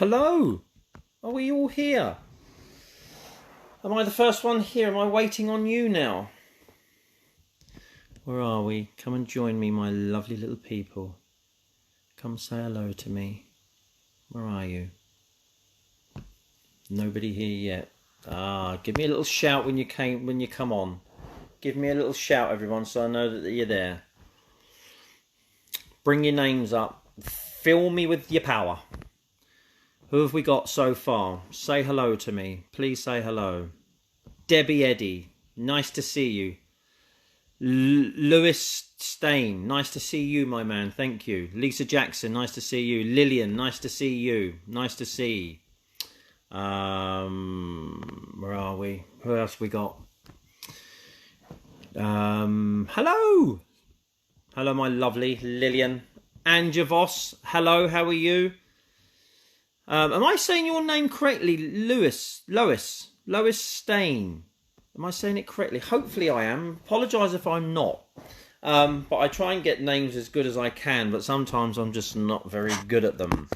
Hello. Are we all here? Am I the first one here? Am I waiting on you now? Where are we? Come and join me, my lovely little people. Come say hello to me. Where are you? Nobody here yet. Give me a little shout when you come on. Give me a little shout, everyone, so I know that you're there. Bring your names up. Fill me with your power. Who have we got so far? Say hello to me. Please say hello. Debbie Eddy, nice to see you. Lewis Stain, nice to see you, my man. Thank you. Lisa Jackson, nice to see you. Lillian, nice to see you. Nice to see. Where are we? Who else we got? Hello. Hello, my lovely Lillian. Anja Voss, hello, how are you? Am I saying your name correctly? Lois Stain. Am I saying it correctly? Hopefully I am. Apologise if I'm not. But I try and get names as good as I can, but sometimes I'm just not very good at them.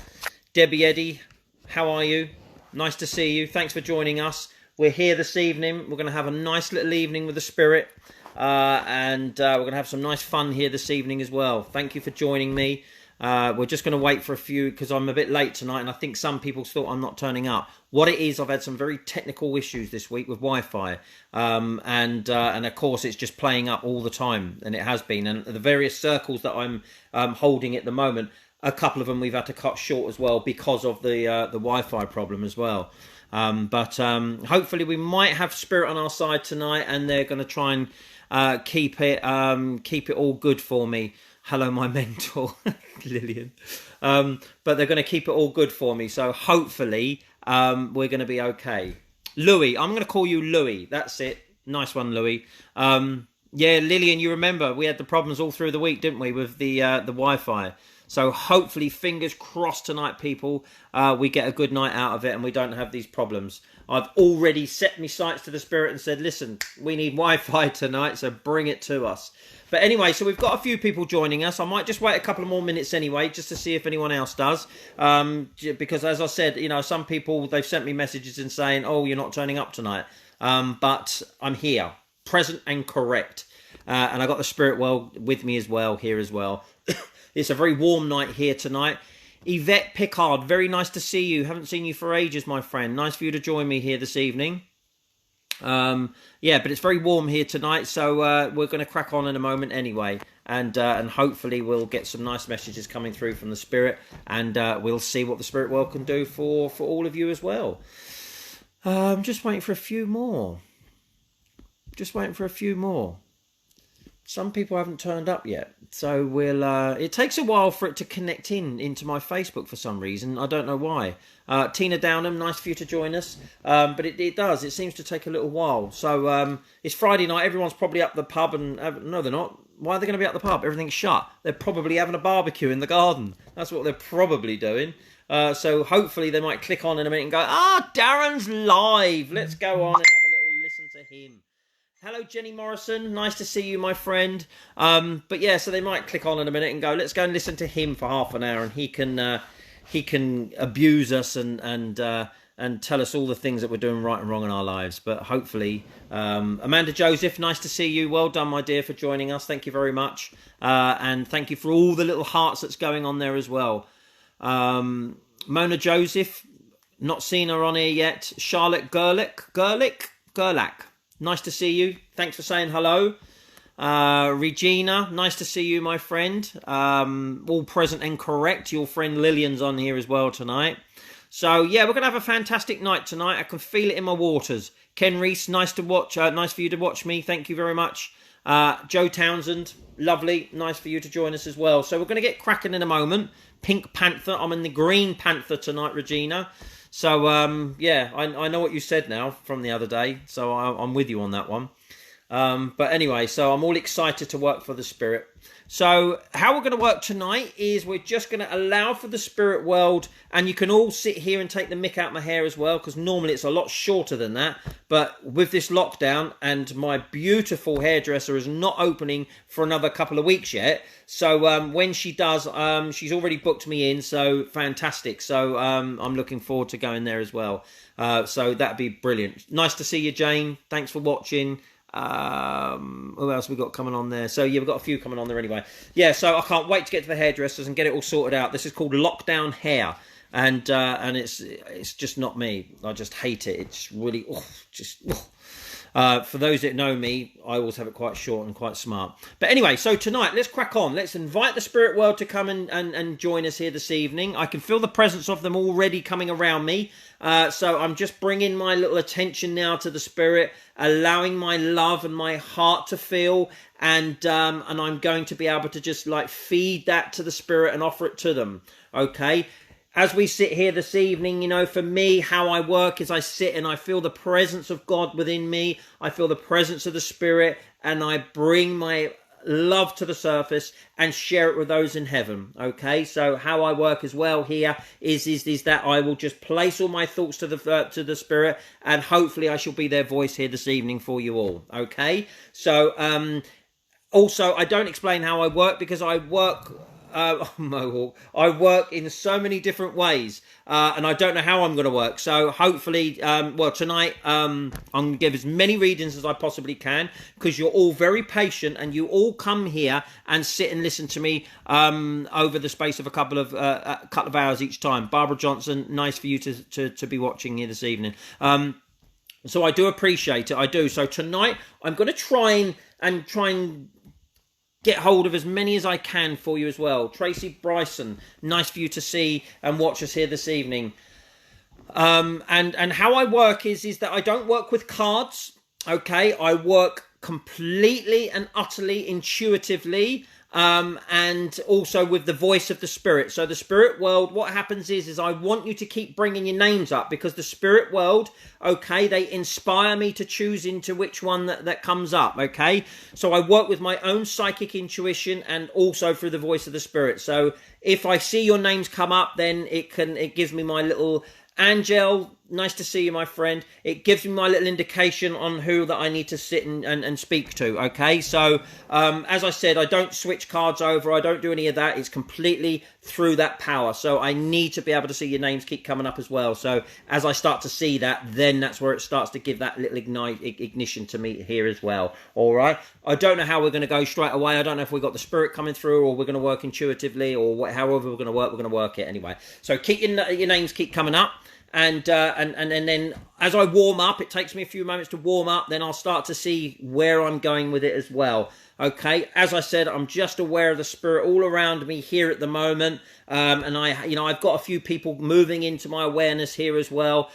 Debbie Eddy, how are you? Nice to see you. Thanks for joining us. We're here this evening. We're going to have a nice little evening with the Spirit. And we're going to have some nice fun here this evening as well. Thank you for joining me. We're just going to wait for a few because I'm a bit late tonight and I think some people thought I'm not turning up. What it is, I've had some very technical issues this week with Wi-Fi, and of course it's just playing up all the time, and it has been. And the various circles that I'm holding at the moment, a couple of them we've had to cut short as well because of the Wi-Fi problem as well. But hopefully we might have Spirit on our side tonight, and they're going to try and keep it all good for me. Hello, my mentor, Lillian. But they're going to keep it all good for me. So hopefully we're going to be okay. Louis, I'm going to call you Louis. That's it. Nice one, Louis. Yeah, Lillian, you remember we had the problems all through the week, didn't we, with the Wi-Fi? So hopefully, fingers crossed tonight, people, we get a good night out of it and we don't have these problems. I've already set my sights to the Spirit and said, listen, we need Wi-Fi tonight, so bring it to us. But anyway, so we've got a few people joining us. I might just wait a couple of more minutes anyway, just to see if anyone else does. Because as I said, you know, some people, they've sent me messages and saying, oh, you're not turning up tonight. But I'm here, present and correct. And I got the Spirit well with me as well, here as well. It's a very warm night here tonight. Yvette Pickard, very nice to see you. Haven't seen you for ages, my friend. Nice for you to join me here this evening. Yeah, but it's very warm here tonight, so we're going to crack on in a moment anyway, and hopefully we'll get some nice messages coming through from the Spirit, and we'll see what the Spirit World can do for all of you as well. I'm just waiting for a few more. Some people haven't turned up yet, so we'll. It takes a while for it to connect into my Facebook for some reason. I don't know why. Tina Downham, nice for you to join us. But it does. It seems to take a little while. So it's Friday night. Everyone's probably up the pub, and no, they're not. Why are they going to be at the pub? Everything's shut. They're probably having a barbecue in the garden. That's what they're probably doing. So hopefully they might click on in a minute and go, Darren's live. Let's go on and have a little listen to him. Hello, Jenny Morrison. Nice to see you, my friend. But yeah, so they might click on in a minute and go, let's go and listen to him for half an hour, and he can abuse us and tell us all the things that we're doing right and wrong in our lives. But hopefully, Amanda Joseph, nice to see you. Well done, my dear, for joining us. Thank you very much. And thank you for all the little hearts that's going on there as well. Mona Joseph, not seen her on here yet. Charlotte Gerlach. Nice to see you. Thanks for saying hello. Regina, nice to see you, my friend. All present and correct. Your friend Lillian's on here as well tonight. So, yeah, we're going to have a fantastic night tonight. I can feel it in my waters. Ken Reese, nice to watch. Nice for you to watch me. Thank you very much. Joe Townsend, lovely. Nice for you to join us as well. So we're going to get cracking in a moment. Pink Panther. I'm in the Green Panther tonight, Regina. So, yeah, I know what you said now from the other day, so I'm with you on that one. But anyway, so I'm all excited to work for the Spirit. So how we're going to work tonight is we're just going to allow for the spirit world, and you can all sit here and take the mick out my hair as well, because normally it's a lot shorter than that. But with this lockdown, and my beautiful hairdresser is not opening for another couple of weeks yet. So when she does, she's already booked me in, so fantastic. So I'm looking forward to going there as well. So that'd be brilliant. Nice to see you, Jane. Thanks for watching. Who else we got coming on there? So yeah, we've got a few coming on there anyway. Yeah, so I can't wait to get to the hairdressers and get it all sorted out. This is called lockdown hair, and it's just not me. I just hate it. It's really for those that know me, I always have it quite short and quite smart. But anyway, so tonight, let's crack on. Let's invite the spirit world to come and join us here this evening. I can feel the presence of them already coming around me. So I'm just bringing my little attention now to the spirit, allowing my love and my heart to feel, and I'm going to be able to just like feed that to the spirit and offer it to them. Okay. As we sit here this evening, you know, for me, how I work is I sit and I feel the presence of God within me. I feel the presence of the Spirit, and I bring my love to the surface and share it with those in heaven. Okay, so how I work as well here is that I will just place all my thoughts to the Spirit, and hopefully I shall be their voice here this evening for you all. Okay, so also I don't explain how I work because I work. Mohawk. I work in so many different ways, and I don't know how I'm going to work. So hopefully, well, tonight I'm going to give as many readings as I possibly can, because you're all very patient and you all come here and sit and listen to me over the space of a couple of hours each time. Barbara Johnson, nice for you to be watching here this evening. So I do appreciate it. I do. So tonight I'm going to try and get hold of as many as I can for you as well. Tracy Bryson, nice for you to see and watch us here this evening. And how I work is that I don't work with cards. Okay, I work completely and utterly intuitively, and also with the voice of the spirit. So the spirit world, what happens is I want you to keep bringing your names up, because the spirit world, okay, they inspire me to choose into which one that comes up. Okay, so I work with my own psychic intuition and also through the voice of the spirit. So if I see your names come up, then it gives me my little Angel, nice to see you, my friend. It gives me my little indication on who that I need to sit and speak to. Okay, so as I said, I don't switch cards over. I don't do any of that. It's completely through that power. So I need to be able to see your names keep coming up as well. So as I start to see that, then that's where it starts to give that little ignition to me here as well. All right. I don't know how we're going to go straight away. I don't know if we've got the spirit coming through, or we're going to work intuitively, or however we're going to work it anyway. So keep your names keep coming up. And then as I warm up, it takes me a few moments to warm up, then I'll start to see where I'm going with it as well. Okay, as I said, I'm just aware of the spirit all around me here at the moment, and I've got a few people moving into my awareness here as well.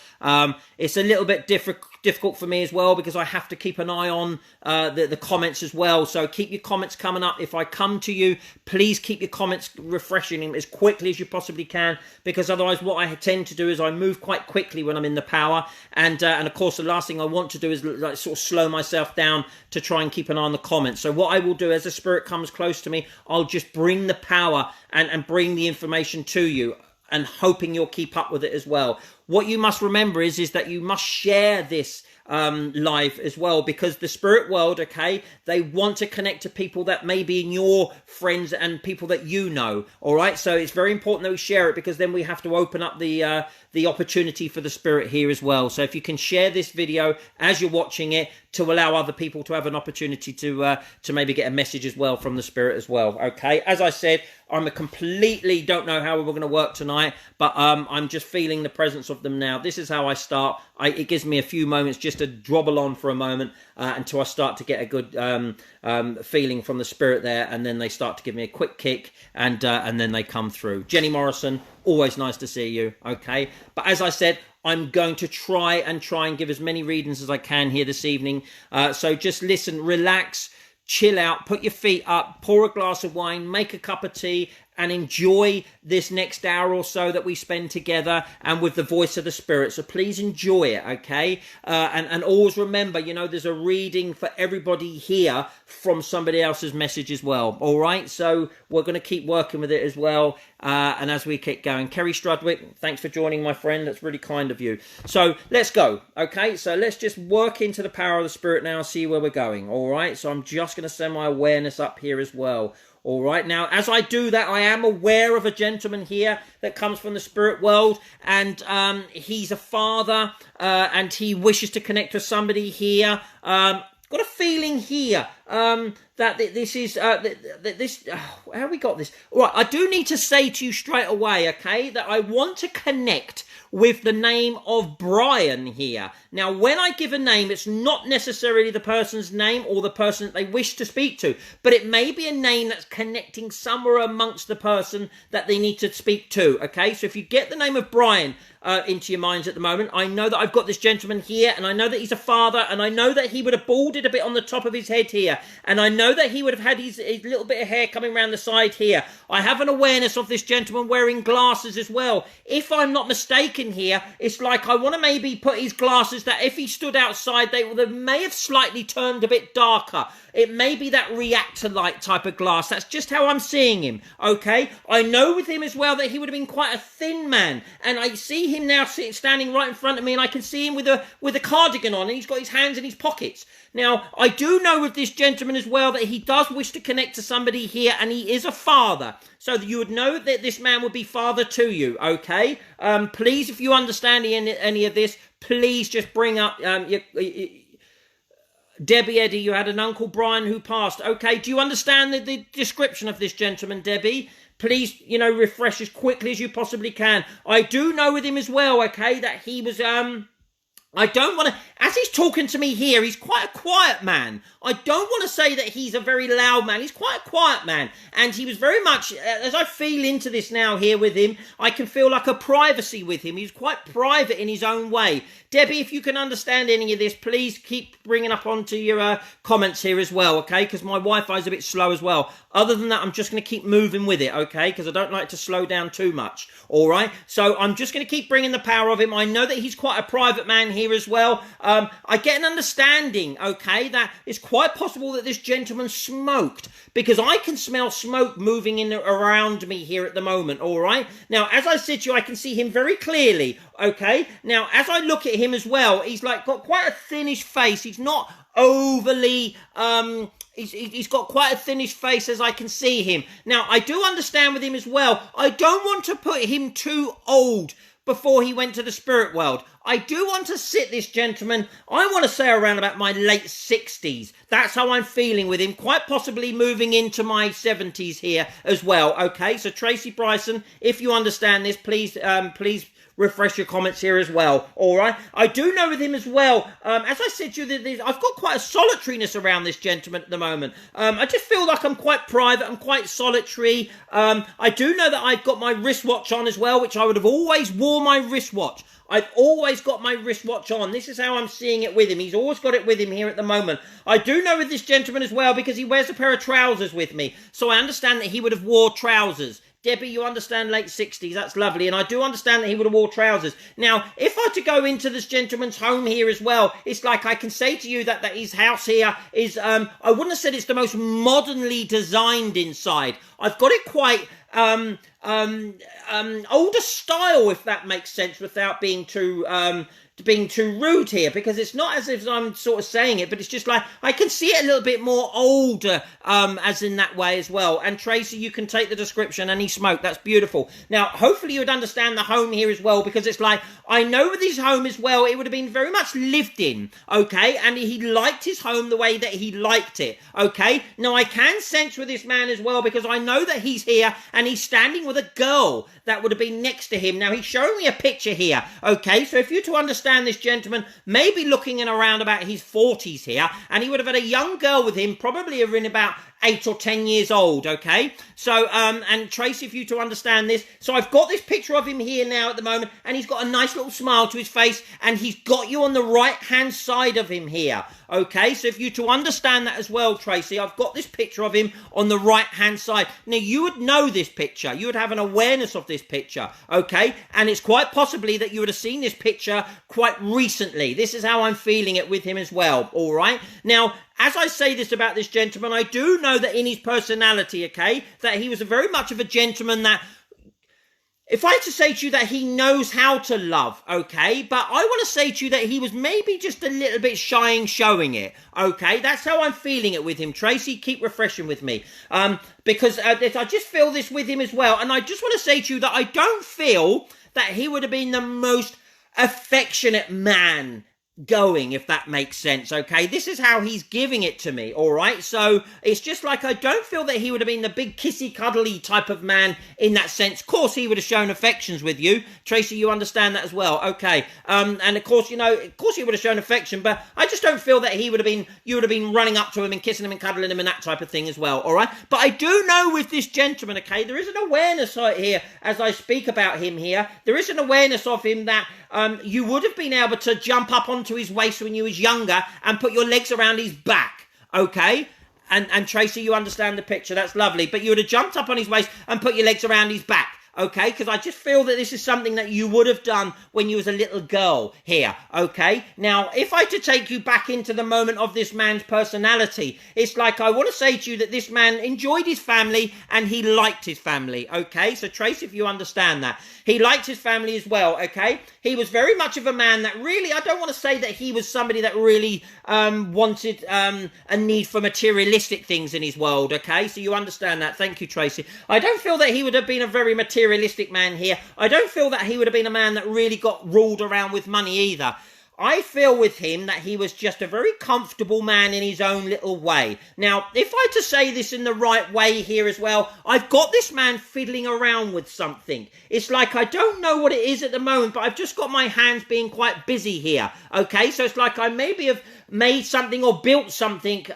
It's a little bit difficult for me as well, because I have to keep an eye on the comments as well. So keep your comments coming up. If I come to you, please keep your comments refreshing as quickly as you possibly can, because otherwise what I tend to do is I move quite quickly when I'm in the power, and of course the last thing I want to do is like sort of slow myself down to try and keep an eye on the comments. So what I will do, as the spirit comes close to me, I'll just bring the power and bring the information to you, and hoping you'll keep up with it as well. What you must remember is that you must share this live as well, because the spirit world, okay, they want to connect to people that may be in your friends and people that you know. All right, so it's very important that we share it, because then we have to open up the opportunity for the spirit here as well. So if you can share this video as you're watching it, to allow other people to have an opportunity to maybe get a message as well from the spirit as well. Okay, as I said, I'm completely don't know how we're going to work tonight, but I'm just feeling the presence of them now. This is how I start. It gives me a few moments just to drobble on for a moment until I start to get a good feeling from the spirit there, and then they start to give me a quick kick, and then they come through. Jenny Morrison, always nice to see you. Okay, but as I said, I'm going to try and give as many readings as I can here this evening. So just listen, relax, chill out, put your feet up, pour a glass of wine, make a cup of tea, and enjoy this next hour or so that we spend together and with the voice of the Spirit. So please enjoy it, okay? And always remember, you know, there's a reading for everybody here from somebody else's message as well, all right? So we're going to keep working with it as well, and as we keep going. Kerry Strudwick, thanks for joining, my friend. That's really kind of you. So let's go, okay? So let's just work into the power of the Spirit now and see where we're going, all right? So I'm just going to send my awareness up here as well. All right, now, as I do that, I am aware of a gentleman here that comes from the spirit world, and he's a father, and he wishes to connect with somebody here. Got a feeling here that this is how we got this. All right, I do need to say to you straight away, okay, that I want to connect with the name of Brian here. Now, when I give a name, it's not necessarily the person's name or the person that they wish to speak to, but it may be a name that's connecting somewhere amongst the person that they need to speak to, okay? So if you get the name of Brian into your minds at the moment, I know that I've got this gentleman here, and I know that he's a father, and I know that he would have balded a bit on the top of his head here, and I know that he would have had his little bit of hair coming around the side here. I have an awareness of this gentleman wearing glasses as well. If I'm not mistaken here, it's like I want to maybe put his glasses that if he stood outside, they may have slightly turned a bit darker. It may be that reactor light type of glass. That's just how I'm seeing him, okay? I know with him as well that he would have been quite a thin man, and I see him now standing right in front of me, and I can see him with a cardigan on, and he's got his hands in his pockets. Now, I do know with this gentleman as well that he does wish to connect to somebody here, and he is a father. So you would know that this man would be father to you, okay? Please, if you understand any of this, please just bring up Debbie Eddie, you had an Uncle Brian who passed. Okay, do you understand the description of this gentleman, Debbie? Please, you know, refresh as quickly as you possibly can. I do know with him as well, okay, that he was, I don't want to, as he's talking to me here, he's quite a quiet man. I don't want to say that he's a very loud man. He's quite a quiet man. And he was very much, as I feel into this now here with him, I can feel like a privacy with him. He's quite private in his own way. Debbie, if you can understand any of this, please keep bringing up onto your comments here as well, okay? Because my Wi-Fi is a bit slow as well. Other than that, I'm just going to keep moving with it, okay? Because I don't like to slow down too much, all right? So I'm just going to keep bringing the power of him. I know that he's quite a private man here as well. I get an understanding, okay, that it's quite possible that this gentleman smoked, because I can smell smoke moving in around me here at the moment, all right? Now, as I said to you, I can see him very clearly, okay? Now, as I look at him as well, he's like got quite a thinnish face. He's not overly, he's got quite a thinnish face as I can see him. Now, I do understand with him as well, I don't want to put him too old before he went to the spirit world. I do want to sit this gentleman, I want to say around about my late 60s. That's how I'm feeling with him, quite possibly moving into my 70s here as well, okay? So Tracy Bryson, if you understand this, please refresh your comments here as well, all right? I do know with him as well, as I said to you, I've got quite a solitariness around this gentleman at the moment. I just feel like I'm quite private, I'm quite solitary. I do know that I've got my wristwatch on as well, which I would have always wore my wristwatch. I've always got my wristwatch on. This is how I'm seeing it with him. He's always got it with him here at the moment. I do know with this gentleman as well, because he wears a pair of trousers with me. So I understand that he would have wore trousers. Debbie, you understand late 60s. That's lovely. And I do understand that he would have wore trousers. Now, if I to go into this gentleman's home here as well, it's like I can say to you that his house here is, I wouldn't have said it's the most modernly designed inside. I've got it quite older style, if that makes sense, without being too rude here, because it's not as if I'm sort of saying it, but it's just like I can see it a little bit more older, as in that way as well. And Tracy, you can take the description, and he smoked. That's beautiful. Now, hopefully you would understand the home here as well, because it's like I know with his home as well, it would have been very much lived in, okay, and he liked his home the way that he liked it, okay. Now, I can sense with this man as well, because I know that he's here and he's standing with a girl that would have been next to him. Now, he's showing me a picture here, okay. So if you're to understand this gentleman, maybe looking in around about his 40s here, and he would have had a young girl with him, probably in about 8 or 10 years old, okay? So, and Tracy, for you to understand this, so I've got this picture of him here now at the moment, and he's got a nice little smile to his face, and he's got you on the right-hand side of him here, okay? So if you to understand that as well, Tracy, I've got this picture of him on the right-hand side. Now, you would know this picture. You would have an awareness of this picture, okay? And it's quite possibly that you would have seen this picture quite recently. This is how I'm feeling it with him as well, all right? Now, as I say this about this gentleman, I do know that in his personality, okay, that he was very much of a gentleman that, if I had to say to you that he knows how to love, okay, but I want to say to you that he was maybe just a little bit shy in showing it, okay? That's how I'm feeling it with him. Tracy, keep refreshing with me, because I just feel this with him as well, and I just want to say to you that I don't feel that he would have been the most affectionate man going, if that makes sense, okay? This is how he's giving it to me, all right? So it's just like I don't feel that he would have been the big kissy cuddly type of man in that sense. Of course he would have shown affections with you, Tracy. You understand that as well, okay? And of course, you know, of course he would have shown affection, but I just don't feel that you would have been running up to him and kissing him and cuddling him and that type of thing as well, all right? But I do know with this gentleman, okay, there is an awareness right here as I speak about him here. There is an awareness of him that you would have been able to jump up onto his waist when you was younger and put your legs around his back, okay? And Tracy, you understand the picture. That's lovely. But you would have jumped up on his waist and put your legs around his back, okay? Because I just feel that this is something that you would have done when you was a little girl here, okay? Now, if I to take you back into the moment of this man's personality, it's like I want to say to you that this man enjoyed his family and he liked his family, okay? So, Trace, if you understand that. He liked his family as well, okay? He was very much of a man that really, I don't want to say that he was somebody that really wanted a need for materialistic things in his world, okay? So you understand that. Thank you, Tracy. I don't feel that he would have been a very materialistic man here. I don't feel that he would have been a man that really got ruled around with money either. I feel with him that he was just a very comfortable man in his own little way. Now, if I to say this in the right way here as well, I've got this man fiddling around with something. It's like I don't know what it is at the moment, but I've just got my hands being quite busy here, okay? So it's like I maybe have made something or built something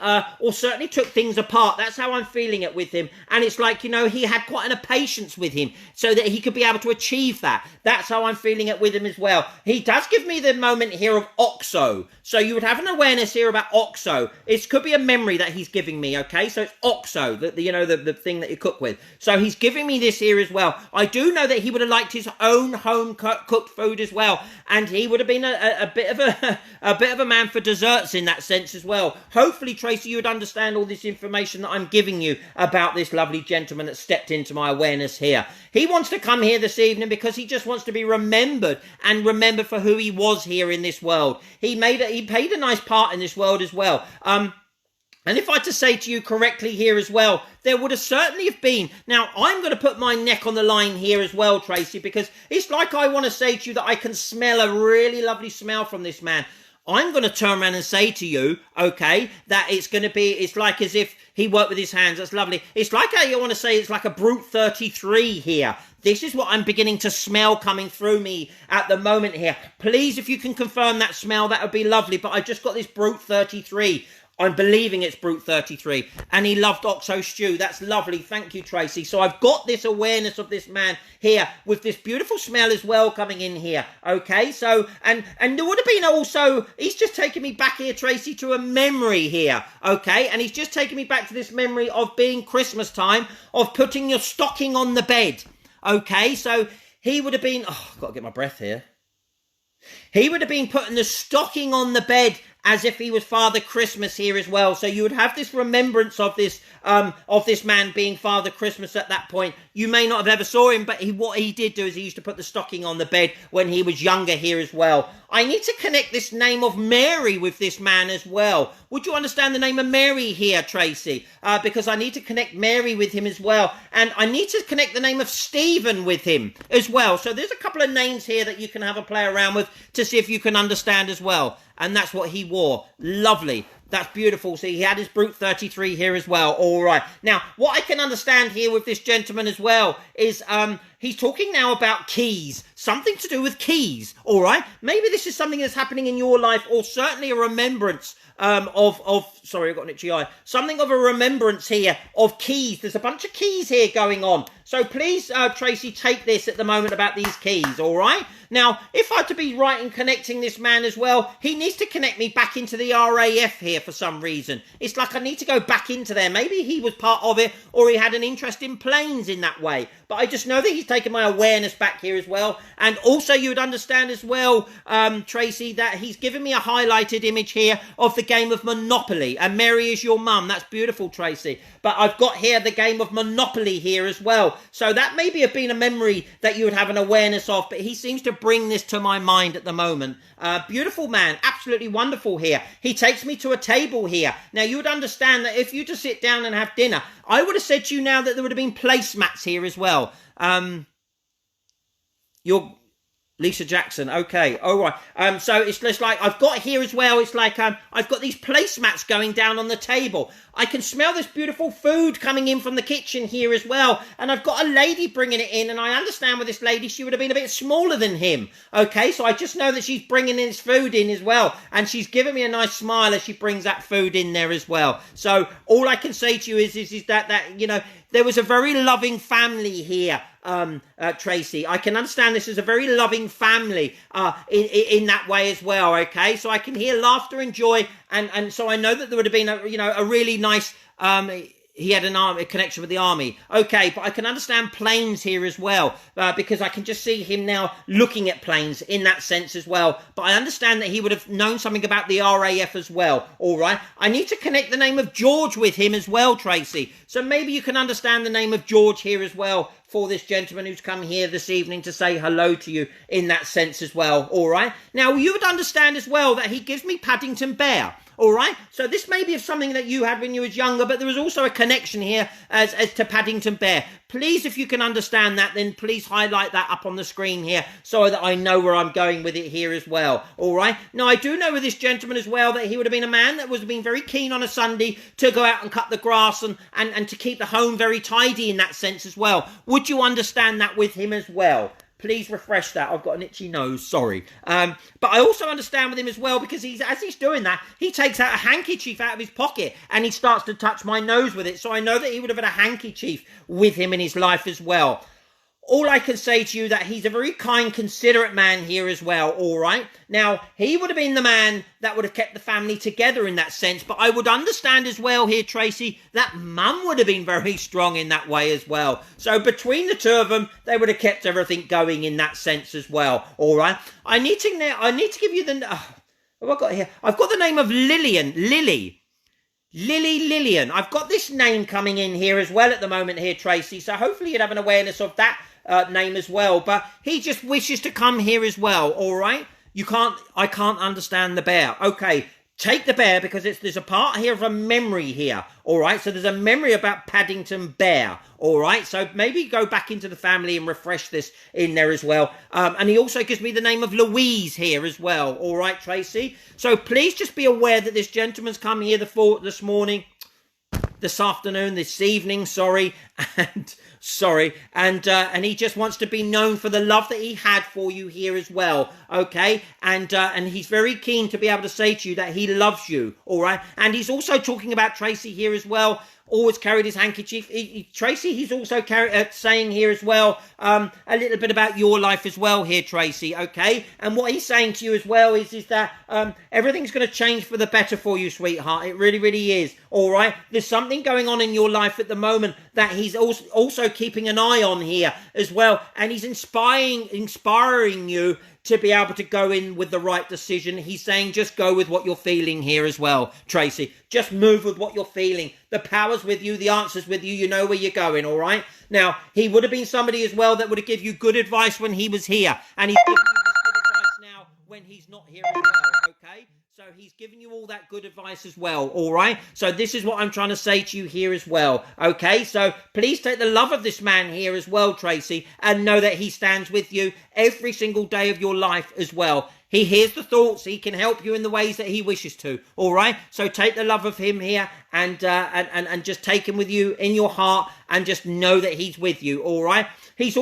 or certainly took things apart. That's how I'm feeling it with him. And it's like, you know, he had quite a patience with him so that he could be able to achieve that. That's how I'm feeling it with him as well. He does give me the moment here of OXO. So you would have an awareness here about OXO. It could be a memory that he's giving me, okay? So it's OXO, the thing that you cook with. So he's giving me this here as well. I do know that he would have liked his own home cooked food as well. And he would have been a bit of a man for dessert in that sense as well. Hopefully, Tracy, you would understand all this information that I'm giving you about this lovely gentleman that stepped into my awareness here. He wants to come here this evening because he just wants to be remembered and remembered for who he was here in this world. He played a nice part in this world as well. And if I to say to you correctly here as well, there would have certainly have been. Now, I'm going to put my neck on the line here as well, Tracy, because it's like I want to say to you that I can smell a really lovely smell from this man. I'm going to turn around and say to you, okay, that it's like as if he worked with his hands. That's lovely. It's like I want to say it's like a Brute 33 here. This is what I'm beginning to smell coming through me at the moment here. Please, if you can confirm that smell, that would be lovely. But I just got this Brute 33. I'm believing it's Brute 33. And he loved OXO stew. That's lovely. Thank you, Tracy. So I've got this awareness of this man here with this beautiful smell as well coming in here. Okay, so, and there would have been also, he's just taking me back here, Tracy, to a memory here. Okay, and he's just taking me back to this memory of being Christmas time, of putting your stocking on the bed. Okay, so he would have been, I've got to get my breath here. He would have been putting the stocking on the bed as if he was Father Christmas here as well. So you would have this remembrance of this man being Father Christmas at that point. You may not have ever saw him, but what he did do is he used to put the stocking on the bed when he was younger here as well. I need to connect this name of Mary with this man as well. Would you understand the name of Mary here, Tracy? Because I need to connect Mary with him as well. And I need to connect the name of Stephen with him as well. So there's a couple of names here that you can have a play around with to see if you can understand as well. And that's what he wore. Lovely. That's beautiful. See, he had his Brute 33 here as well. All right. Now, what I can understand here with this gentleman as well is he's talking now about keys, something to do with keys, all right? Maybe this is something that's happening in your life, or certainly a remembrance sorry, I've got an itchy eye. Something of a remembrance here of keys. There's a bunch of keys here going on. So please, Tracy, take this at the moment about these keys, all right? Now, if I had to be right in connecting this man as well, he needs to connect me back into the RAF here for some reason. It's like I need to go back into there. Maybe he was part of it, or he had an interest in planes in that way. But I just know that he's taken my awareness back here as well. And also you would understand as well, Tracy, that he's given me a highlighted image here of the game of Monopoly. And Mary is your mum. That's beautiful, Tracy. But I've got here the game of Monopoly here as well. So that maybe have been a memory that you would have an awareness of. But he seems to bring this to my mind at the moment. Beautiful man. Absolutely wonderful here. He takes me to a table here. Now, you would understand that if you just sit down and have dinner, I would have said to you now that there would have been placemats here as well. You're Lisa Jackson. Okay. All right. So it's just like I've got here as well. It's like I've got these placemats going down on the table. I can smell this beautiful food coming in from the kitchen here as well. And I've got a lady bringing it in. And I understand with this lady, she would have been a bit smaller than him. Okay. So I just know that she's bringing this food in as well. And she's giving me a nice smile as she brings that food in there as well. So all I can say to you is that, you know, there was a very loving family here, Tracy. I can understand this is a very loving family in that way as well, okay? So I can hear laughter and joy, and so I know that there would have been a really nice he had a connection with the army. Okay, but I can understand planes here as well, because I can just see him now looking at planes in that sense as well. But I understand that he would have known something about the RAF as well, all right? I need to connect the name of George with him as well, Tracy. So maybe you can understand the name of George here as well for this gentleman who's come here this evening to say hello to you in that sense as well, all right? Now, you would understand as well that he gives me Paddington Bear. All right, so this may be something that you had when you was younger, but there is also a connection here as to Paddington Bear. Please, if you can understand that, then please highlight that up on the screen here so that I know where I'm going with it here as well. All right, now I do know with this gentleman as well that he would have been a man that was being very keen on a Sunday to go out and cut the grass and to keep the home very tidy in that sense as well. Would you understand that with him as well? Please refresh that. I've got an itchy nose, sorry. But I also understand with him as well, because as he's doing that, he takes out a handkerchief out of his pocket and he starts to touch my nose with it. So I know that he would have had a handkerchief with him in his life as well. All I can say to you that he's a very kind, considerate man here as well, all right? Now, he would have been the man that would have kept the family together in that sense, but I would understand as well here, Tracy, that mum would have been very strong in that way as well. So between the two of them, they would have kept everything going in that sense as well, all right? I need to give you the... what have I got here? I've got the name of Lily Lillian. I've got this name coming in here as well at the moment here, Tracy, so hopefully you'd have an awareness of that name as well, but he just wishes to come here as well, all right? I can't understand the bear. Okay, take the bear, because there's a part here of a memory here, all right? So there's a memory about Paddington Bear, all right? So maybe go back into the family and refresh this in there as well. And he also gives me the name of Louise here as well, all right, Tracy? So please just be aware that this gentleman's come here this morning, this afternoon, this evening, and he just wants to be known for the love that he had for you here as well, okay? And he's very keen to be able to say to you that he loves you, all right? And he's also talking about Tracy here as well. Always carried his handkerchief. Tracy, he's also saying here as well a little bit about your life as well here, Tracy, okay? And what he's saying to you as well is that everything's going to change for the better for you, sweetheart. It really, really is, all right? There's something going on in your life at the moment that he's also keeping an eye on here as well, and he's inspiring you to be able to go in with the right decision. He's saying just go with what you're feeling here as well, Tracy. Just move with what you're feeling. The power's with you. The answer's with you. You know where you're going, all right? Now, he would have been somebody as well that would have given you good advice when he was here. And he's giving you this good advice now when he's not here as well, okay? So he's giving you all that good advice as well, all right? So this is what I'm trying to say to you here as well, okay? So please take the love of this man here as well, Tracy, and know that he stands with you every single day of your life as well. He hears the thoughts. He can help you in the ways that he wishes to, all right? So take the love of him here and just take him with you in your heart and just know that he's with you, all right? He's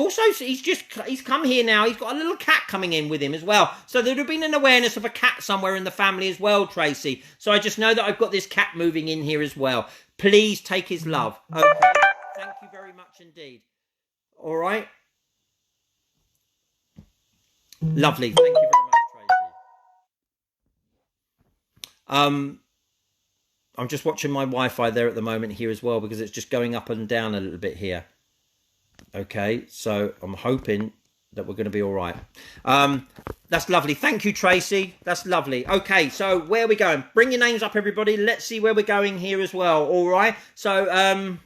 come here now. He's got a little cat coming in with him as well. So there would have been an awareness of a cat somewhere in the family as well, Tracy. So I just know that I've got this cat moving in here as well. Please take his love. Okay. Thank you very much indeed. All right. Lovely. Thank you very much, Tracy. I'm just watching my Wi-Fi there at the moment here as well, because it's just going up and down a little bit here. Okay, so I'm hoping that we're going to be all right. That's lovely. Thank you, Tracy. That's lovely. Okay, so where are we going? Bring your names up, everybody. Let's see where we're going here as well. All right. So,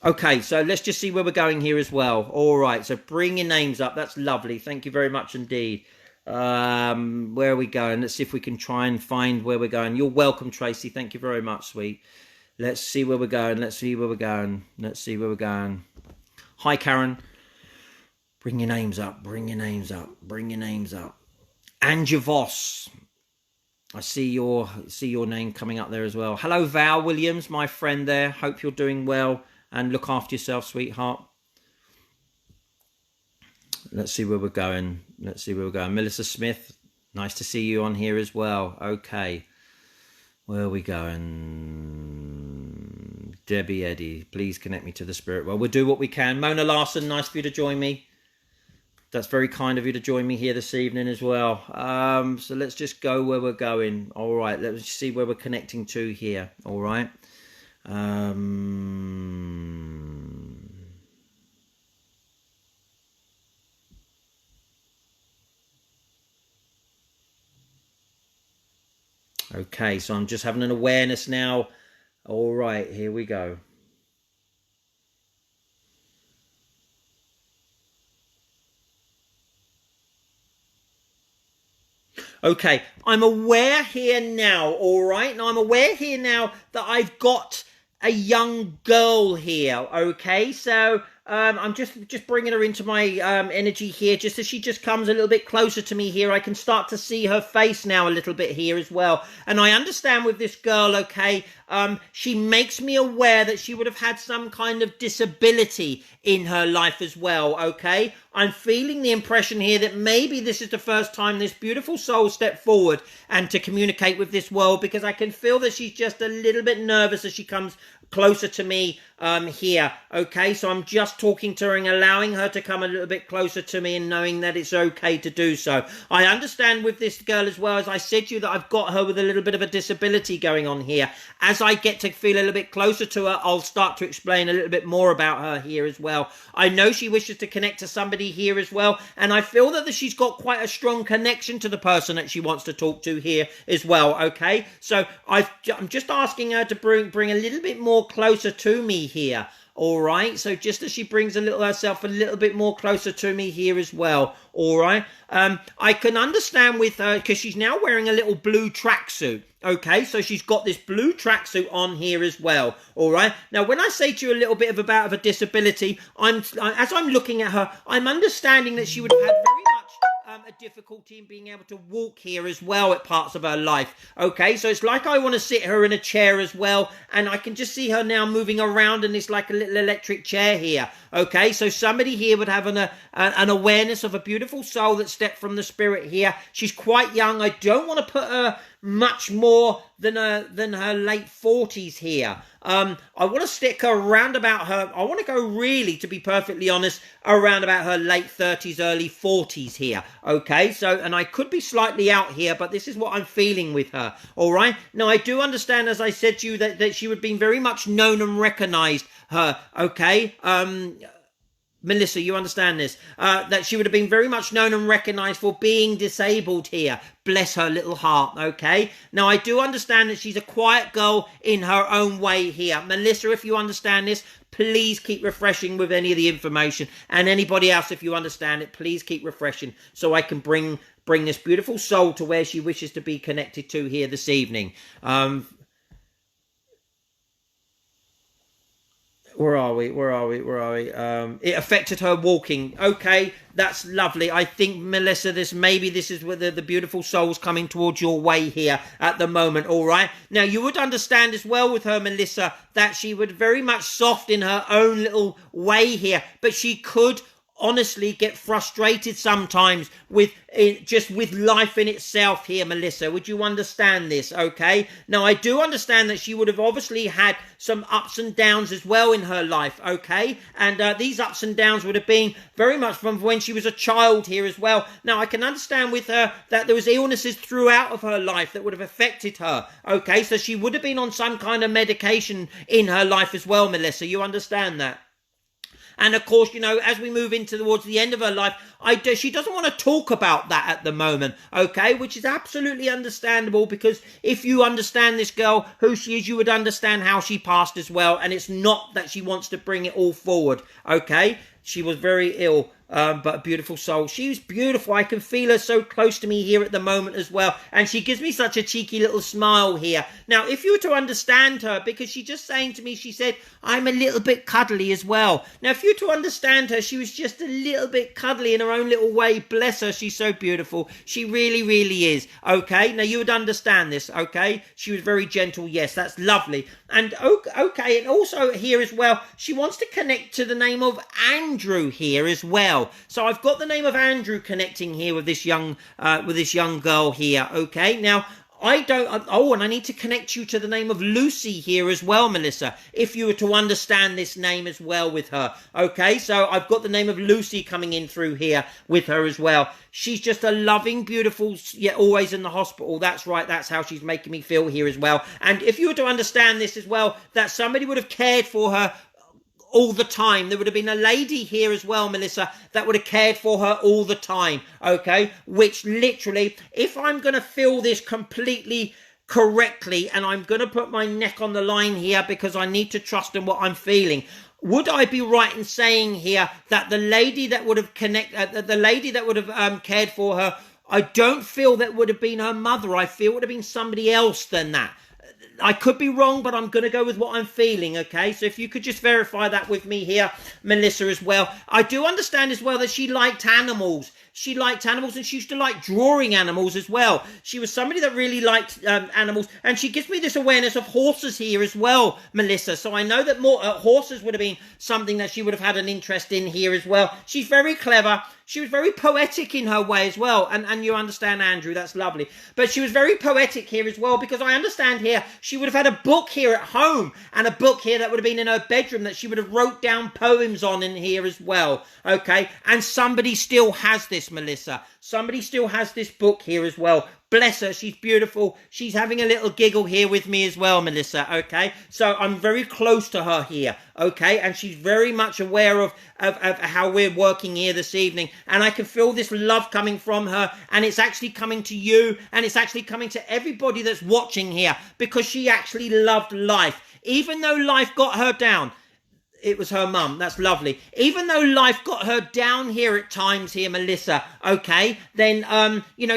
okay, so let's just see where we're going here as well. All right, so bring your names up. That's lovely. Thank you very much indeed. Where are we going? Let's see if we can try and find where we're going. You're welcome, Tracy. Thank you very much, sweet. Let's see where we're going. Let's see where we're going. Let's see where we're going. Hi, Karen. Bring your names up. Bring your names up. Bring your names up. Anja Voss. I see your name coming up there as well. Hello, Val Williams, my friend there. Hope you're doing well and look after yourself, sweetheart. Let's see where we're going. Let's see where we're going. Melissa Smith, nice to see you on here as well. Okay. Where are we going? Debbie Eddy, please connect me to the spirit. Well, we'll do what we can. Mona Larson, nice for you to join me. That's very kind of you to join me here this evening as well. So let's just go where we're going. All right, let's see where we're connecting to here. All right. Okay, so I'm just having an awareness now. All right, here we go. Okay, I'm aware here now, all right? Now, I'm aware here now that I've got a young girl here, okay? So I'm just bringing her into my energy here, just as she just comes a little bit closer to me here. I can start to see her face now a little bit here as well. And I understand with this girl, okay, she makes me aware that she would have had some kind of disability in her life as well, okay? I'm feeling the impression here that maybe this is the first time this beautiful soul stepped forward and to communicate with this world, because I can feel that she's just a little bit nervous as she comes closer to me here, okay? So I'm just talking to her and allowing her to come a little bit closer to me and knowing that it's okay to do so. I understand with this girl as well, as I said to you, that I've got her with a little bit of a disability going on here. As I get to feel a little bit closer to her, I'll start to explain a little bit more about her here as well. I know she wishes to connect to somebody here as well, and I feel that she's got quite a strong connection to the person that she wants to talk to here as well, okay? So I'm just asking her to bring a little bit more closer to me here. All right, so just as she brings herself a little bit more closer to me here as well. All right, I can understand with her because she's now wearing a little blue tracksuit. Okay, so she's got this blue tracksuit on here as well. All right, now when I say to you a little bit about a disability, as I'm looking at her, I'm understanding that she would have had very much a difficulty in being able to walk here as well at parts of her life. Okay, so it's like I want to sit her in a chair as well, and I can just see her now moving around, and it's like a little electric chair here. Okay, so somebody here would have an awareness of a beautiful soul that stepped from the spirit here. She's quite young. I don't want to put her much more than her late 40s here. I want to stick her around about her. I want to go really, to be perfectly honest, around about her late 30s, early 40s here. Okay, so, and I could be slightly out here, but this is what I'm feeling with her. All right. Now, I do understand, as I said to you, that she would have been very much known and recognized her. Okay. Melissa, you understand this, that she would have been very much known and recognised for being disabled here. Bless her little heart, okay? Now, I do understand that she's a quiet girl in her own way here. Melissa, if you understand this, please keep refreshing with any of the information. And anybody else, if you understand it, please keep refreshing so I can bring this beautiful soul to where she wishes to be connected to here this evening. Where are we? It affected her walking. Okay, that's lovely. I think, Melissa, this is where the beautiful soul's coming towards your way here at the moment, all right? Now, you would understand as well with her, Melissa, that she would very much soft in her own little way here, but she could honestly get frustrated sometimes with life in itself here, Melissa. Would you understand this? Okay, now I do understand that she would have obviously had some ups and downs as well in her life, okay, and these ups and downs would have been very much from when she was a child here as well. Now I can understand with her that there was illnesses throughout of her life that would have affected her, okay, so she would have been on some kind of medication in her life as well, Melissa. You understand that? And of course, you know, as we move into towards the end of her life, she doesn't want to talk about that at the moment, okay? Which is absolutely understandable, because if you understand this girl, who she is, you would understand how she passed as well. And it's not that she wants to bring it all forward, okay? She was very ill, but a beautiful soul. She was beautiful. I can feel her so close to me here at the moment as well. And she gives me such a cheeky little smile here. Now, if you were to understand her, because she's just saying to me, she said, I'm a little bit cuddly as well. Now, if you were to understand her, she was just a little bit cuddly in her own little way. Bless her. She's so beautiful. She really, really is. Okay. Now, you would understand this. Okay. She was very gentle. Yes, that's lovely. And okay. And also here as well, she wants to connect to the name of Andrew here as well. So I've got the name of Andrew connecting here with this young girl here. Okay. Now, and I need to connect you to the name of Lucy here as well, Melissa, if you were to understand this name as well with her. Okay, so I've got the name of Lucy coming in through here with her as well. She's just a loving, beautiful, yet always in the hospital. That's right, that's how she's making me feel here as well. And if you were to understand this as well, that somebody would have cared for her all the time. There would have been a lady here as well, Melissa, that would have cared for her all the time, okay? Which literally, if I'm going to feel this completely correctly, and I'm going to put my neck on the line here because I need to trust in what I'm feeling, would I be right in saying here that the lady that would have cared for her, I don't feel that would have been her mother. I feel it would have been somebody else than that. I could be wrong, but I'm going to go with what I'm feeling, okay? So if you could just verify that with me here, Melissa, as well. I do understand as well that she liked animals. She liked animals, and she used to like drawing animals as well. She was somebody that really liked animals, and she gives me this awareness of horses here as well, Melissa. So I know that more horses would have been something that she would have had an interest in here as well. She's very clever. She was very poetic in her way as well. And you understand, Andrew, that's lovely. But she was very poetic here as well, because I understand here she would have had a book here at home, and a book here that would have been in her bedroom that she would have wrote down poems on in here as well. Okay? And somebody still has this, Melissa. Somebody still has this book here as well. Bless her, she's beautiful. She's having a little giggle here with me as well, Melissa, okay? So I'm very close to her here, okay? And she's very much aware of how we're working here this evening. And I can feel this love coming from her, and it's actually coming to you, and it's actually coming to everybody that's watching here, because she actually loved life. Even though life got her down, it was her mum. That's lovely. Even though life got her down here at times here, Melissa, okay, then,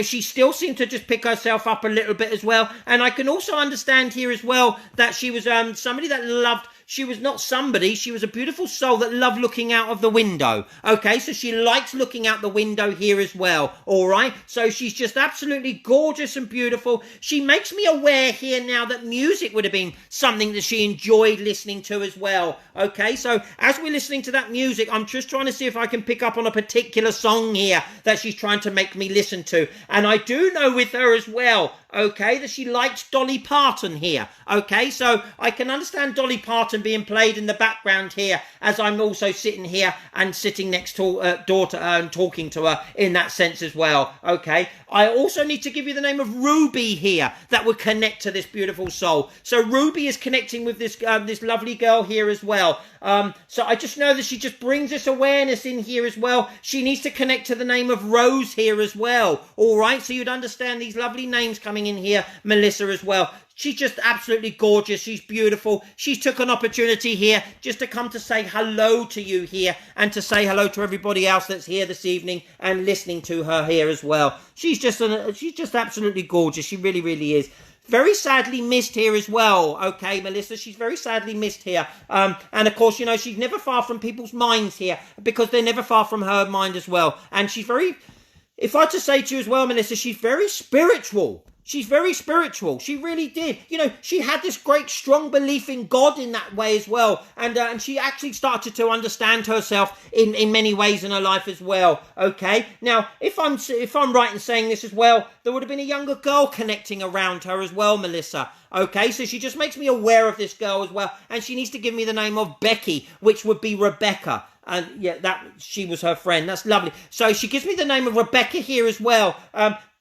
she still seemed to just pick herself up a little bit as well. And I can also understand here as well that she was somebody that loved... She was not somebody, she was a beautiful soul that loved looking out of the window. Okay, so she likes looking out the window here as well, all right? So she's just absolutely gorgeous and beautiful. She makes me aware here now that music would have been something that she enjoyed listening to as well. Okay, so as we're listening to that music, I'm just trying to see if I can pick up on a particular song here that she's trying to make me listen to. And I do know with her as well, okay, that she likes Dolly Parton here. Okay, so I can understand Dolly Parton being played in the background here as I'm also sitting here and sitting next to door to her and talking to her in that sense as well. Okay, I also need to give you the name of Ruby here that would connect to this beautiful soul. So Ruby is connecting with this lovely girl here as well. So I just know that she just brings this awareness in here as well. She needs to connect to the name of Rose here as well. All right, so you'd understand these lovely names coming in here, Melissa, as well. She's just absolutely gorgeous. She's beautiful. She took an opportunity here just to come to say hello to you here, and to say hello to everybody else that's here this evening and listening to her here as well. She's just absolutely gorgeous. She really, really is. very sadly missed here as well. Okay, Melissa, she's very sadly missed here. And of course, you know, she's never far from people's minds here because they're never far from her mind as well. And she's very, if I to say to you as well, Melissa, she's very spiritual. She's very spiritual. She really did. You know, she had this great, strong belief in God in that way as well. And she actually started to understand herself in many ways in her life as well. Okay. Now, if I'm right in saying this as well, there would have been a younger girl connecting around her as well, Melissa. Okay. So she just makes me aware of this girl as well. And she needs to give me the name of Becky, which would be Rebecca. And yeah, that she was her friend. That's lovely. So she gives me the name of Rebecca here as well.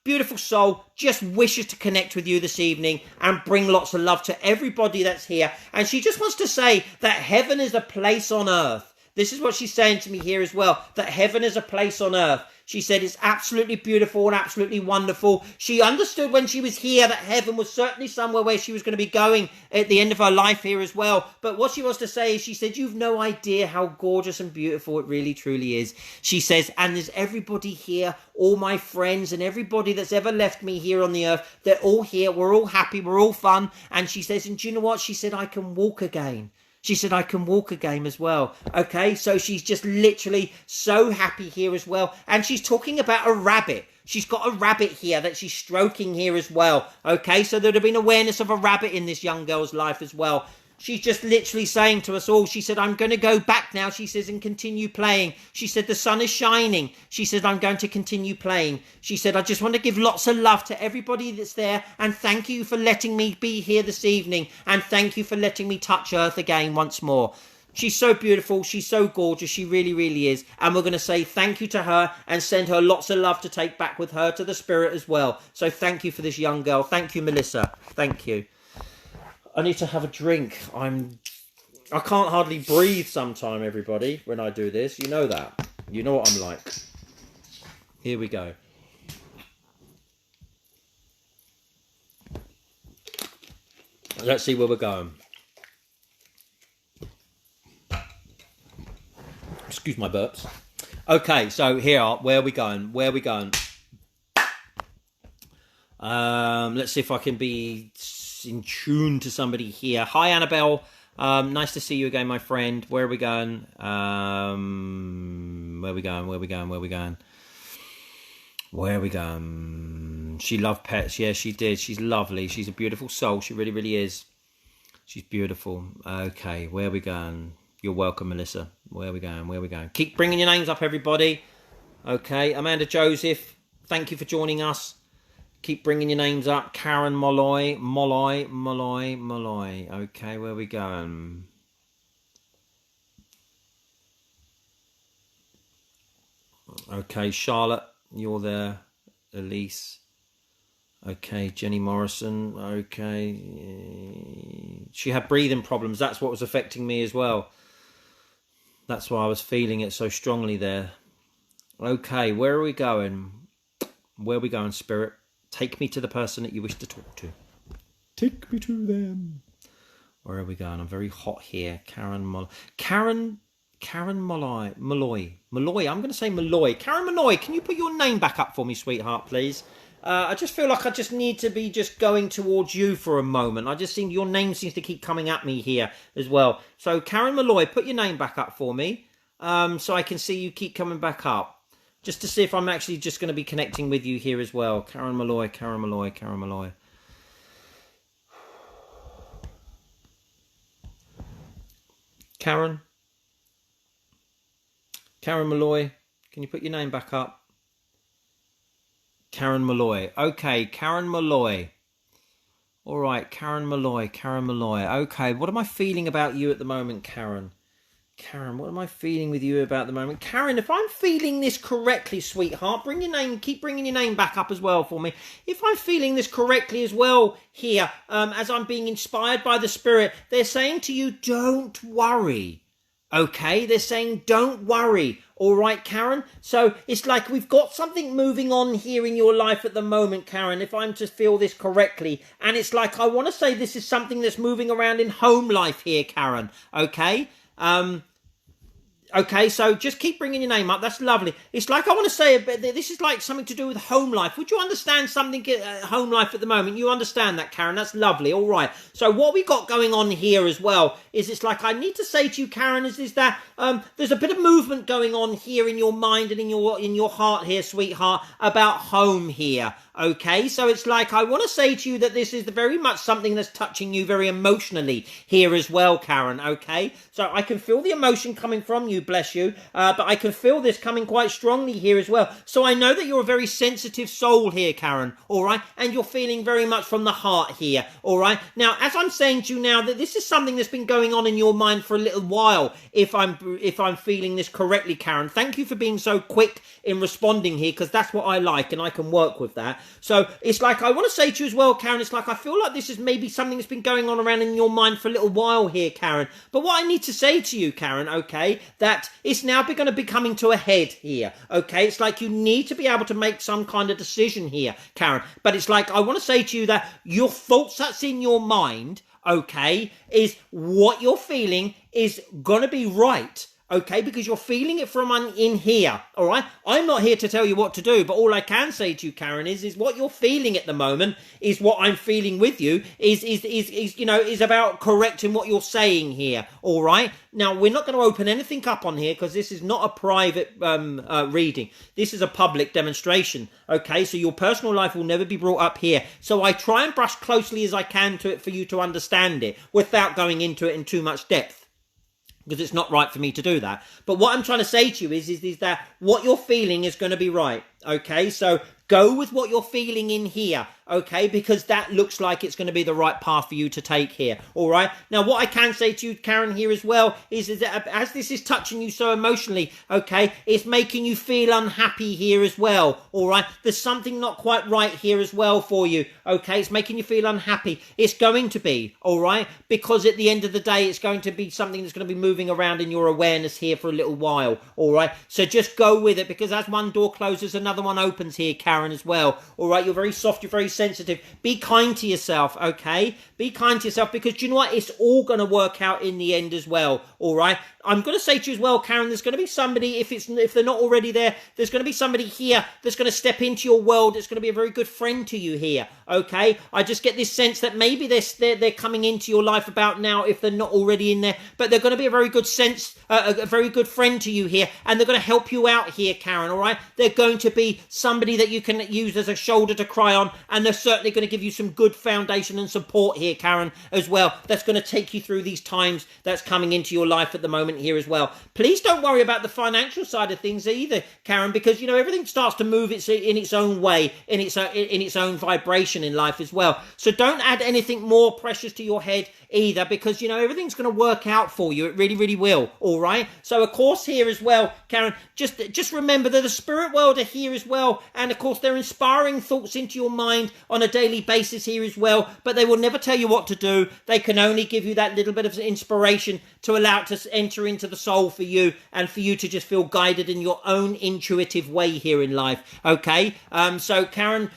Beautiful soul, just wishes to connect with you this evening and bring lots of love to everybody that's here. And she just wants to say that heaven is a place on earth. This is what she's saying to me here as well, that heaven is a place on earth. She said it's absolutely beautiful and absolutely wonderful. She understood when she was here that heaven was certainly somewhere where she was going to be going at the end of her life here as well. But what she wants to say is, she said, you've no idea how gorgeous and beautiful it really truly is. She says, and there's everybody here, all my friends and everybody that's ever left me here on the earth, they're all here. We're all happy. We're all fun. And she says, and do you know what? She said, I can walk again. She said, I can walk again as well. Okay, so she's just literally so happy here as well. And she's talking about a rabbit. She's got a rabbit here that she's stroking here as well. Okay, so there'd have been awareness of a rabbit in this young girl's life as well. She's just literally saying to us all, she said, I'm going to go back now, she says, and continue playing. She said, the sun is shining. She said, I'm going to continue playing. She said, I just want to give lots of love to everybody that's there. And thank you for letting me be here this evening. And thank you for letting me touch earth again once more. She's so beautiful. She's so gorgeous. She really, really is. And we're going to say thank you to her and send her lots of love to take back with her to the spirit as well. So thank you for this young girl. Thank you, Melissa. Thank you. I need to have a drink. I can't hardly breathe sometime, everybody, when I do this. You know that. You know what I'm like. Here we go. Let's see where we're going. Excuse my burps. Okay, so where are we going? Where are we going? Let's see if I can be in tune to somebody here. Hi, Annabelle. Nice to see you again, my friend. Where are we going? Where are we going? Where are we going? Where are we going? Where are we going? She loved pets. Yeah, she did. She's lovely. She's a beautiful soul. She really, really is. She's beautiful. Okay, where are we going? You're welcome, Melissa. Where are we going? Where are we going? Keep bringing your names up, everybody. Okay, Amanda Joseph, thank you for joining us. Keep bringing your names up. Karen Molloy. Okay, where are we going? Okay, Charlotte, you're there. Elise. Okay, Jenny Morrison. Okay. She had breathing problems. That's what was affecting me as well. That's why I was feeling it so strongly there. Okay, where are we going? Where are we going, Spirit? Take me to the person that you wish to talk to. Take me to them. Where are we going? I'm very hot here. Karen Molloy. Malloy. I'm going to say Malloy. Karen Malloy, can you put your name back up for me, sweetheart, please? I just feel like I just need to be just going towards you for a moment. I just think your name seems to keep coming at me here as well. So Karen Malloy, put your name back up for me, so I can see you keep coming back up. Just to see if I'm actually just going to be connecting with you here as well. Karen Malloy. Karen Malloy. Karen Malloy, can you put your name back up? Karen Malloy. Okay, Karen Malloy. All right, Karen Malloy. Okay, what am I feeling about you at the moment, Karen? Karen, what am I feeling with you about the moment? Karen, if I'm feeling this correctly, sweetheart, keep bringing your name back up as well for me. If I'm feeling this correctly as well here, as I'm being inspired by the Spirit, they're saying to you, don't worry. Okay, they're saying, don't worry. All right, Karen? So it's like we've got something moving on here in your life at the moment, Karen, if I'm to feel this correctly. And it's like, I want to say this is something that's moving around in home life here, Karen. Okay? Okay, so just keep bringing your name up. That's lovely. It's like I want to say, this is like something to do with home life. Would you understand something home life at the moment? You understand that, Karen? That's lovely. All right. So what we got going on here as well is it's like I need to say to you, Karen, is that there's a bit of movement going on here in your mind and in your heart here, sweetheart, about home here. Okay, so it's like I want to say to you that this is very much something that's touching you very emotionally here as well, Karen, okay? So I can feel the emotion coming from you, bless you, but I can feel this coming quite strongly here as well. So I know that you're a very sensitive soul here, Karen, all right? And you're feeling very much from the heart here, all right? Now, as I'm saying to you now, that this is something that's been going on in your mind for a little while, if I'm feeling this correctly, Karen. Thank you for being so quick in responding here, because that's what I like, and I can work with that. So it's like I want to say to you as well, Karen, it's like I feel like this is maybe something that's been going on around in your mind for a little while here, Karen. But what I need to say to you, Karen, okay, that it's now going to be coming to a head here, okay? It's like you need to be able to make some kind of decision here, Karen. But it's like I want to say to you that your thoughts that's in your mind, okay, is what you're feeling is going to be right. Okay, because you're feeling it from in here, all right? I'm not here to tell you what to do, but all I can say to you, Karen, is what you're feeling at the moment is what I'm feeling with you, is about correcting what you're saying here, all right? Now, we're not going to open anything up on here because this is not a private reading. This is a public demonstration, okay? So your personal life will never be brought up here. So I try and brush closely as I can to it for you to understand it without going into it in too much depth, because it's not right for me to do that. But what I'm trying to say to you is that what you're feeling is going to be right, okay? So go with what you're feeling in here, okay? Because that looks like it's going to be the right path for you to take here, all right? Now, what I can say to you, Karen, here as well, is that as this is touching you so emotionally, okay, it's making you feel unhappy here as well, all right? There's something not quite right here as well for you, okay? It's making you feel unhappy. It's going to be, all right? Because at the end of the day, it's going to be something that's going to be moving around in your awareness here for a little while, all right? So just go with it, because as one door closes, another one opens here, Karen, as well, all right? You're very soft, you're very sensitive. Be kind to yourself, okay? Be kind to yourself, because do you know what? It's all going to work out in the end as well, all right? I'm going to say to you as well, Karen, there's going to be somebody, if they're not already there, there's going to be somebody here that's going to step into your world. It's going to be a very good friend to you here, okay? I just get this sense that maybe they're coming into your life about now, if they're not already in there, but they're going to be a very good a very good friend to you here, and they're going to help you out here, Karen, all right? They're going to be somebody that you can use as a shoulder to cry on, and they're certainly going to give you some good foundation and support here, Karen, as well. That's going to take you through these times that's coming into your life at the moment here as well. Please don't worry about the financial side of things either, Karen, because, you know, everything starts to move in its own way, in its own vibration in life as well. So don't add anything more precious to your head either, because, you know, everything's going to work out for you. It really, really will, all right? So, of course, here as well, Karen, just remember that the spirit world are here as well, and, of course, they're inspiring thoughts into your mind on a daily basis here as well, but they will never tell you what to do. They can only give you that little bit of inspiration to allow it to enter into the soul for you, and for you to just feel guided in your own intuitive way here in life, okay? So, Karen,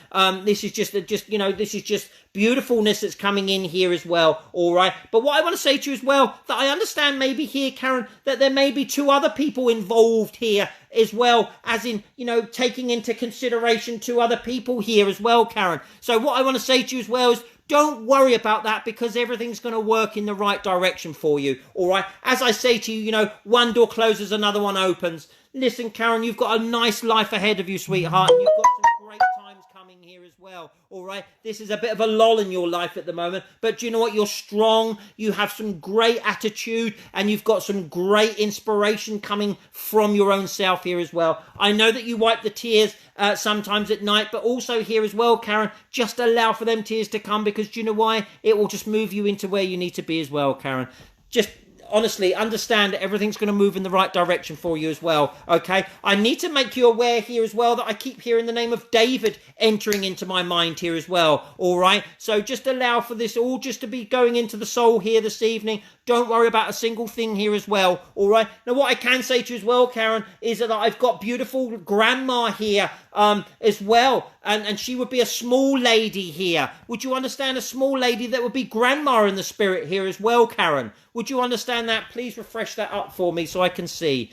this is just beautifulness that's coming in here as well, all right? But what I want to say to you as well, that I understand maybe here, Karen, that there may be two other people involved here as well, as in, you know, taking into consideration two other people here as well, Karen. So what I want to say to you as well is, don't worry about that, because everything's going to work in the right direction for you, all right? As I say to you, you know, one door closes, another one opens. Listen, Karen, you've got a nice life ahead of you, sweetheart, and you've got some great times coming here as well, all right? This is a bit of a lull in your life at the moment, but do you know what? You're strong, you have some great attitude, and you've got some great inspiration coming from your own self here as well. I know that you wipe the tears sometimes at night, but also here as well, Karen, just allow for them tears to come, because do you know why? It will just move you into where you need to be as well, Karen. Just honestly, understand that everything's going to move in the right direction for you as well, okay? I need to make you aware here as well that I keep hearing the name of David entering into my mind here as well, all right? So just allow for this all just to be going into the soul here this evening. Don't worry about a single thing here as well, all right? Now, what I can say to you as well, Karen, is that I've got beautiful grandma here as well, and she would be a small lady here. Would you understand? A small lady that would be grandma in the spirit here as well, Karen? Would you understand that? Please refresh that up for me so I can see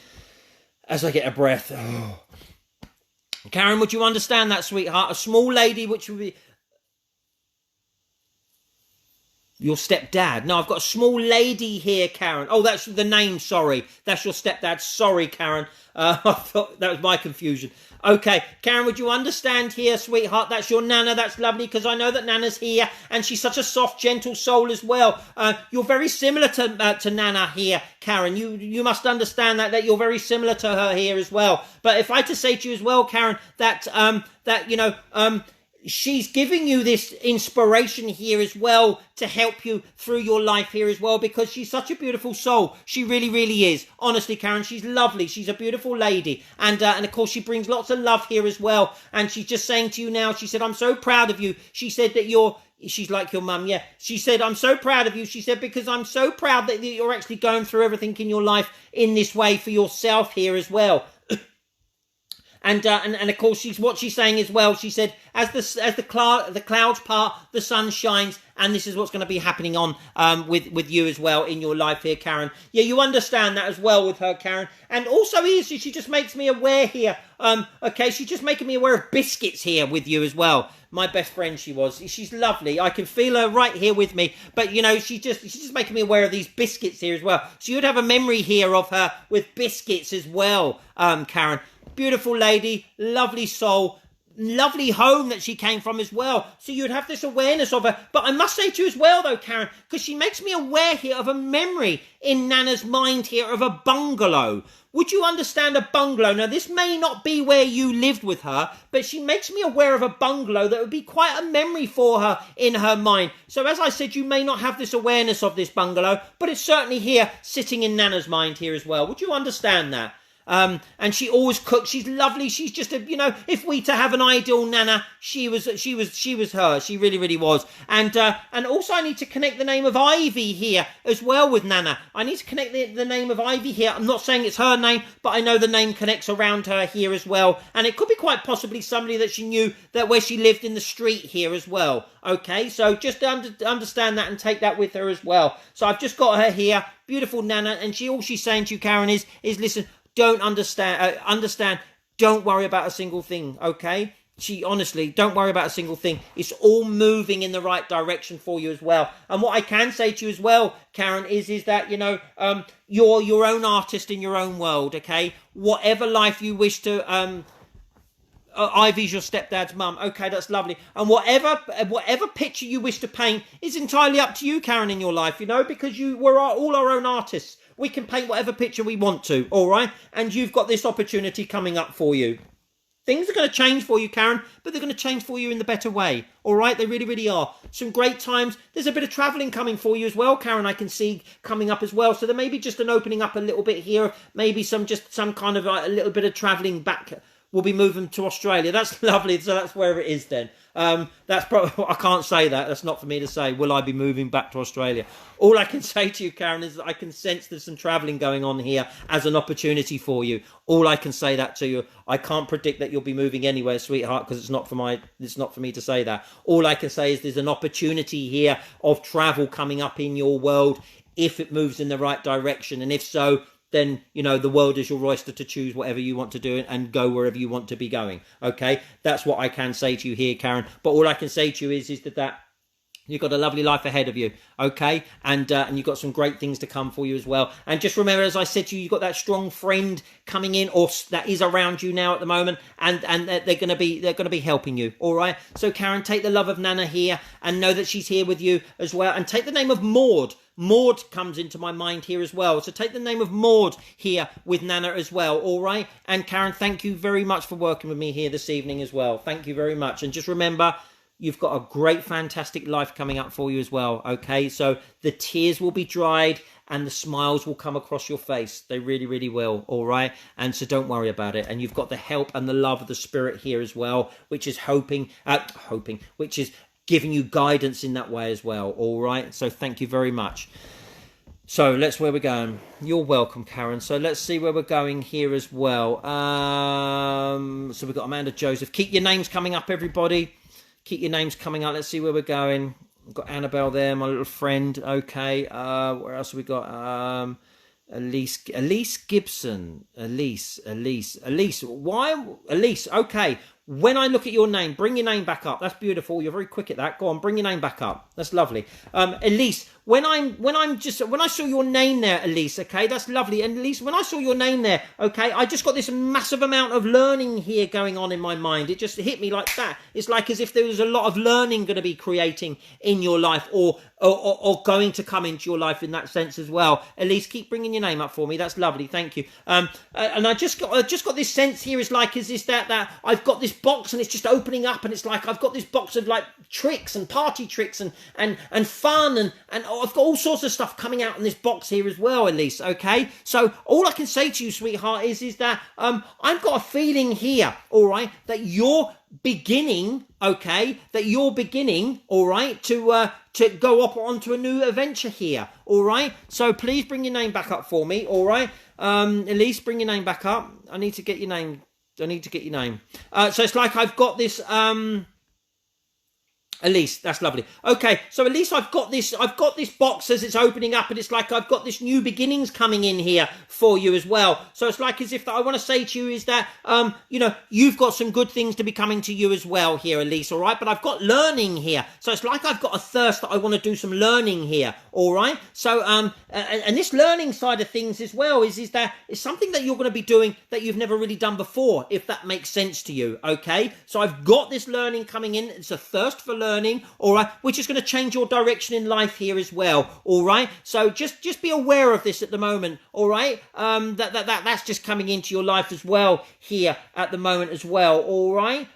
as I get a breath. Oh. Karen, would you understand that, sweetheart? A small lady, which would be your stepdad. No, I've got a small lady here, Karen. Oh, that's the name, sorry. That's your stepdad. Sorry, Karen. I thought that was my confusion. Okay, Karen, would you understand here, sweetheart? That's your Nana. That's lovely, because I know that Nana's here, and she's such a soft, gentle soul as well. You're very similar to Nana here, Karen. You must understand that you're very similar to her here as well. But if I to say to you as well, Karen, that she's giving you this inspiration here as well to help you through your life here as well, because she's such a beautiful soul. She really, really is. Honestly, Karen, she's lovely. She's a beautiful lady. And of course, she brings lots of love here as well. And she's just saying to you now, she said, I'm so proud of you. She said that she's like your mum, yeah. She said, I'm so proud of you. She said, because I'm so proud that you're actually going through everything in your life in this way for yourself here as well. And of course, what she's saying as well. She said, as the clouds part, the sun shines, and this is what's going to be happening on with you as well in your life here, Karen. Yeah, you understand that as well with her, Karen. And also, she just makes me aware here. Okay, she's just making me aware of biscuits here with you as well. My best friend, she's lovely. I can feel her right here with me. But she's just making me aware of these biscuits here as well. So you'd have a memory here of her with biscuits as well, Karen. Beautiful lady, lovely soul, lovely home that she came from as well. So you'd have this awareness of her. But I must say to you as well, though, Karen, because she makes me aware here of a memory in Nana's mind here of a bungalow. Would you understand a bungalow? Now, this may not be where you lived with her, but she makes me aware of a bungalow that would be quite a memory for her in her mind. So as I said, you may not have this awareness of this bungalow, but it's certainly here sitting in Nana's mind here as well. Would you understand that? And she always cooks. She's lovely. She's just if we to have an ideal Nana, she was her. She really, really was. And also I need to connect the name of Ivy here as well with Nana. I need to connect the name of Ivy here. I'm not saying it's her name, but I know the name connects around her here as well. And it could be quite possibly somebody that she knew that where she lived in the street here as well. Okay, so just understand that and take that with her as well. So I've just got her here, beautiful Nana, and all she's saying to you, Karen, is listen. Don't understand. Don't worry about a single thing, okay? Honestly, don't worry about a single thing. It's all moving in the right direction for you as well. And what I can say to you as well, Karen, is that, you're your own artist in your own world, okay? Whatever life you wish to... Ivy's your stepdad's mum. Okay, that's lovely. And whatever picture you wish to paint is entirely up to you, Karen, in your life, because we're all our own artists. We can paint whatever picture we want to, all right? And you've got this opportunity coming up for you. Things are going to change for you, Karen, but they're going to change for you in the better way, all right? They really, really are. Some great times. There's a bit of travelling coming for you as well, Karen, I can see coming up as well. So there may be just an opening up a little bit here, maybe some kind of a little bit of travelling back. We'll be moving to Australia. That's lovely. So that's where it is then. That's probably, I can't say that. That's not for me to say. Will I be moving back to Australia? All I can say to you, Karen, is that I can sense there's some travelling going on here as an opportunity for you. All I can say that to you. I can't predict that you'll be moving anywhere, sweetheart, because it's not for me to say that. All I can say is there's an opportunity here of travel coming up in your world if it moves in the right direction, and if so, then, the world is your oyster to choose whatever you want to do and go wherever you want to be going. Okay? That's what I can say to you here, Karen. But all I can say to you is that you've got a lovely life ahead of you. Okay? And you've got some great things to come for you as well. And just remember, as I said to you, you've got that strong friend coming in, or that is around you now at the moment, and they're going to be helping you. All right? So, Karen, take the love of Nana here and know that she's here with you as well. And take the name of Maud. Maud comes into my mind here as well. So take the name of Maud here with Nana as well, all right? And Karen, thank you very much for working with me here this evening as well. Thank you very much. And just remember, you've got a great, fantastic life coming up for you as well, okay? So the tears will be dried and the smiles will come across your face. They really, really will, all right? And so don't worry about it. And you've got the help and the love of the Spirit here as well, which is which is giving you guidance in that way as well, all right? So thank you very much. So let's where we're going. You're welcome, Karen. So let's see where we're going here as well. So we've got Amanda Joseph. Keep your names coming up, everybody. Keep your names coming up. Let's see where we're going. We've got Annabelle there, my little friend. Okay. Where else have we got? Elise Gibson. Elise. Why? Elise. Okay. When I look at your name, bring your name back up. That's beautiful. You're very quick at that. Go on, bring your name back up. That's lovely. Elise, when I saw your name there, Elise, okay, that's lovely. And Elise, when I saw your name there, okay, I just got this massive amount of learning here going on in my mind. It just hit me like that. It's like as if there was a lot of learning going to be creating in your life or going to come into your life in that sense as well. Elise, keep bringing your name up for me. That's lovely. Thank you. And I just got this sense here is like, is this that I've got this box and it's just opening up and it's like I've got this box of like tricks and party tricks and fun and I've got all sorts of stuff coming out in this box here as well, Elise. Okay, so all I can say to you, sweetheart, is that I've got a feeling here, all right, that you're beginning, okay, all right, to go up onto a new adventure here, all right. So please bring your name back up for me, all right. Elise, bring your name back up. I need to get your name. So it's like I've got this Elise, that's lovely. Okay, so Elise, I've got this box as it's opening up, and it's like I've got this new beginnings coming in here for you as well. So it's like as if that I want to say to you is that, you've got some good things to be coming to you as well here, Elise, all right? But I've got learning here. So it's like I've got a thirst that I want to do some learning here, all right? So, and this learning side of things as well is that it's something that you're going to be doing that you've never really done before, if that makes sense to you, okay? So I've got this learning coming in. It's a thirst for learning, all right, which is going to change your direction in life here as well, all right? So just be aware of this at the moment, all right? That's just coming into your life as well here at the moment as well, all right?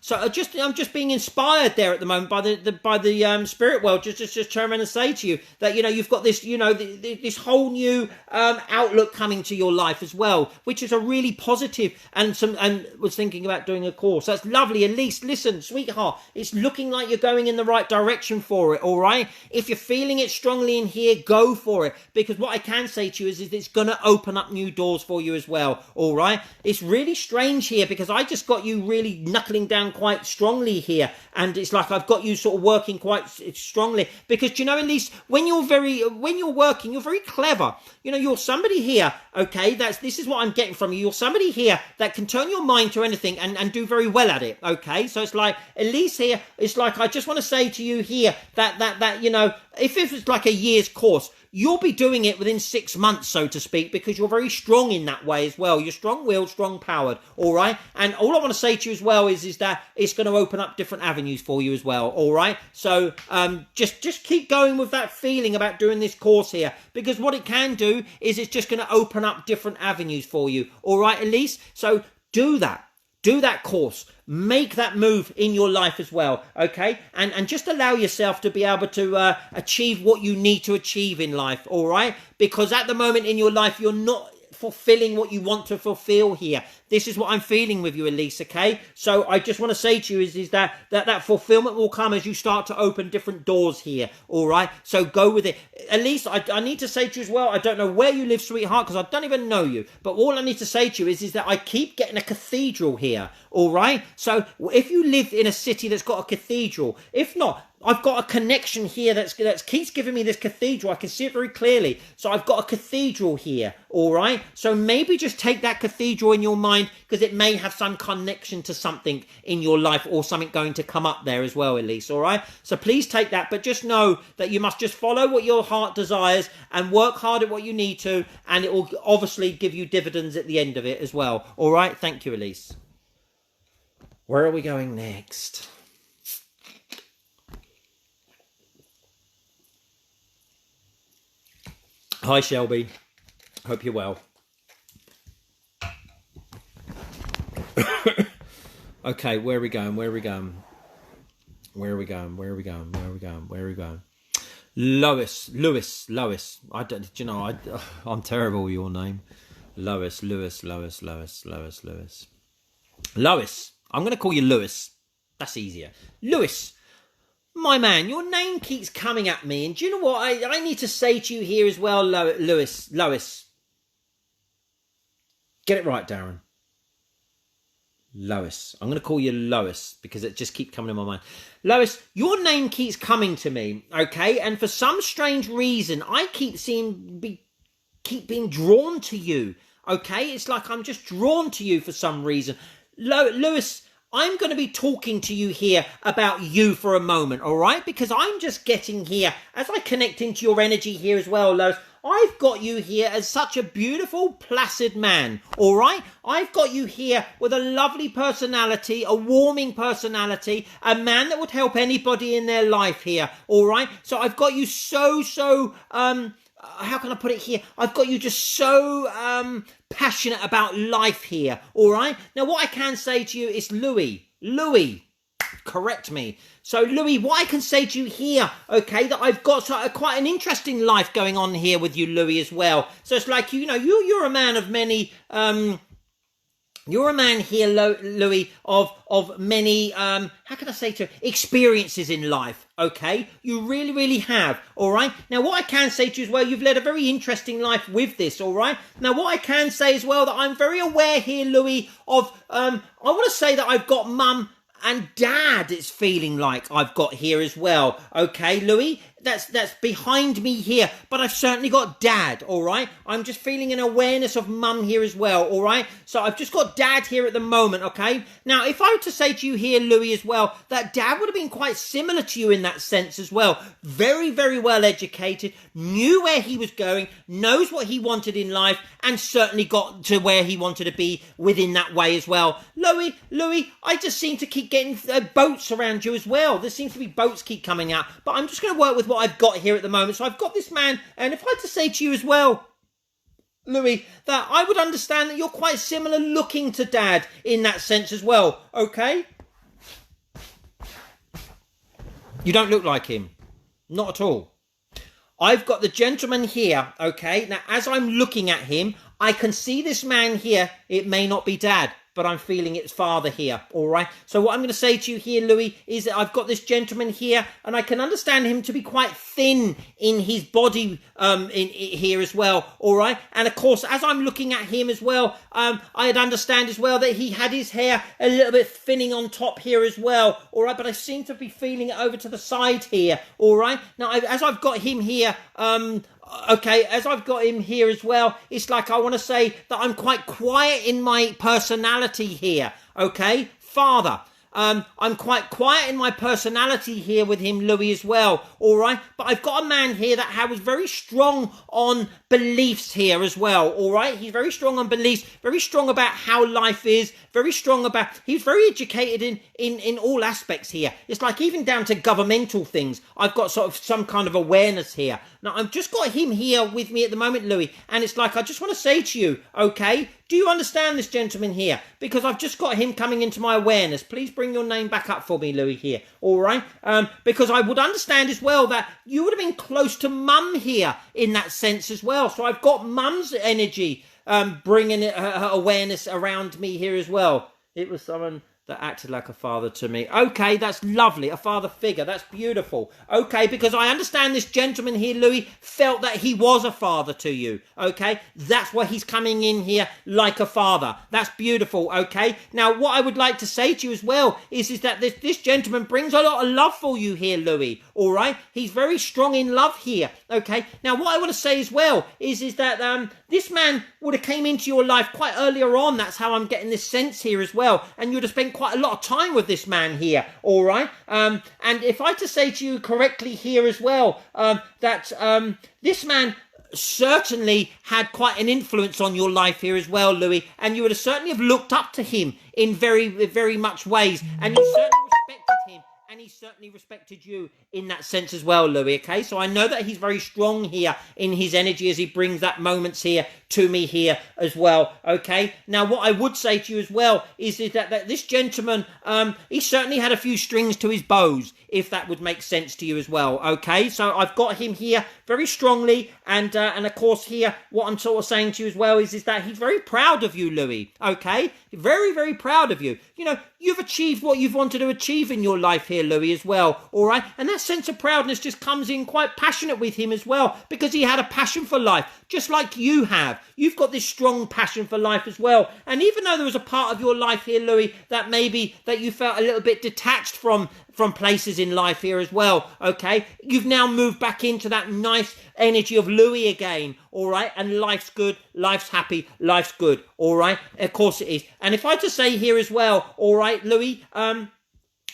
So I'm just being inspired there at the moment by the spirit world. Just turn around and say to you that you've got this this whole new outlook coming to your life as well, which is a really positive and was thinking about doing a course. That's lovely. At least listen, sweetheart, it's looking like you're going in the right direction for it. All right. If you're feeling it strongly in here, go for it, because what I can say to you is it's going to open up new doors for you as well. All right. It's really strange here because I just got you really knuckling down quite strongly here, and it's like I've got you sort of working quite strongly because at least when you're working, you're very clever. You're somebody here, okay, this is what I'm getting from you. You're somebody here that can turn your mind to anything and do very well at it, okay? So it's like, at least here, it's like I just want to say to you here that if it was like a year's course, you'll be doing it within 6 months, so to speak, because you're very strong in that way as well. You're strong-willed, strong-powered, all right? And all I want to say to you as well is that it's going to open up different avenues for you as well, all right? So just keep going with that feeling about doing this course here, because what it can do is it's just going to open up different avenues for you, all right, Elise? So do that. Do that course. Make that move in your life as well, okay? And just allow yourself to be able to achieve what you need to achieve in life, all right? Because at the moment in your life, you're not fulfilling what you want to fulfill here. This is what I'm feeling with you, Elise, okay? So I just want to say to you is that fulfillment will come as you start to open different doors here, all right? So go with it. Elise, I need to say to you as well, I don't know where you live, sweetheart, because I don't even know you, but all I need to say to you is that I keep getting a cathedral here, all right? So if you live in a city that's got a cathedral, if not, I've got a connection here that keeps giving me this cathedral. I can see it very clearly. So I've got a cathedral here, all right? So maybe just take that cathedral in your mind, because it may have some connection to something in your life or something going to come up there as well, Elise, all right? So please take that, but just know that you must just follow what your heart desires and work hard at what you need to, and it will obviously give you dividends at the end of it as well, all right? Thank you, Elise. Where are we going next? Hi, Shelby. Hope you're well. Okay, where are we going? Lois. I'm terrible with your name. Lois. Lois. I'm going to call you Lewis. That's easier. Lewis. My man, your name keeps coming at me, and do you know what I need to say to you here as well, Lois? Get it right, Darren. Lois. I'm going to call you Lois because it just keeps coming in my mind. Lois, your name keeps coming to me, okay? And for some strange reason, I keep being drawn to you, okay? It's like I'm just drawn to you for some reason. Lewis, I'm going to be talking to you here about you for a moment, all right? Because I'm just getting here, as I connect into your energy here as well, Lois, I've got you here as such a beautiful, placid man, all right? I've got you here with a lovely personality, a warming personality, a man that would help anybody in their life here, all right? So I've got you how can I put it here? I've got you just so passionate about life here, all right? Now, what I can say to you is Louis, correct me. So, Louis, what I can say to you here, okay, that I've got quite an interesting life going on here with you, Louis, as well. So it's like, you know, you're a man of many... You're a man here, Louis, of many, how can I say to you, experiences in life, okay? You really, really have, all right? Now, what I can say to you as well, you've led a very interesting life with this, all right? Now, what I can say as well, that I'm very aware here, Louis, of, I want to say that I've got mum and dad, it's feeling like I've got here as well, okay, Louis? That's behind me here, but I've certainly got dad, all right? I'm just feeling an awareness of mum here as well, all right? So I've just got dad here at the moment, okay? Now, if I were to say to you here, Louis, as well, that dad would have been quite similar to you in that sense as well. Very, very well educated, knew where he was going, knows what he wanted in life, and certainly got to where he wanted to be within that way as well. Louis, I just seem to keep getting boats around you as well. There seems to be boats keep coming out, but I'm just going to work with what I've got here at the moment. So I've got this man, and if I had to say to you as well, Louis, that I would understand that you're quite similar looking to dad in that sense as well, okay? You don't look like him. Not at all. I've got the gentleman here, okay? Now, as I'm looking at him, I can see this man here. It may not be dad, but I'm feeling it's father here, all right? So what I'm going to say to you here, Louis, is that I've got this gentleman here, and I can understand him to be quite thin in his body here as well, all right? And, of course, as I'm looking at him as well, I'd understand as well that he had his hair a little bit thinning on top here as well, all right? But I seem to be feeling it over to the side here, all right? Now, as I've got him here... okay, as I've got him here as well, it's like I want to say that I'm quite quiet in my personality here, okay? Father, I'm quite quiet in my personality here with him, Louis, as well, all right? But I've got a man here that was very strong on beliefs here as well, all right? He's very strong on beliefs, very strong about how life is, very strong about... He's very educated in all aspects here. It's like even down to governmental things, I've got sort of some kind of awareness here. Now, I've just got him here with me at the moment, Louis, and it's like I just want to say to you, okay, do you understand this gentleman here? Because I've just got him coming into my awareness. Please bring your name back up for me, Louis, here, all right? Because I would understand as well that you would have been close to mum here in that sense as well. So I've got mum's energy bringing her awareness around me here as well. It was someone that acted like a father to me. Okay, that's lovely. A father figure. That's beautiful. Okay, because I understand this gentleman here, Louis, felt that he was a father to you. Okay, that's why he's coming in here like a father. That's beautiful. Okay, now what I would like to say to you as well is that this gentleman brings a lot of love for you here, Louis. All right, he's very strong in love here. Okay, now what I want to say as well is that this man would have came into your life quite earlier on. That's how I'm getting this sense here as well, and you'd have spent quite a lot of time with this man here, all right? And if I to say to you correctly here as well, that this man certainly had quite an influence on your life here as well, Louis, and you would have certainly have looked up to him in very, very much ways, and you certainly respected him. And he certainly respected you in that sense as well, Louis, okay? So I know that he's very strong here in his energy as he brings that moments here to me here as well, okay? Now, what I would say to you as well is that this gentleman, he certainly had a few strings to his bows, if that would make sense to you as well, okay? So I've got him here very strongly. And of course here, what I'm sort of saying to you as well is that he's very proud of you, Louis. Okay, very, very proud of you. You know, you've achieved what you've wanted to achieve in your life here, Louis, as well. All right, and that sense of proudness just comes in quite passionate with him as well, because he had a passion for life, just like you have. You've got this strong passion for life as well. And even though there was a part of your life here, Louis, that maybe that you felt a little bit detached from places in life here as well, okay, you've now moved back into that nice energy of Louis again, all right, and life's good, life's happy, life's good, all right, of course it is. And if I just say here as well, all right, Louis,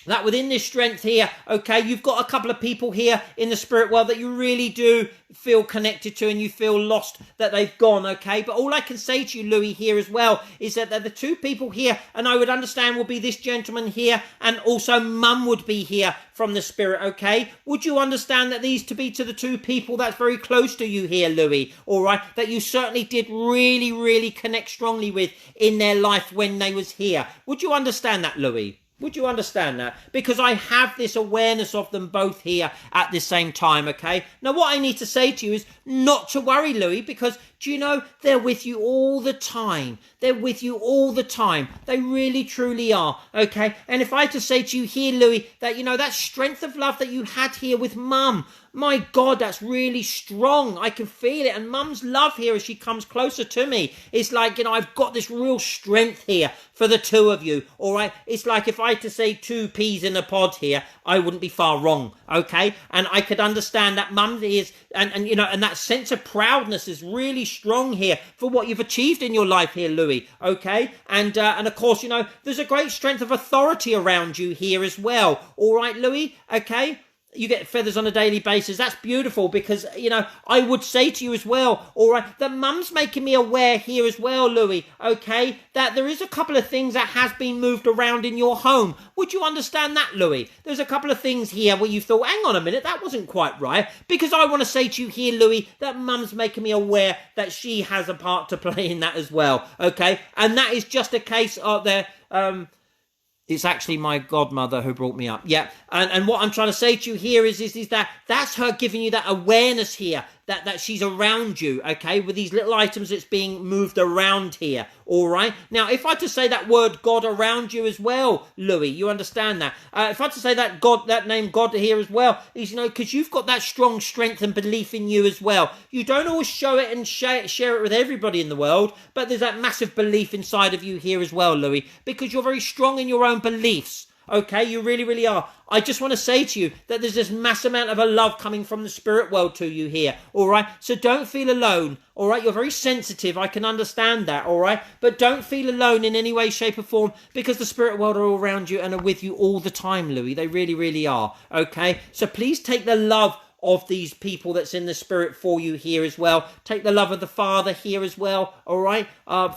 that within this strength here, okay, you've got a couple of people here in the spirit world that you really do feel connected to, and you feel lost that they've gone, okay? But all I can say to you, Louis, here as well, is that they're the two people here, and I would understand will be this gentleman here, and also Mum would be here from the spirit, okay? Would you understand that these to be to the two people that's very close to you here, Louis, all right? That you certainly did really, really connect strongly with in their life when they was here. Would you understand that, Louis? Would you understand that? Because I have this awareness of them both here at the same time, okay? Now, what I need to say to you is not to worry, Louis, because, do you know, they're with you all the time. They're with you all the time. They really, truly are, okay? And if I had to say to you here, Louis, that, you know, that strength of love that you had here with Mum, my God, that's really strong. I can feel it. And Mum's love here as she comes closer to me, it's like, you know, I've got this real strength here for the two of you, all right? It's like if I had to say two peas in a pod here, I wouldn't be far wrong, okay? And I could understand that Mum is, and you know, and that sense of proudness is really strong here for what you've achieved in your life here, Louis, okay? And of course, you know, there's a great strength of authority around you here as well, all right, Louis, okay? You get feathers on a daily basis. That's beautiful, because, you know, I would say to you as well, all right, that Mum's making me aware here as well, Louis, okay, that there is a couple of things that has been moved around in your home. Would you understand that, Louis? There's a couple of things here where you thought, hang on a minute, that wasn't quite right, because I want to say to you here, Louis, that Mum's making me aware that she has a part to play in that as well, okay, and that is just a case of there, it's actually my godmother who brought me up. Yeah. And what I'm trying to say to you here is that that's her giving you that awareness here, that she's around you, okay, with these little items that's being moved around here, all right? Now, if I had to say that word God around you as well, Louis, you understand that? If I had to say that God, that name God here as well, is, you know, because you've got that strong strength and belief in you as well. You don't always show it and share it with everybody in the world, but there's that massive belief inside of you here as well, Louis, because you're very strong in your own beliefs. Okay, you really, really are. I just want to say to you that there's this mass amount of a love coming from the spirit world to you here, all right? So don't feel alone, all right? You're very sensitive, I can understand that, all right? But don't feel alone in any way, shape or form, because the spirit world are all around you and are with you all the time, Louis. They really, really are, okay? So please take the love of these people that's in the spirit for you here as well. Take the love of the Father here as well, all right?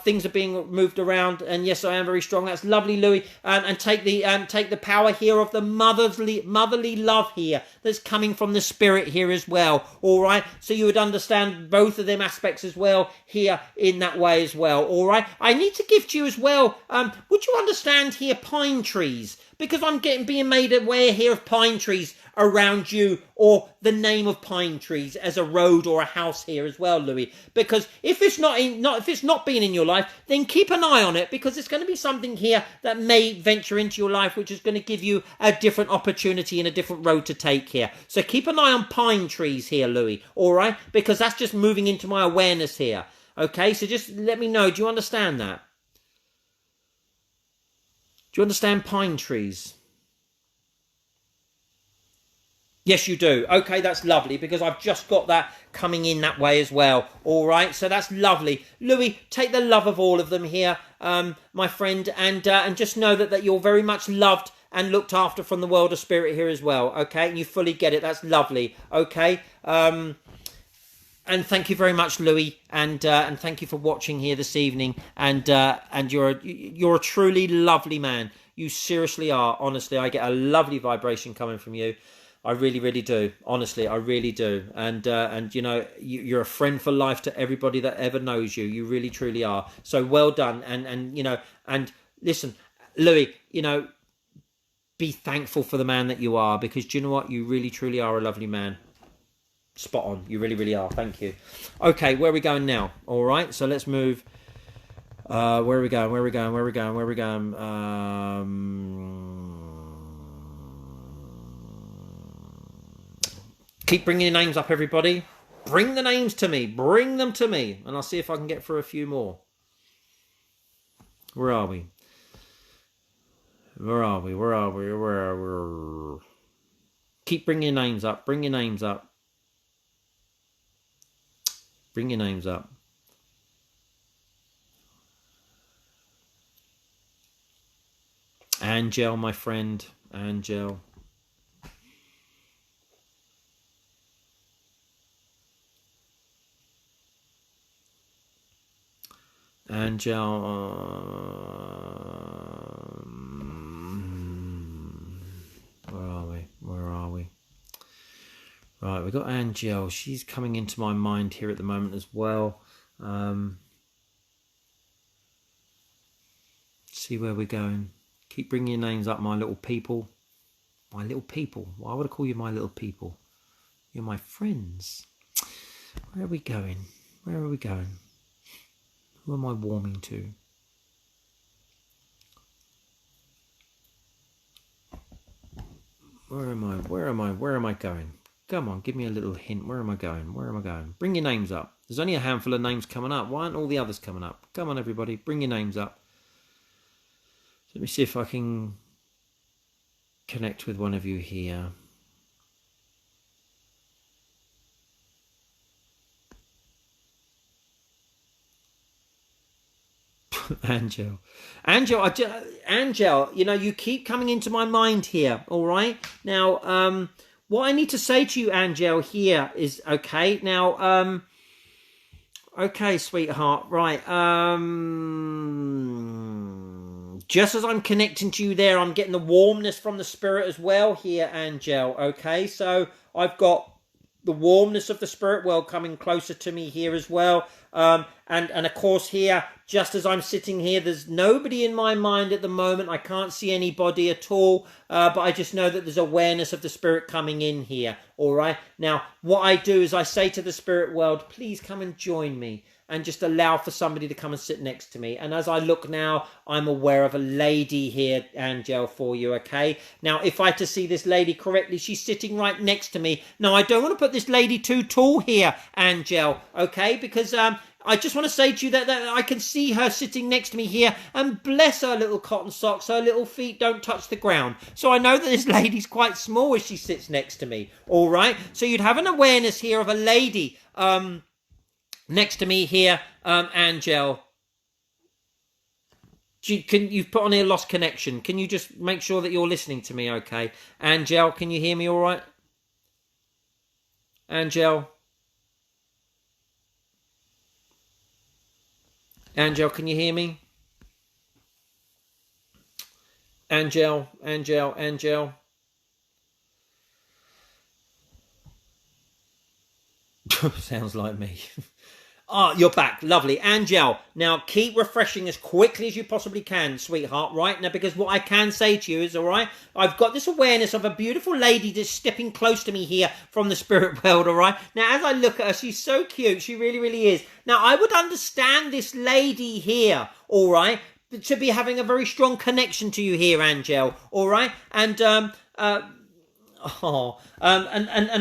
Things are being moved around, and yes, I am very strong. That's lovely, Louis. And take the power here of the motherly love here that's coming from the spirit here as well, all right? So you would understand both of them aspects as well here in that way as well, all right? I need to give to you as well, would you understand here pine trees? Because I'm being made aware here of pine trees around you, or the name of pine trees as a road or a house here as well, Louis. Because if it's not been in your life, then keep an eye on it, because it's going to be something here that may venture into your life, which is going to give you a different opportunity and a different road to take here. So keep an eye on pine trees here, Louis, all right? Because that's just moving into my awareness here. Okay, so just let me know. Do you understand that? Do you understand pine trees? Yes, you do. Okay, that's lovely, because I've just got that coming in that way as well. All right, so that's lovely. Louis, take the love of all of them here, my friend, and just know that you're very much loved and looked after from the world of spirit here as well. Okay, and you fully get it. That's lovely. Okay, and thank you very much, Louis, and thank you for watching here this evening. And you're a truly lovely man. You seriously are. Honestly, I get a lovely vibration coming from you. I really, really do. Honestly, I really do. And you know, you're a friend for life to everybody that ever knows you. You really, truly are. So well done. And you know, and listen, Louis, you know, be thankful for the man that you are, because do you know what? You really, truly are a lovely man. spot on. You really, really are. Thank you. Okay, where are we going now? All right, so let's move. Where are we going? Where are we going? Where are we going? Where are we going? Keep bringing your names up, everybody. Bring the names to me. Bring them to me. And I'll see if I can get through a few more. Where are we? Where are we? Where are we? Where are we? Keep bringing your names up. Bring your names up. Bring your names up. Angel, my friend. Angel. Angel. Where are we? Where are we? Right, we've got Angel. She's coming into my mind here at the moment as well. See where we're going. Keep bringing your names up, my little people. My little people. Why would I call you my little people? You're my friends. Where are we going? Where are we going? Who am I warming to? Where am I? Where am I? Where am I going? Come on, give me a little hint. Where am I going? Where am I going? Bring your names up. There's only a handful of names coming up. Why aren't all the others coming up? Come on, everybody. Bring your names up. Let me see if I can connect with one of you here. Angel, Angel, you know, you keep coming into my mind here. All right. Now, what I need to say to you, Angel, here is okay. Now, okay, sweetheart. Right. Just as I'm connecting to you there, I'm getting the warmness from the spirit as well here, Angel. Okay, so I've got the warmness of the spirit world coming closer to me here as well. And of course here, just as I'm sitting here, there's nobody in my mind at the moment. I can't see anybody at all, but I just know that there's awareness of the spirit coming in here. All right. Now, what I do is I say to the spirit world, please come and join me. And just allow for somebody to come and sit next to me. And as I look now, I'm aware of a lady here, Angel, for you, okay? Now, if I to see this lady correctly, she's sitting right next to me. Now, I don't want to put this lady too tall here, Angel, okay? Because I just want to say to you that I can see her sitting next to me here, and bless her little cotton socks, her little feet don't touch the ground. So I know that this lady's quite small as she sits next to me, all right? So you'd have an awareness here of a lady, next to me here, Angel. You've put on here lost connection. Can you just make sure that you're listening to me, okay? Angel, can you hear me all right? Angel? Angel, can you hear me? Angel, Angel, Angel. Sounds like me. Oh, you're back. Lovely. Angel, now keep refreshing as quickly as you possibly can, sweetheart, right? Now, because what I can say to you is, all right, I've got this awareness of a beautiful lady just stepping close to me here from the spirit world, all right? Now, as I look at her, she's so cute. She really, really is. Now, I would understand this lady here, all right, to be having a very strong connection to you here, Angel, all right? And, and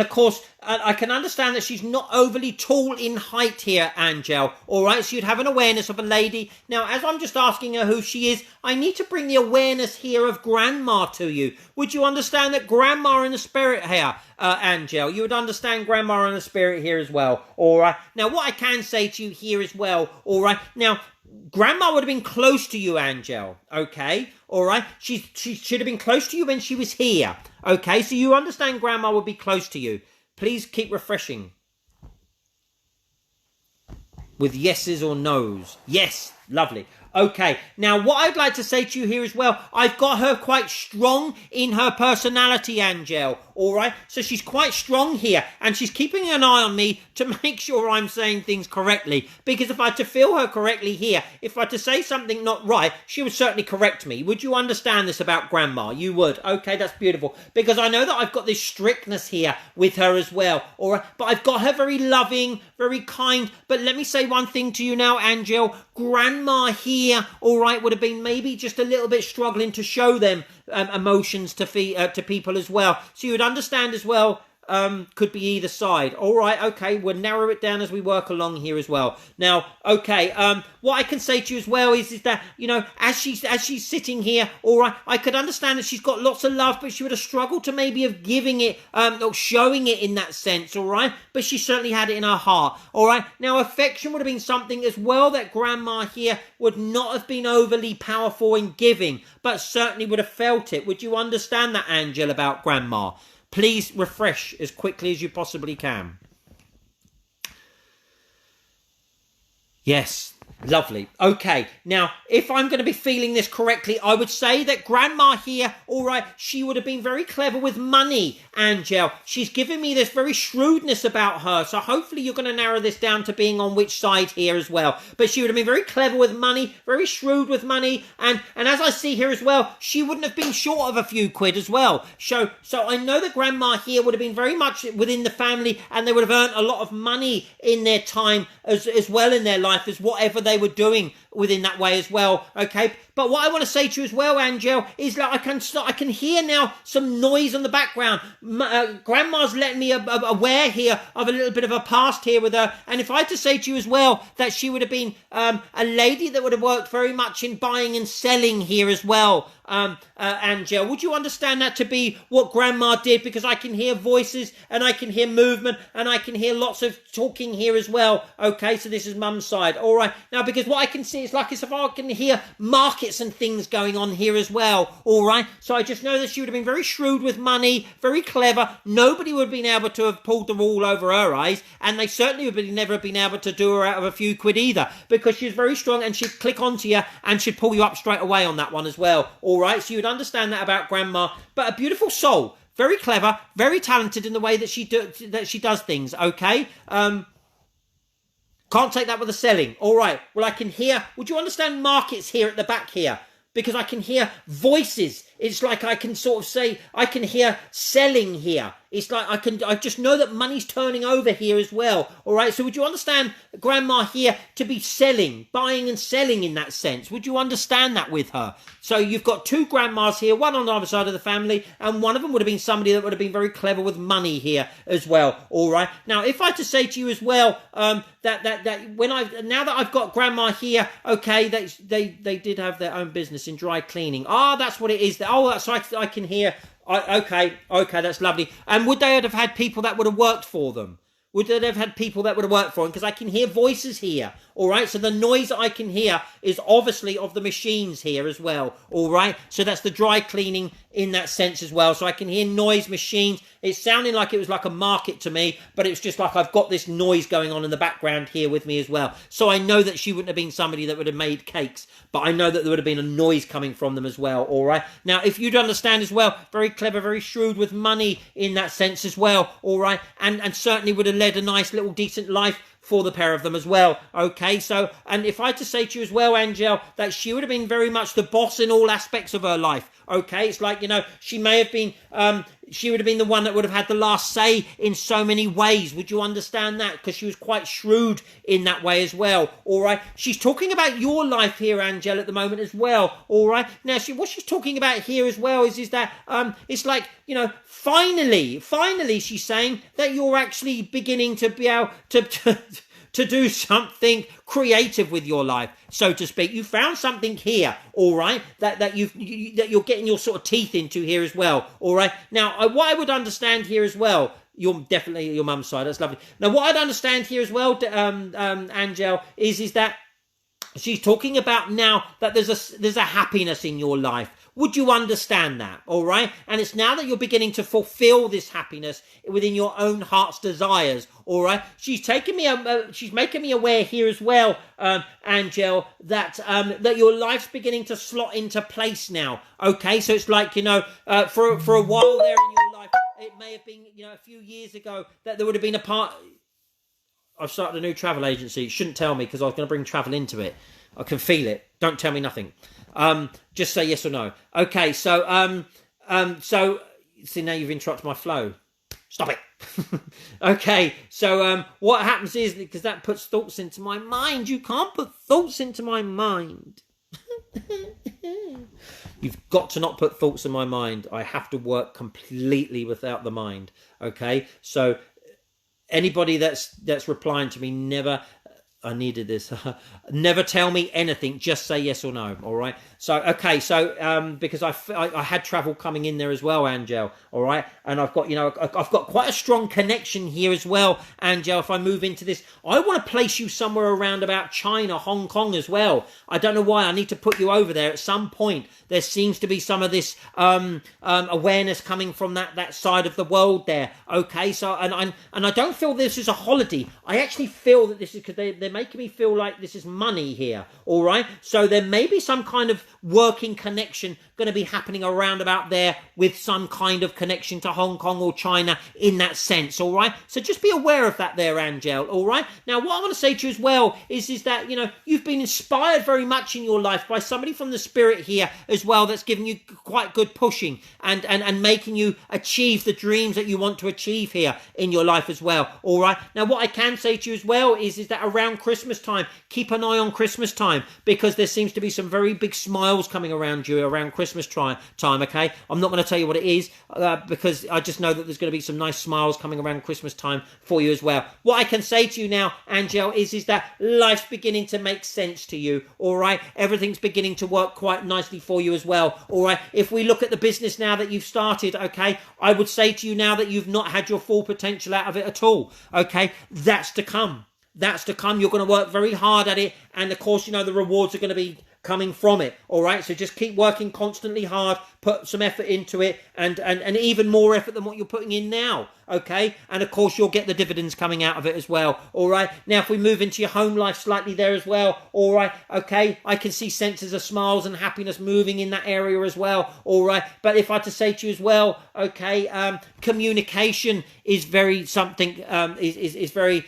of course, I can understand that she's not overly tall in height here, Angel. All right, so you'd have an awareness of a lady. Now, as I'm just asking her who she is, I need to bring the awareness here of Grandma to you. Would you understand that Grandma in the spirit here, Angel? You would understand Grandma in the spirit here as well. All right. Now, what I can say to you here as well. All right. Now, Grandma would have been close to you, Angel. Okay. All right. She should have been close to you when she was here. Okay. So you understand Grandma would be close to you. Please keep refreshing with yeses or nos. Yes. Lovely. Okay, now what I'd like to say to you here as well, I've got her quite strong in her personality, Angel, all right? So she's quite strong here, and she's keeping an eye on me to make sure I'm saying things correctly, because if I had to feel her correctly here, if I had to say something not right, she would certainly correct me. Would you understand this about Grandma? You would. Okay, that's beautiful, because I know that I've got this strictness here with her as well, all right? But I've got her very loving, very kind, but let me say one thing to you now, Angel. Grandma here, all right, would have been maybe just a little bit struggling to show them emotions to people as well. So you would understand as well, could be either side. All right, okay, we'll narrow it down as we work along here as well. Now, okay, what I can say to you as well is that, you know, as she's sitting here, all right, I could understand that she's got lots of love, but she would have struggled to maybe have giving it, or showing it in that sense, all right? But she certainly had it in her heart, all right? Now, affection would have been something as well that Grandma here would not have been overly powerful in giving, but certainly would have felt it. Would you understand that, Angel, about Grandma? Please refresh as quickly as you possibly can. Yes, lovely. Okay, now, if I'm going to be feeling this correctly, I would say that Grandma here, all right, she would have been very clever with money, Angel. She's giving me this very shrewdness about her, so hopefully you're going to narrow this down to being on which side here as well. But she would have been very clever with money, very shrewd with money, and as I see here as well, she wouldn't have been short of a few quid as well. So I know that Grandma here would have been very much within the family, and they would have earned a lot of money in their time as well in their life as whatever they were doing within that way as well, okay? But what I want to say to you as well, Angel, is that I can hear now some noise on the background. Grandma's letting me aware here of a little bit of a past here with her. And if I had to say to you as well that she would have been a lady that would have worked very much in buying and selling here as well, Angel, would you understand that to be what Grandma did? Because I can hear voices and I can hear movement and I can hear lots of talking here as well. Okay, so this is Mum's side. All right. Now, because what I can see is like as if I can hear markets and things going on here as well. All right. So I just know that she would have been very shrewd with money, very clever. Nobody would have been able to have pulled the wool over her eyes, and they certainly would have never been able to do her out of a few quid either, because she's very strong and she'd click onto you and she'd pull you up straight away on that one as well. All right. So you'd understand that about Grandma, but a beautiful soul, very clever, very talented in the way that she does things. Okay. Can't take that with the selling. All right. Well, I can hear. Would you understand markets here at the back here? Because I can hear voices. It's like I can sort of say, I can hear selling here. It's like I just know that money's turning over here as well. All right. So would you understand Grandma here to be selling, buying and selling in that sense? Would you understand that with her? So you've got two grandmas here, one on the other side of the family, and one of them would have been somebody that would have been very clever with money here as well. All right. Now, if I had to say to you as well, that when now that I've got Grandma here, okay, they did have their own business in dry cleaning. Ah, that's what it is. Oh, that's I can hear. Okay, that's lovely. And would they have had people that would have worked for them? Would they have had people that would have worked for them? Because I can hear voices here. All right, so the noise I can hear is obviously of the machines here as well. All right, so that's the dry cleaning in that sense as well. So I can hear noise, machines. It's sounding like it was like a market to me, but it's just like I've got this noise going on in the background here with me as well. So I know that she wouldn't have been somebody that would have made cakes, but I know that there would have been a noise coming from them as well. All right, now if you'd understand as well, very clever, very shrewd with money in that sense as well. All right, and certainly would have led a nice little decent life for the pair of them as well. Okay, so, and if I had to say to you as well, Angel, that she would have been very much the boss in all aspects of her life. Okay, it's like, you know, she may have been, she would have been the one that would have had the last say in so many ways. Would you understand that? Because she was quite shrewd in that way as well. All right, she's talking about your life here, Angel, at the moment as well. All right, now what she's talking about here as well is that it's like, you know, finally she's saying that you're actually beginning to be able to do something creative with your life, so to speak. You found something here, all right, that you're getting your sort of teeth into here as well. All right, now what I would understand here as well, you're definitely your mum's side. That's lovely. Now what I'd understand here as well, Angel, is that she's talking about now that there's a happiness in your life. Would you understand that? All right. And it's now that you're beginning to fulfill this happiness within your own heart's desires. All right. She's making me aware here as well, Angel, that your life's beginning to slot into place now. Okay. So it's like, for a while there in your life, it may have been, a few years ago that there would have been a part. I've started a new travel agency. You shouldn't tell me because I was going to bring travel into it. I can feel it. Don't tell me nothing. Just say yes or no. Okay, so see, now you've interrupted my flow. Stop it. Okay, so what happens is, because that puts thoughts into my mind. You can't put thoughts into my mind. You've got to not put thoughts in my mind. I have to work completely without the mind. Okay, so anybody that's replying to me, never, I needed this. Never tell me anything. Just say yes or no. All right. So, okay. So, because I had travel coming in there as well, Angel. All right. And I've got, I've got quite a strong connection here as well, Angel. If I move into this, I want to place you somewhere around about China, Hong Kong as well. I don't know why. I need to put you over there at some point. There seems to be some of this awareness coming from that side of the world there. Okay. So, and I don't feel this is a holiday. I actually feel that this is because they're making me feel like this is money here. All right. So there may be some kind of working connection going to be happening around about there with some kind of connection to Hong Kong or China in that sense. All right. So just be aware of that there, Angel. All right. Now, what I want to say to you as well is that, you've been inspired very much in your life by somebody from the spirit here as well that's giving you quite good pushing and making you achieve the dreams that you want to achieve here in your life as well. All right. Now, what I can say to you as well is that around Christmas time, keep an eye on Christmas time, because there seems to be some very big smiles coming around you around Christmas time. Okay. I'm not going to tell you what it is because I just know that there's going to be some nice smiles coming around Christmas time for you as well. What I can say to you now, Angel, is that life's beginning to make sense to you. All right. Everything's beginning to work quite nicely for you as well. All right. If we look at the business now that you've started, okay, I would say to you now that you've not had your full potential out of it at all. Okay. That's to come. That's to come. You're going to work very hard at it. And of course, the rewards are going to be coming from it. All right. So just keep working constantly hard, put some effort into it, and even more effort than what you're putting in now. Okay. And of course, you'll get the dividends coming out of it as well. All right. Now, if we move into your home life slightly there as well. All right. Okay. I can see senses of smiles and happiness moving in that area as well. All right. But if I had to say to you as well, okay, communication is very something, is very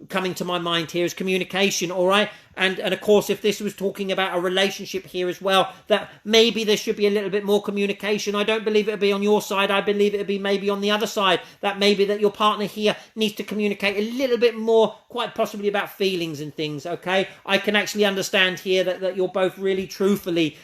coming to my mind here is communication. All right. And of course, if this was talking about a relationship here as well, that maybe there should be a little bit more communication. I don't believe it'll be on your side. I believe it'll be maybe on the other side. That maybe that your partner here needs to communicate a little bit more, quite possibly about feelings and things. Okay, I can actually understand here that you're both really truthfully,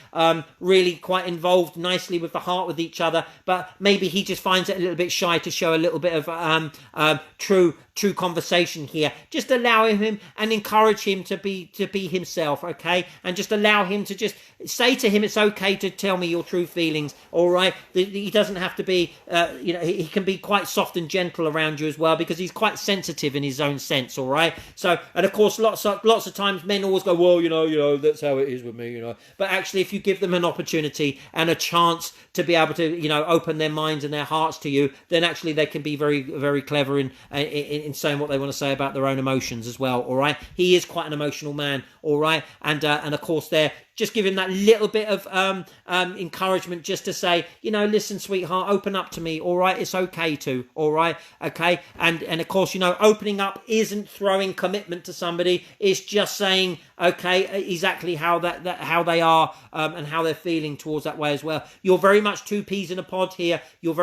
really quite involved nicely with the heart with each other. But maybe he just finds it a little bit shy to show a little bit of true conversation here. Just allow him and encourage him to be himself, okay? And just allow him to just say to him, it's okay to tell me your true feelings, all right? He doesn't have to be, he can be quite soft and gentle around you as well, because he's quite sensitive in his own sense, all right? So, and of course, lots of times men always go, well, that's how it is with me, But actually, if you give them an opportunity and a chance to be able to, open their minds and their hearts to you, then actually they can be very, very clever in saying what they want to say about their own emotions as well, all right? He is quite an emotional man, all right? And of course, just give him that little bit of encouragement, just to say, listen, sweetheart, open up to me, all right? It's okay to, all right? Okay? And of course, opening up isn't throwing commitment to somebody. It's just saying, okay, exactly how how they are and how they're feeling towards that way as well. You're very much two peas in a pod here. You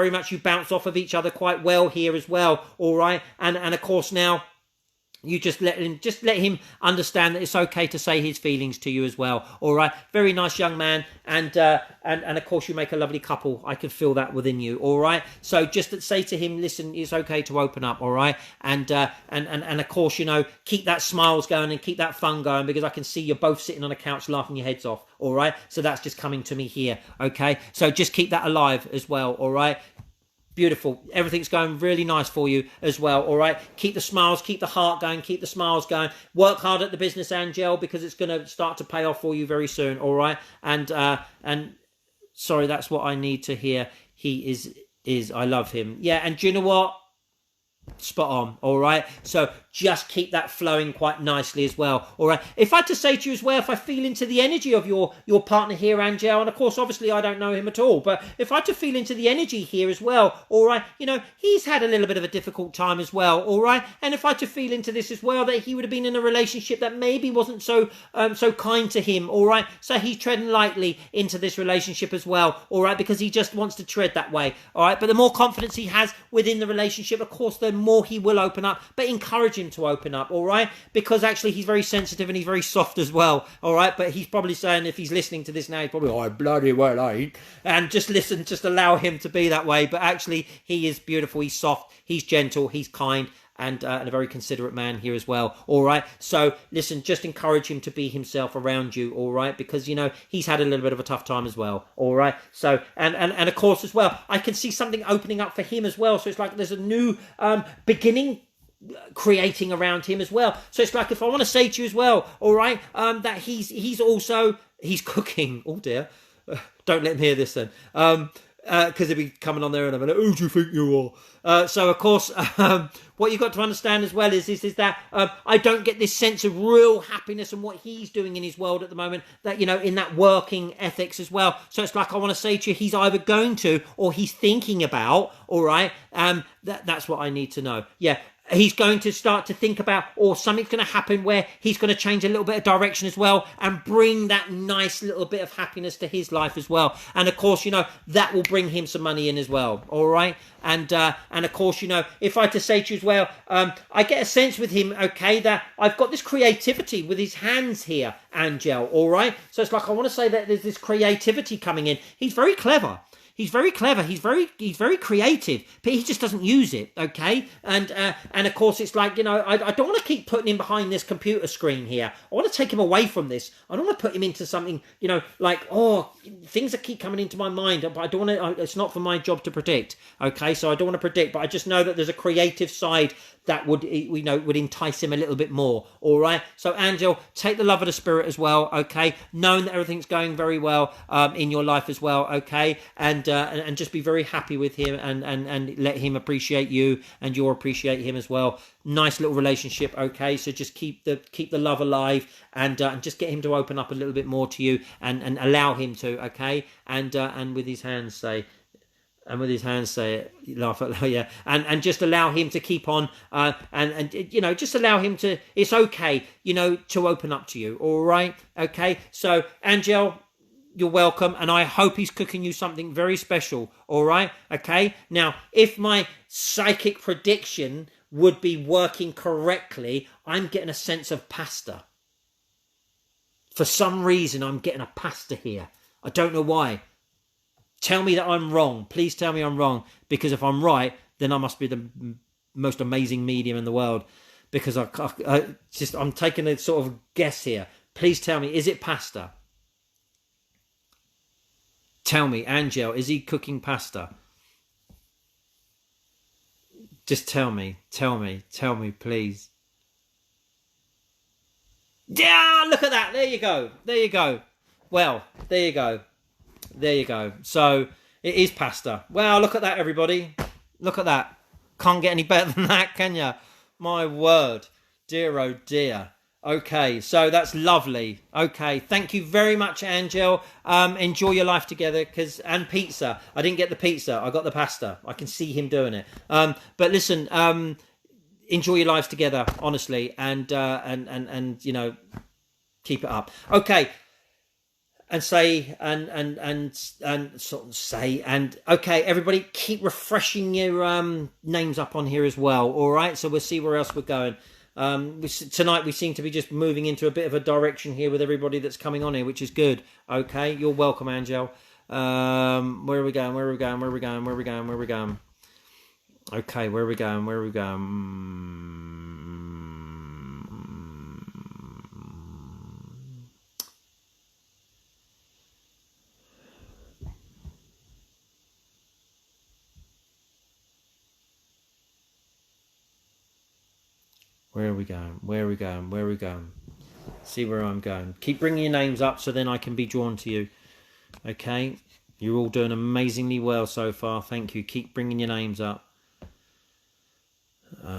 bounce off of each other quite well here as well, all right? And of course now, you just let him understand that it's okay to say his feelings to you as well. All right. Very nice young man. And of course you make a lovely couple. I can feel that within you. All right. So just say to him, listen, it's okay to open up. All right. And of course, keep that smiles going and keep that fun going, because I can see you're both sitting on a couch laughing your heads off. All right. So that's just coming to me here. Okay. So just keep that alive as well. All right. Beautiful. Everything's going really nice for you as well. All right. Keep the smiles, keep the heart going, keep the smiles going. Work hard at the business, Angel, because it's going to start to pay off for you very soon. All right. And Sorry, that's what I need to hear. He is I love him. Yeah, and do you know what? Spot on. All right, so just keep that flowing quite nicely as well. All right, if I had to say to you as well, if I feel into the energy of your partner here, Angel, and of course obviously I don't know him at all, but if I had to feel into the energy here as well, all right, you know, he's had a little bit of a difficult time as well. All right, and if I had to feel into this as well, that he would have been in a relationship that maybe wasn't so kind to him. All right, so he's treading lightly into this relationship as well. All right, because he just wants to tread that way. All right, but the more confidence he has within the relationship, of course, the more he will open up, but encourage him to open up, all right? Because actually he's very sensitive and he's very soft as well, all right? But he's probably saying, if he's listening to this now, he's probably, I bloody well ain't. And just listen, just allow him to be that way. But actually, he is beautiful, he's soft, he's gentle, he's kind, and a very considerate man here as well, all right? So listen, just encourage him to be himself around you, all right? Because, you know, he's had a little bit of a tough time as well, all right? So, and of course as well, I can see something opening up for him as well. So it's like there's a new beginning creating around him as well. So it's like, if I want to say to you as well, all right, that he's cooking. Oh dear, don't let him hear this then. Because he'll be coming on there in a minute. Who do you think you are? So of course, what you've got to understand as well is that I don't get this sense of real happiness and what he's doing in his world at the moment, that, you know, in that working ethics as well. So it's like, I want to say to you, he's either going to, or he's thinking about, all right, that's what I need to know. Yeah. He's going to start to think about, or something's going to happen where he's going to change a little bit of direction as well and bring that nice little bit of happiness to his life as well. And of course, you know, that will bring him some money in as well. All right. And of course, you know, if I had to say to you as well, I get a sense with him, okay, that I've got this creativity with his hands here, Angel. All right. So it's like, I want to say that there's this creativity coming in. He's very clever. He's very clever. He's very creative, but he just doesn't use it. Okay, and of course it's like, you know, I don't want to keep putting him behind this computer screen here. I want to take him away from this. I don't want to put him into something, you know, like, oh, things that keep coming into my mind, but I don't want to. It's not for my job to predict. Okay, so I don't want to predict, but I just know that there's a creative side that would, you know, would entice him a little bit more. All right. So Angel, take the love of the spirit as well. Okay, knowing that everything's going very well in your life as well. Okay, and just be very happy with him and let him appreciate you and you'll appreciate him as well. Nice little relationship. Okay, so just keep the love alive and just get him to open up a little bit more to you and allow him to. Okay, and with his hands say. And with his hands say it, laugh at, yeah, and just allow him to keep on, and you know, just allow him to. It's okay, you know, to open up to you. All right, okay. So, Angel, you're welcome, and I hope he's cooking you something very special. All right, okay. Now, if my psychic prediction would be working correctly, I'm getting a sense of pasta. For some reason, I'm getting a pasta here. I don't know why. Tell me that I'm wrong. Please tell me I'm wrong. Because if I'm right, then I must be the most amazing medium in the world. Because I'm taking a sort of guess here. Please tell me, is it pasta? Tell me, Angel, is he cooking pasta? Just tell me, please. Yeah, look at that. There you go. Well, there you go. So it is pasta. Wow, look at that, everybody. Look at that. Can't get any better than that, can you? My word. Dear, oh dear. Okay, so that's lovely. Okay, thank you very much, Angel. Enjoy your life together, and pizza. I didn't get the pizza. I got the pasta. I can see him doing it. But listen, enjoy your lives together, honestly, and you know, keep it up. Okay. And say and sort of say and okay, everybody, keep refreshing your names up on here as well. All right, so we'll see where else we're going. Tonight we seem to be just moving into a bit of a direction here with everybody that's coming on here, which is good. Okay, you're welcome, Angel. Where are we going? Okay, where are we going? Where are we going? See where I'm going. Keep bringing your names up so then I can be drawn to you. Okay? You're all doing amazingly well so far. Thank you. Keep bringing your names up. Where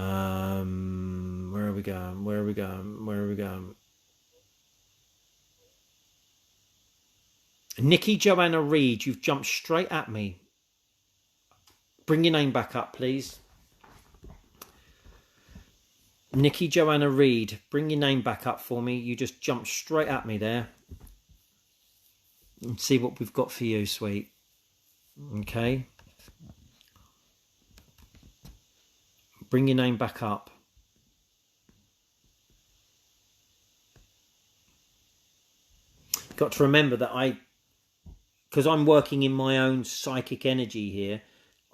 are we going? Where are we going? Where are we going? Nikki Joanna Reed, you've jumped straight at me. Bring your name back up, please. Nikki Joanna Reed, bring your name back up for me. You just jumped straight at me there. And see what we've got for you, sweet. Okay. Bring your name back up. Got to remember that because I'm working in my own psychic energy here,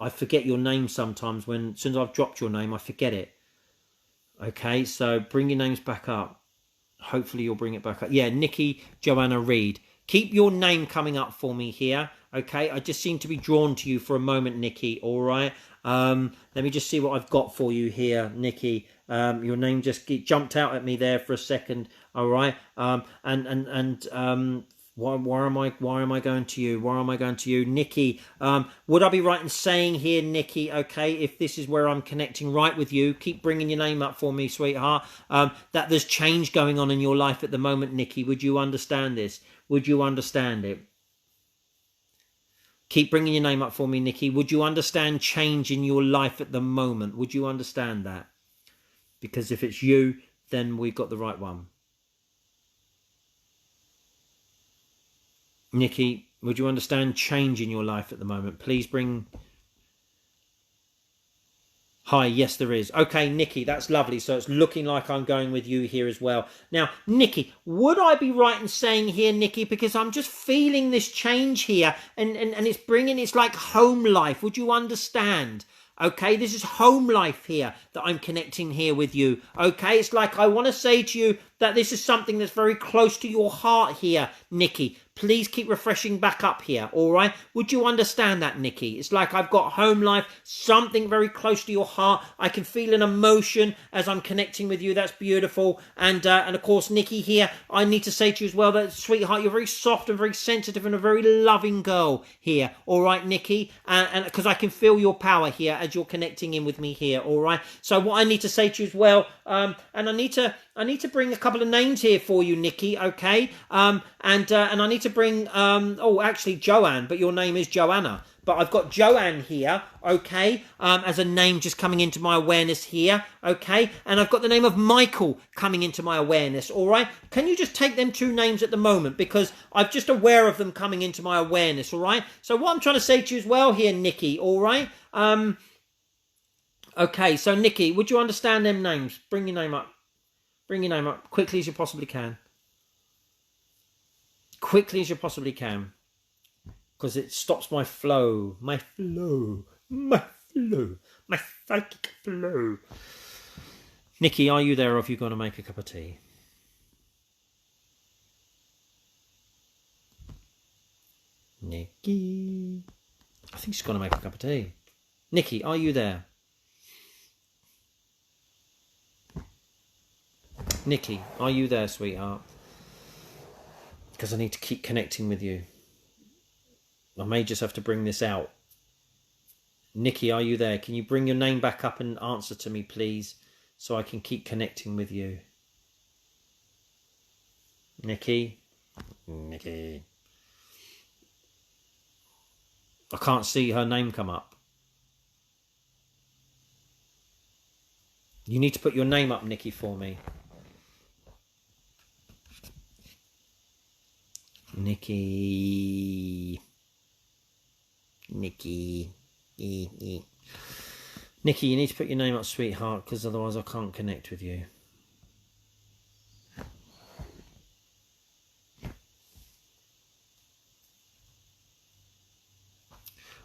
I forget your name sometimes. As soon as I've dropped your name, I forget it. Okay, so bring your names back up. Hopefully you'll bring it back up. Yeah, Nikki Joanna Reed. Keep your name coming up for me here. Okay, I just seem to be drawn to you for a moment, Nikki. All right. Let me just see what I've got for you here, Nikki. Your name just jumped out at me there for a second. All right. Why am I going to you? Why am I going to you? Nikki, would I be right in saying here, Nikki, okay, if this is where I'm connecting right with you, keep bringing your name up for me, sweetheart, that there's change going on in your life at the moment, Nikki. Would you understand this? Would you understand it? Keep bringing your name up for me, Nikki. Would you understand change in your life at the moment? Would you understand that? Because if it's you, then we've got the right one. Nikki, would you understand change in your life at the moment? Please bring... Hi, yes, there is. Okay, Nikki, that's lovely. So it's looking like I'm going with you here as well. Now, Nikki, would I be right in saying here, Nikki, because I'm just feeling this change here and it's like home life. Would you understand? Okay, this is home life here that I'm connecting here with you. Okay, it's like I want to say to you that this is something that's very close to your heart here, Nikki. Please keep refreshing back up here, all right? Would you understand that, Nikki? It's like I've got home life, something very close to your heart. I can feel an emotion as I'm connecting with you. That's beautiful. And of course, Nikki here, I need to say to you as well that, sweetheart, you're very soft and very sensitive and a very loving girl here, all right, Nikki? And because I can feel your power here as you're connecting in with me here, all right? So what I need to say to you as well, and I need to bring a couple of names here for you, Nikki, okay? And I need to bring, actually Joanne, but your name is Joanna. But I've got Joanne here, okay, as a name just coming into my awareness here, okay? And I've got the name of Michael coming into my awareness, all right? Can you just take them two names at the moment? Because I'm just aware of them coming into my awareness, all right? So what I'm trying to say to you as well here, Nikki, all right? Okay, so Nikki, would you understand them names? Bring your name up. Bring your name up quickly as you possibly can. Quickly as you possibly can. Because it stops my flow. My psychic flow. Nikki, are you there or have you gone to make a cup of tea? Nikki. I think she's gone to make a cup of tea. Nikki, are you there? Nikki, are you there, sweetheart? Because I need to keep connecting with you. I may just have to bring this out. Nikki, are you there? Can you bring your name back up and answer to me, please, so I can keep connecting with you? Nikki? Nikki. I can't see her name come up. You need to put your name up, Nikki, for me. Nikki. Nikki, you need to put your name up, sweetheart, because otherwise I can't connect with you.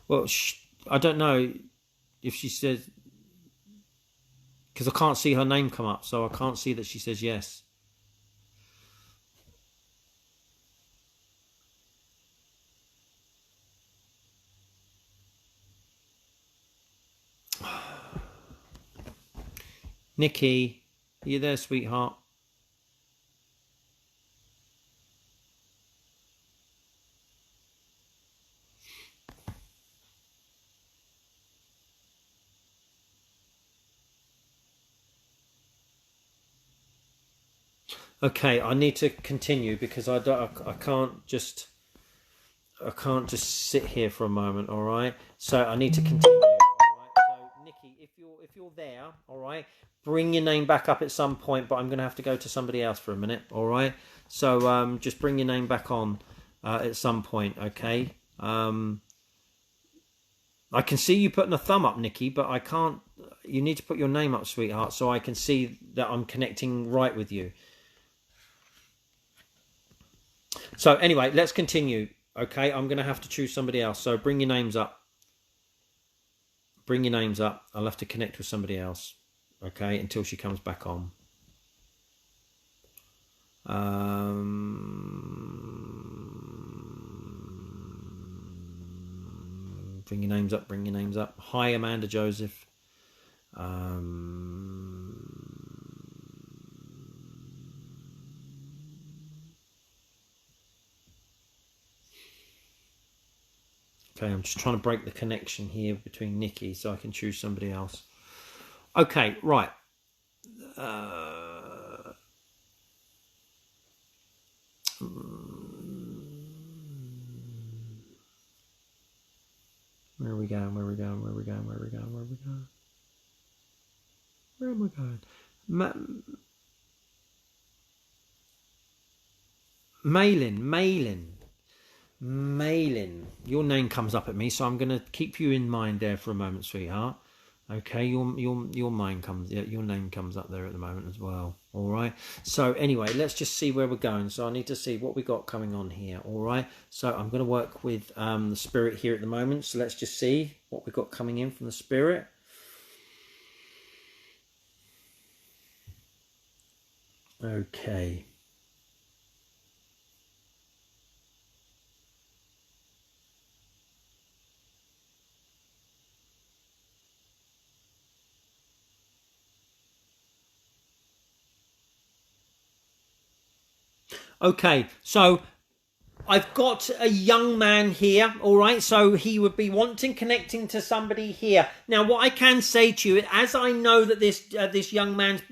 Well, I don't know if she says, because I can't see her name come up, so I can't see that she says yes. Nikki, are you there, sweetheart? Okay, I need to continue because I can't just sit here for a moment. All right, so I need to continue. All right, so Nikki, if you're there, all right, bring your name back up at some point. But I'm going to have to go to somebody else for a minute. All right, so just bring your name back on at some point. Okay. I can see you putting a thumb up, Nikki, but I can't. You need to put your name up, sweetheart, so I can see that I'm connecting right with you. So anyway, let's continue. Okay, I'm going to have to choose somebody else. So bring your names up. Bring your names up. I'll have to connect with somebody else. Okay, until she comes back on. Bring your names up. Bring your names up. Hi, Amanda Joseph. Okay, I'm just trying to break the connection here between Nikki so I can choose somebody else. Okay, right. Where are we going? Where are we going? Where are we going? Where are we going? Where are we going? Where am I going? Malin. Your name comes up at me, so I'm going to keep you in mind there for a moment, sweetheart. Okay, your name comes up there at the moment as well. All right. So anyway, let's just see where we're going. So I need to see what we got coming on here. All right. So I'm going to work with the spirit here at the moment. So let's just see what we got coming in from the spirit. Okay. Okay, so I've got a young man here, all right? So he would be connecting to somebody here. Now, what I can say to you, as I know that this young man's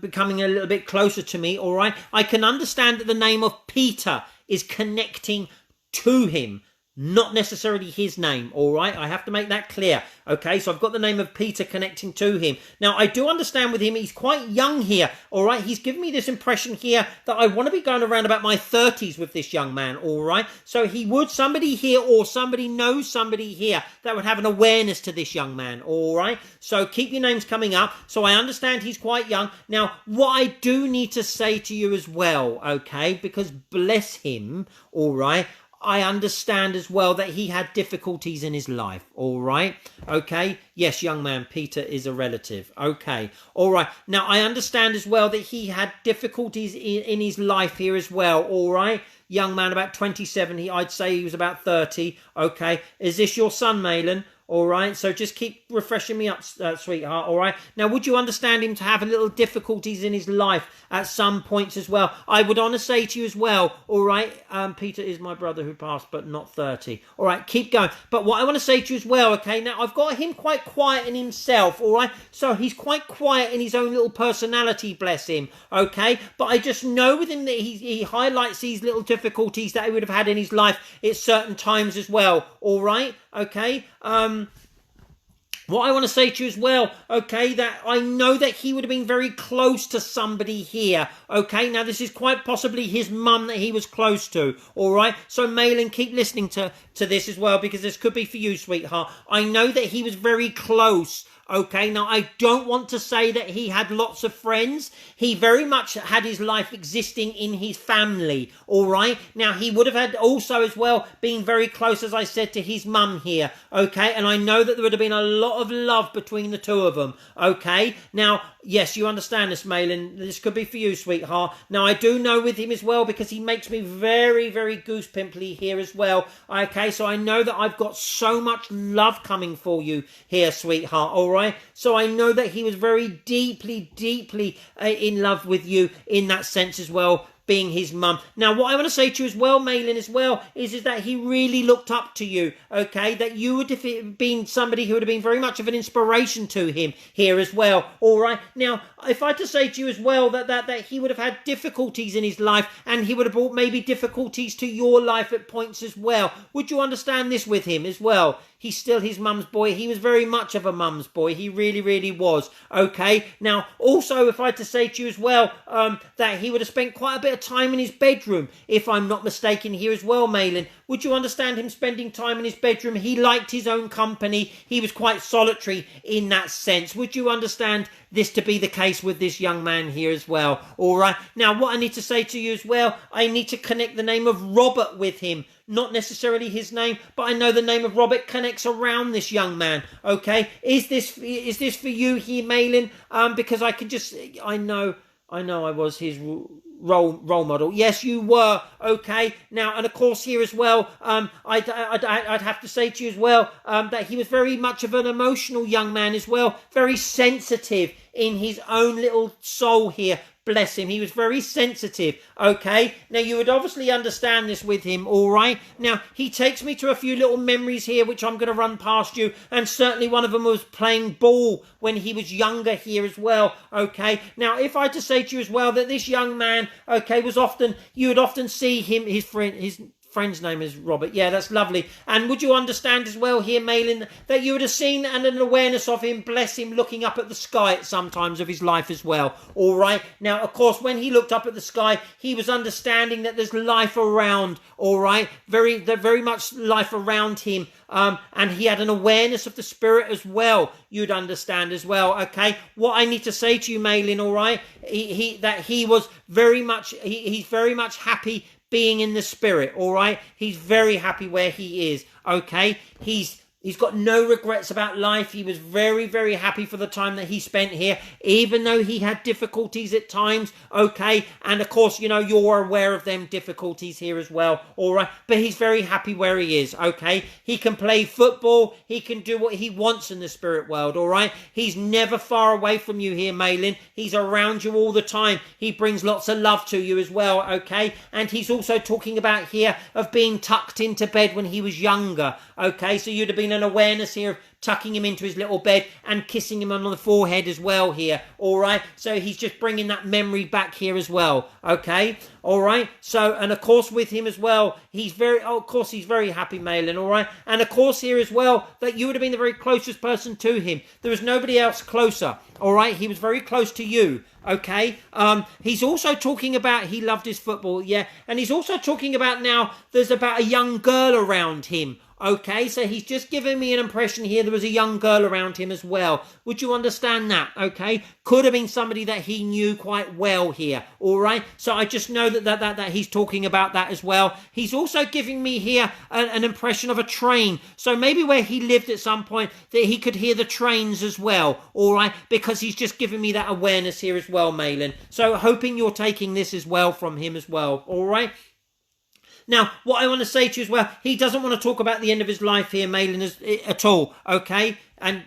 becoming a little bit closer to me, all right? I can understand that the name of Peter is connecting to him. Not necessarily his name, all right? I have to make that clear, okay? So I've got the name of Peter connecting to him. Now, I do understand with him, he's quite young here, all right? He's given me this impression here that I want to be going around about my 30s with this young man, all right? So somebody here or somebody knows somebody here that would have an awareness to this young man, all right? So keep your names coming up. So I understand he's quite young. Now, what I do need to say to you as well, okay? Because bless him, all right? I understand as well that he had difficulties in his life, all right? Okay? Yes, young man, Peter is a relative. Okay, all right. Now, I understand as well that he had difficulties in his life here as well, all right? Young man, about 27. I'd say he was about 30. Okay, is this your son, Malin? All right, so just keep refreshing me up, sweetheart, all right? Now, would you understand him to have a little difficulties in his life at some points as well? I would want to say to you as well, all right, Peter is my brother who passed, but not 30. All right, keep going. But what I want to say to you as well, okay, now I've got him quite quiet in himself, all right? So he's quite quiet in his own little personality, bless him, okay? But I just know with him that he highlights these little difficulties that he would have had in his life at certain times as well, all right? Okay, what I want to say to you as well, okay, that I know that he would have been very close to somebody here, okay? Now, this is quite possibly his mum that he was close to, all right? So, Malin, keep listening to this as well, because this could be for you, sweetheart. I know that he was very close. Okay, now I don't want to say that he had lots of friends. He very much had his life existing in his family, all right? Now, he would have had also as well been very close, as I said, to his mum here, okay? And I know that there would have been a lot of love between the two of them, okay? Now, yes, you understand this, Malin. This could be for you, sweetheart. Now, I do know with him as well, because he makes me very, very goose pimply here as well, okay? So I know that I've got so much love coming for you here, sweetheart, all right? So I know that he was very deeply, deeply in love with you in that sense as well. being his mum. Now, what I want to say to you as well, Malin, as well, is that he really looked up to you, okay? That you would have been somebody who would have been very much of an inspiration to him here as well, all right? Now, if I had to say to you as well that he would have had difficulties in his life, and he would have brought maybe difficulties to your life at points as well, would you understand this with him as well? He's still his mum's boy. He was very much of a mum's boy. He really, really was. Okay. Now, also, if I had to say to you as well, that he would have spent quite a bit of time in his bedroom, if I'm not mistaken here as well, Malin. Would you understand him spending time in his bedroom? He liked his own company. He was quite solitary in that sense. Would you understand this to be the case with this young man here as well? All right. Now, what I need to say to you as well, I need to connect the name of Robert with him. Not necessarily his name, but I know the name of Robert connects around this young man. Okay, is this for you here, Malin? Because I know I was his role model. Yes, you were. Okay. Now, and of course here as well, I'd have to say to you as well, that he was very much of an emotional young man as well, very sensitive in his own little soul here. Bless him. He was very sensitive. Okay. Now, you would obviously understand this with him. All right. Now, he takes me to a few little memories here, which I'm going to run past you. And certainly one of them was playing ball when he was younger here as well. Okay. Now, if I had to say to you as well that this young man, okay, you would often see him, his friend's name is Robert. Yeah, that's lovely. And would you understand as well here, Malin, that you would have seen and an awareness of him, bless him, looking up at the sky at some times of his life as well. All right. Now, of course, when he looked up at the sky, he was understanding that there's life around. All right. Very much life around him. And he had an awareness of the spirit as well. You'd understand as well. Okay. What I need to say to you, Malin, all right, he's very much happy being in the spirit, all right? He's very happy where he is, okay? He's got no regrets about life. He was very, very happy for the time that he spent here, even though he had difficulties at times, okay? And, of course, you're aware of them difficulties here as well, all right? But he's very happy where he is, okay? He can play football. He can do what he wants in the spirit world, all right? He's never far away from you here, Malin. He's around you all the time. He brings lots of love to you as well, okay? And he's also talking about here of being tucked into bed when he was younger, okay? So you'd have been an awareness here of tucking him into his little bed and kissing him on the forehead as well here, all right? So he's just bringing that memory back here as well, okay? All right? So, and of course with him as well, he's very happy, Malin, all right? And of course here as well, that you would have been the very closest person to him. There was nobody else closer, all right? He was very close to you, okay? He's also talking about he loved his football, yeah? And he's also talking about now there's about a young girl around him. Okay, so he's just given me an impression here there was a young girl around him as well. Would you understand that? Okay, could have been somebody that he knew quite well here. All right, so I just know that he's talking about that as well. He's also giving me here an impression of a train. So maybe where he lived at some point that he could hear the trains as well. All right, because he's just giving me that awareness here as well, Malin. So hoping you're taking this as well from him as well. All right. Now, what I want to say to you as well, he doesn't want to talk about the end of his life here, Malin, at all, okay? And,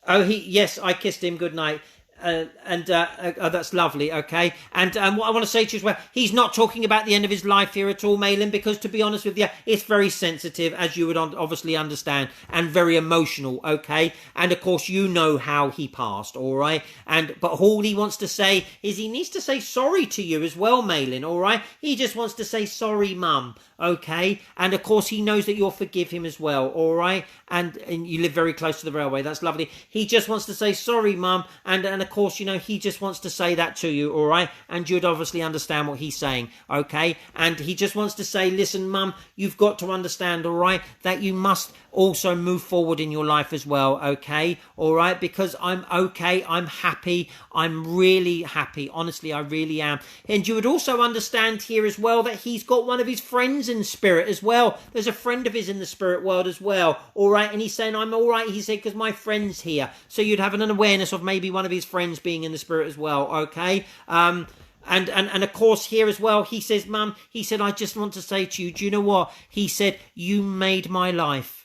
yes, I kissed him, good night. That's lovely, okay? And what I want to say to you as well, he's not talking about the end of his life here at all, Malin, because to be honest with you, it's very sensitive, as you would obviously understand, and very emotional, okay? And of course, you know how he passed, all right? But all he wants to say is he needs to say sorry to you as well, Malin, all right? He just wants to say sorry, Mum, okay? And of course, he knows that you'll forgive him as well, all right? And you live very close to the railway, that's lovely. He just wants to say sorry, Mum, and of course, he just wants to say that to you, all right? And you'd obviously understand what he's saying, okay? And he just wants to say, listen, Mum, you've got to understand, all right, that you must also move forward in your life as well, okay? All right? Because I'm okay, I'm happy, I'm really happy. Honestly, I really am. And you would also understand here as well that he's got one of his friends in spirit as well. There's a friend of his in the spirit world as well, all right? And he's saying, I'm all right, he said, because my friend's here. So you'd have an awareness of maybe one of his friends being in the spirit as well, okay? And of course here as well, he says, Mum, he said, I just want to say to you, do you know what? He said, you made my life.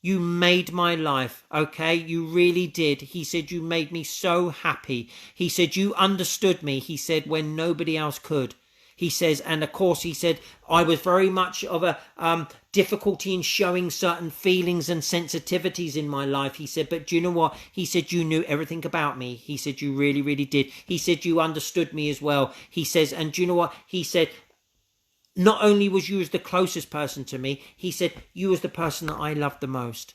You made my life, okay? You really did. He said, you made me so happy. He said, you understood me. He said, when nobody else could. He says, and of course, he said, I was very much of a difficulty in showing certain feelings and sensitivities in my life. He said, but do you know what? He said, you knew everything about me. He said, you really, really did. He said, you understood me as well. He says, and do you know what? He said, not only was you as the closest person to me, he said, you was the person that I loved the most.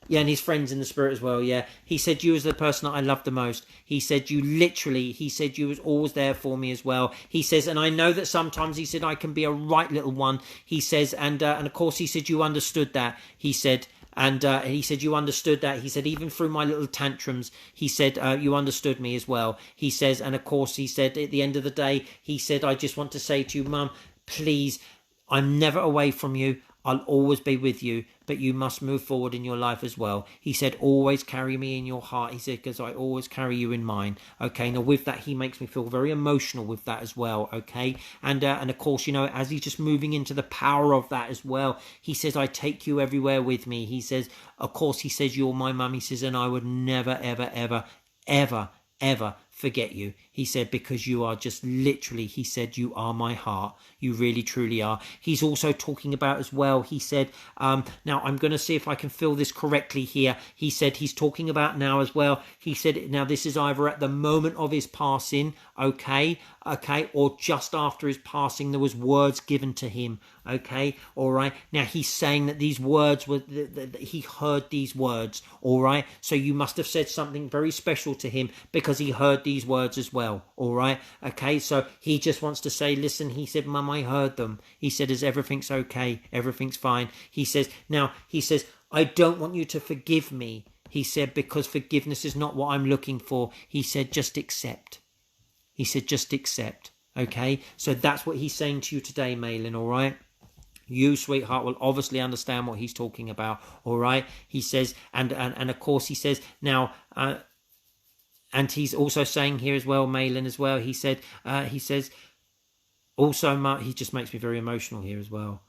Yeah, and his friends in the spirit as well, yeah. He said, you was the person that I loved the most. He said, you literally, he said, you was always there for me as well. He says, and I know that sometimes, he said, I can be a right little one. He says, and of course, he said, you understood that. He said, and he said, you understood that. He said, even through my little tantrums, he said, you understood me as well. He says, and of course, he said, at the end of the day, he said, I just want to say to you, Mum, please, I'm never away from you. I'll always be with you, but you must move forward in your life as well. He said, always carry me in your heart. He said, because I always carry you in mine. Okay, now with that, he makes me feel very emotional with that as well. Okay, and of course, you know, as he's just moving into the power of that as well, he says, I take you everywhere with me. He says, of course, he says, you're my mum. He says, and I would never, ever, ever, ever, ever forget you. He said, because you are just literally, he said, you are my heart. You really, truly are. He's also talking about as well, he said, now I'm going to see if I can fill this correctly here. He said he's talking about now as well. He said, now this is either at the moment of his passing, okay, or just after his passing, there was words given to him, okay, all right. Now he's saying that these words were, that he heard these words, all right. So you must have said something very special to him because he heard these words as well, all right. Okay, so he just wants to say, listen, he said, Mum, I heard them. He said, is everything's okay? Everything's fine. He says, now, he says, I don't want you to forgive me. He said, because forgiveness is not what I'm looking for. He said, just accept. He said, just accept. Okay, so that's what he's saying to you today, Malin, all right? You, sweetheart, will obviously understand what he's talking about, all right? He says, and of course he says, now, and he's also saying here as well, Malin as well, he said, he says, also, he just makes me very emotional here as well.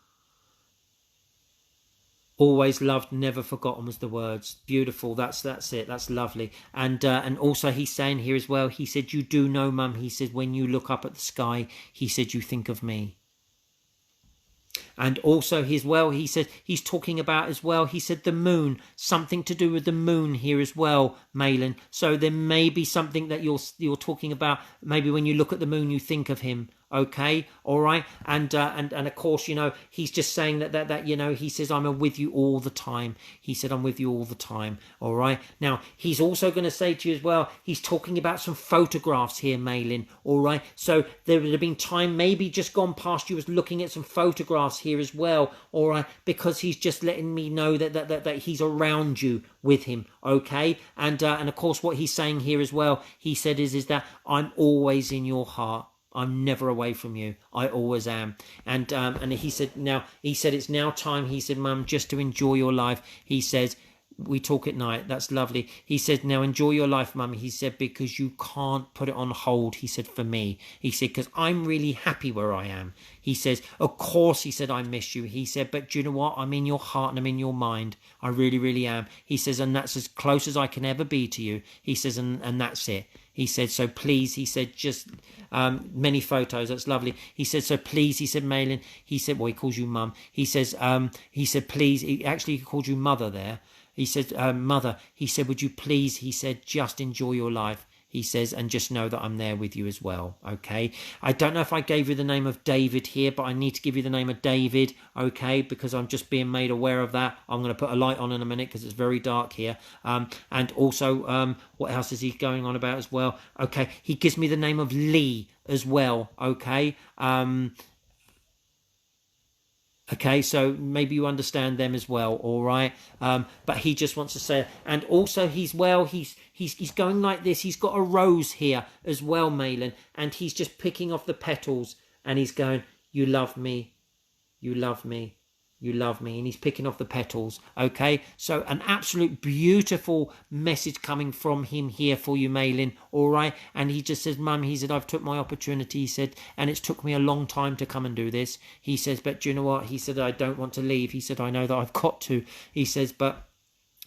Always loved, never forgotten was the words. Beautiful. That's it. That's lovely. And also he's saying here as well, he said, you do know, Mum, he said, when you look up at the sky, he said, you think of me. And also as well, he said, he's talking about as well, he said the moon, something to do with the moon here as well, Malin. So there may be something that you're talking about. Maybe when you look at the moon, you think of him. Okay, all right, and of course, you know, he's just saying that you know, he says, I'm with you all the time. He said, I'm with you all the time. All right. Now he's also going to say to you as well, he's talking about some photographs here, Malin. All right. So there would have been time, maybe just gone past, you was looking at some photographs here as well. All right, because he's just letting me know that he's around you with him. Okay, and of course, what he's saying here as well, he said is that I'm always in your heart. I'm never away from you. I always am. And he said, it's now time. He said, Mum, just to enjoy your life. He says, we talk at night. That's lovely. He said, now enjoy your life, Mum. He said, because you can't put it on hold. He said, for me. He said, because I'm really happy where I am. He says, of course, he said, I miss you. He said, but do you know what? I'm in your heart and I'm in your mind. I really, really am. He says, and that's as close as I can ever be to you. He says, and that's it. He said, so please, he said, just many photos. That's lovely. He said, so please, he said, Malin, he said, well, he calls you Mum. He says, he said, please, he called you Mother there. He said, Mother, he said, would you please, he said, just enjoy your life. He says, and just know that I'm there with you as well, okay? I don't know if I gave you the name of David here, but I need to give you the name of David, okay? Because I'm just being made aware of that. I'm going to put a light on in a minute because it's very dark here. And also, what else is he going on about as well? Okay, he gives me the name of Lee as well, okay? Okay, so maybe you understand them as well, all right? But he just wants to say, and also he's going like this. He's got a rose here as well, Malin, and he's just picking off the petals, and he's going, you love me, you love me, you love me, and he's picking off the petals. Okay, so an absolute beautiful message coming from him here for you, Malin. All right, and he just says, Mum, he said, I've took my opportunity, he said, and it's took me a long time to come and do this. He says, but do you know what? He said, I don't want to leave. He said, I know that I've got to. He says, but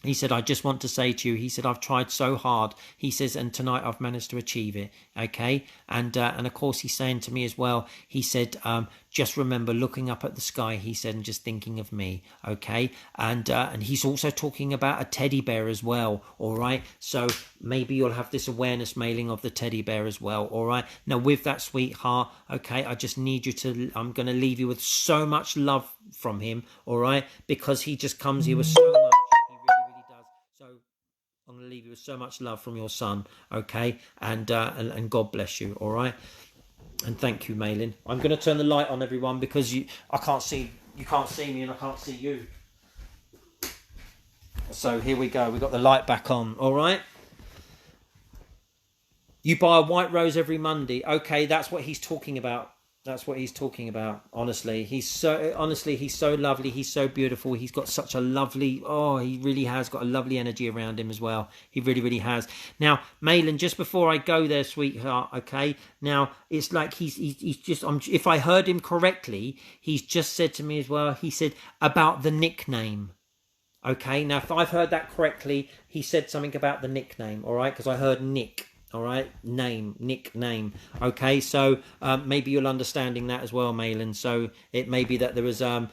he said, I just want to say to you, he said, I've tried so hard. He says, and tonight I've managed to achieve it. Okay. And of course, he's saying to me as well, he said, just remember looking up at the sky, he said, and just thinking of me. Okay. And he's also talking about a teddy bear as well. All right. So maybe you'll have this awareness, Mailing, of the teddy bear as well. All right. Now with that, sweetheart. Okay. I just need you to, I'm going to leave you with so much love from him. All right. Because he just comes here with so much. I'm going to leave you with so much love from your son, okay? And God bless you, all right? And thank you, Malin. I'm going to turn the light on, everyone, because you can't see me and I can't see you. So here we go. We've got the light back on, all right? You buy a white rose every Monday. Okay, that's what he's talking about. That's what he's talking about. Honestly, he's so lovely. He's so beautiful. He's got such a lovely, he really has got a lovely energy around him as well. He really, really has. Now, Malin, just before I go there, sweetheart, okay? Now, it's like he's just, if I heard him correctly, he's just said to me as well, he said about the nickname. Okay, now if I've heard that correctly, he said something about the nickname, all right? Because I heard Nick. All right, nickname. Okay, so maybe you're understanding that as well, Malin. So it may be that there was a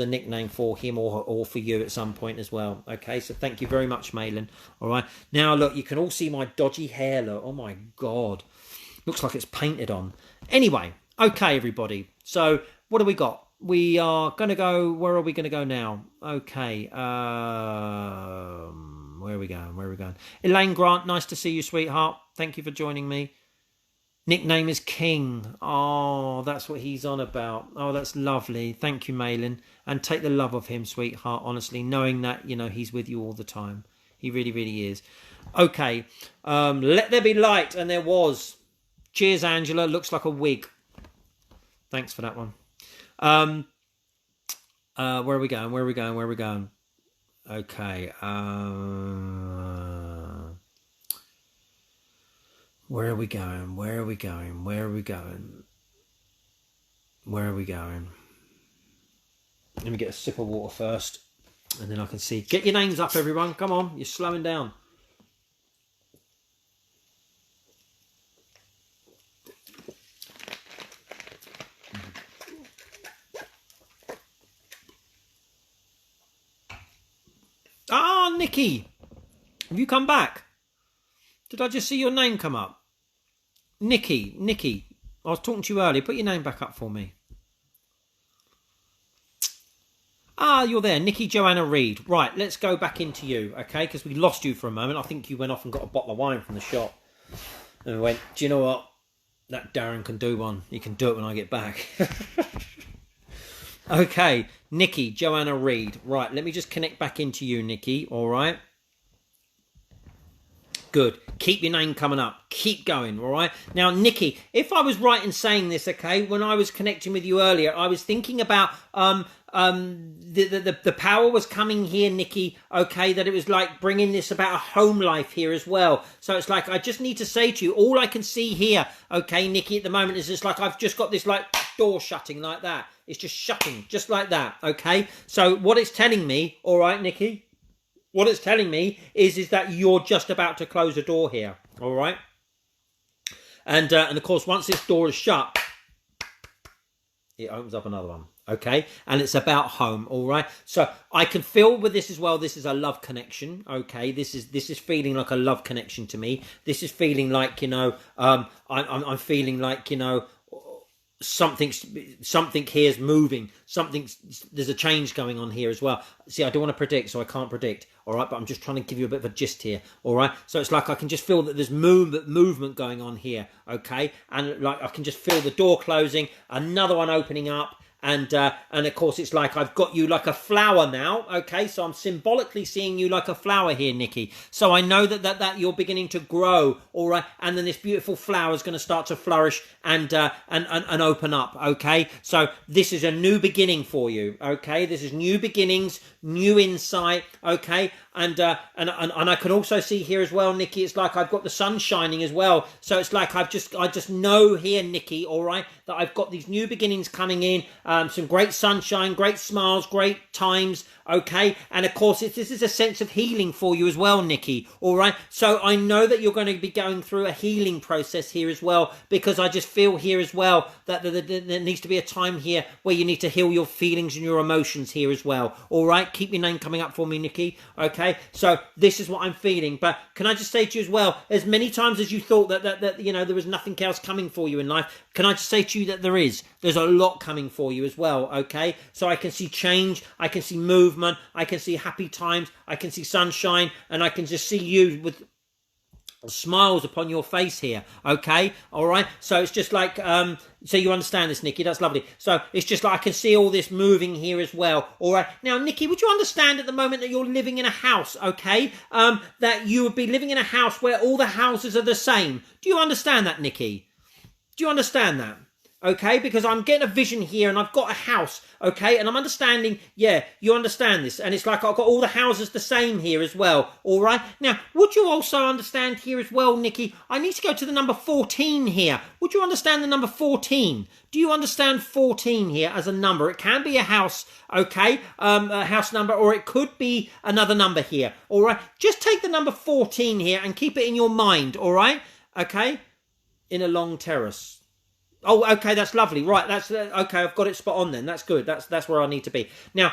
nickname for him or for you at some point as well. Okay, so thank you very much, Malin. All right, now look, you can all see my dodgy hair. Look, oh my God, looks like it's painted on. Anyway, okay, everybody. So what do we got? We are gonna go. Where are we gonna go now? Okay. Where are we going? Elaine Grant, nice to see you, sweetheart. Thank you for joining me. Nickname is King. Oh, that's what he's on about. Oh, that's lovely. Thank you, Malin. And take the love of him, sweetheart, honestly, knowing that, he's with you all the time. He really, really is. Okay. Let there be light, and there was. Cheers, Angela. Looks like a wig. Thanks for that one. Where are we going? Okay. Where are we going? Let me get a sip of water first, and then I can see. Get your names up, everyone. Come on, you're slowing down. Ah, Nikki, have you come back? Did I just see your name come up? Nikki, I was talking to you earlier. Put your name back up for me. Ah, you're there. Nikki Joanna Reed. Right, let's go back into you, okay? Because we lost you for a moment. I think you went off and got a bottle of wine from the shop. And we went, do you know what? That Darren can do one. He can do it when I get back. Okay, Nikki Joanna Reed. Right, let me just connect back into you, Nikki. All right. Good. Keep your name coming up. Keep going, all right? Now, Nikki, if I was right in saying this, okay, when I was connecting with you earlier, I was thinking about the power was coming here, Nikki, okay, that it was like bringing this about a home life here as well. So it's like I just need to say to you, all I can see here, okay, Nikki, at the moment is just like I've just got this like door shutting like that. It's just shutting just like that, okay? So what it's telling me, all right, Nikki? What it's telling me is that you're just about to close a door here, all right? And of course, once this door is shut, it opens up another one, okay? And it's about home, all right? So I can feel with this as well, this is a love connection, okay? This is feeling like a love connection to me. This is feeling like, I'm feeling like, something here is moving. There's a change going on here as well. See, I don't want to predict, so I can't predict. All right, but I'm just trying to give you a bit of a gist here. All right, so it's like I can just feel that there's movement going on here. Okay, and like I can just feel the door closing, another one opening up, and of course it's like I've got you like a flower now, okay? So I'm symbolically seeing you like a flower here, Nikki. So I know that you're beginning to grow, all right, and then this beautiful flower is going to start to flourish and open up, okay? So this is a new beginning for you, okay? This is new beginnings, new insight, okay? And I can also see here as well, Nikki, it's like I've got the sun shining as well. So it's like I just know here, Nikki, all right, that I've got these new beginnings coming in, some great sunshine, great smiles, great times, okay? And of course, this is a sense of healing for you as well, Nikki, all right? So I know that you're going to be going through a healing process here as well, because I just feel here as well that there needs to be a time here where you need to heal your feelings and your emotions here as well, all right? Keep your name coming up for me, Nikki, okay? So this is what I'm feeling. But can I just say to you as well, as many times as you thought that you know, there was nothing else coming for you in life, can I just say to you that there's a lot coming for you as well, okay? So I can see change, I can see movement, I can see happy times, I can see sunshine, and I can just see you with smiles upon your face here, okay? All right, so it's just like so you understand this, Nikki, that's lovely. So it's just like I can see all this moving here as well, all right? Now, Nikki, would you understand at the moment that you're living in a house, okay, that you would be living in a house where all the houses are the same? Do you understand that, Nikki? Do you understand that? Okay, because I'm getting a vision here and I've got a house, okay, and I'm understanding, yeah, you understand this, and it's like I've got all the houses the same here as well, all right? Now, would you also understand here as well, Nikki, I need to go to the number 14 here. Would you understand the number 14? Do you understand 14 here as a number? It can be a house, okay, a house number, or it could be another number here, all right? Just take the number 14 here and keep it in your mind, all right? Okay, in a long terrace. Oh, okay, that's lovely. Right, that's okay. I've got it spot on then. That's good. That's where I need to be. Now,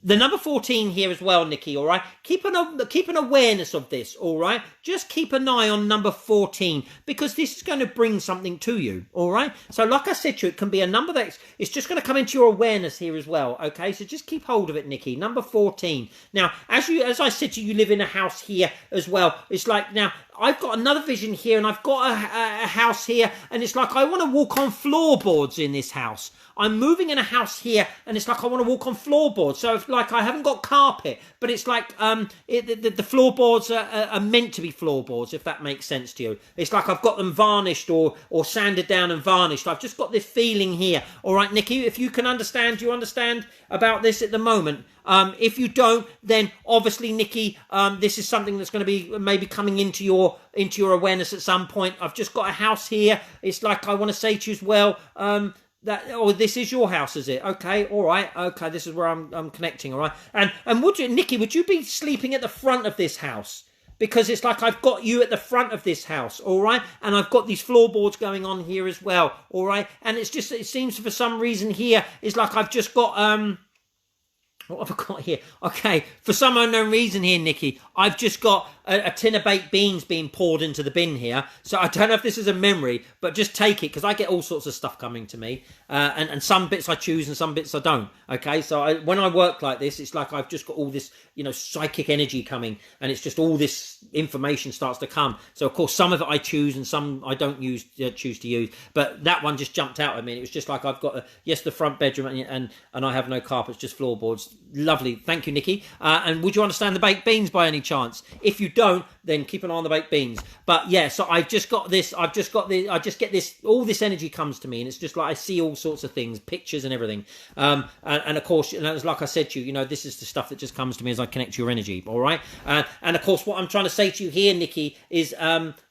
the number 14 here as well, Nikki, all right? Keep an awareness of this, all right? Just keep an eye on number 14, because this is going to bring something to you, all right? So like I said to you, it can be a number it's just going to come into your awareness here as well, okay? So just keep hold of it, Nikki. Number 14. Now, as I said to you, you live in a house here as well. It's like, now, I've got another vision here, and I've got a house here, and it's like I want to walk on floorboards in this house. I'm moving in a house here, and it's like I want to walk on floorboards. So it's like I haven't got carpet, but it's like the floorboards are meant to be floorboards, if that makes sense to you. It's like I've got them varnished or sanded down and varnished. I've just got this feeling here. All right, Nikki, if you can understand, do you understand about this at the moment? If you don't, then obviously, Nikki, this is something that's going to be maybe coming into your awareness at some point. I've just got a house here. It's like I want to say to you as well, this is your house, is it? Okay, all right, okay, this is where I'm connecting, all right. And would you, Nikki, would you be sleeping at the front of this house? Because it's like I've got you at the front of this house, all right? And I've got these floorboards going on here as well, all right? And it's just, it seems for some reason here, it's like I've just got, what have I got here? Okay, for some unknown reason here, Nikki, I've just got a tin of baked beans being poured into the bin here. So I don't know if this is a memory, but just take it, because I get all sorts of stuff coming to me. And some bits I choose and some bits I don't. Okay, so when I work like this, it's like I've just got all this, psychic energy coming, and it's just all this information starts to come. So, of course, some of it I choose and some I don't choose to use. But that one just jumped out at me. It was just like I've got, the front bedroom, and I have no carpets, just floorboards. Lovely. Thank you, Nikki. And would you understand the baked beans by any chance? If you don't, then keep an eye on the baked beans. But yeah, so I just get this, all this energy comes to me, and it's just like I see all sorts of things, pictures and everything. And of course, like I said to you, this is the stuff that just comes to me as I connect to your energy, all right? And of course, what I'm trying to say to you here, Nikki, is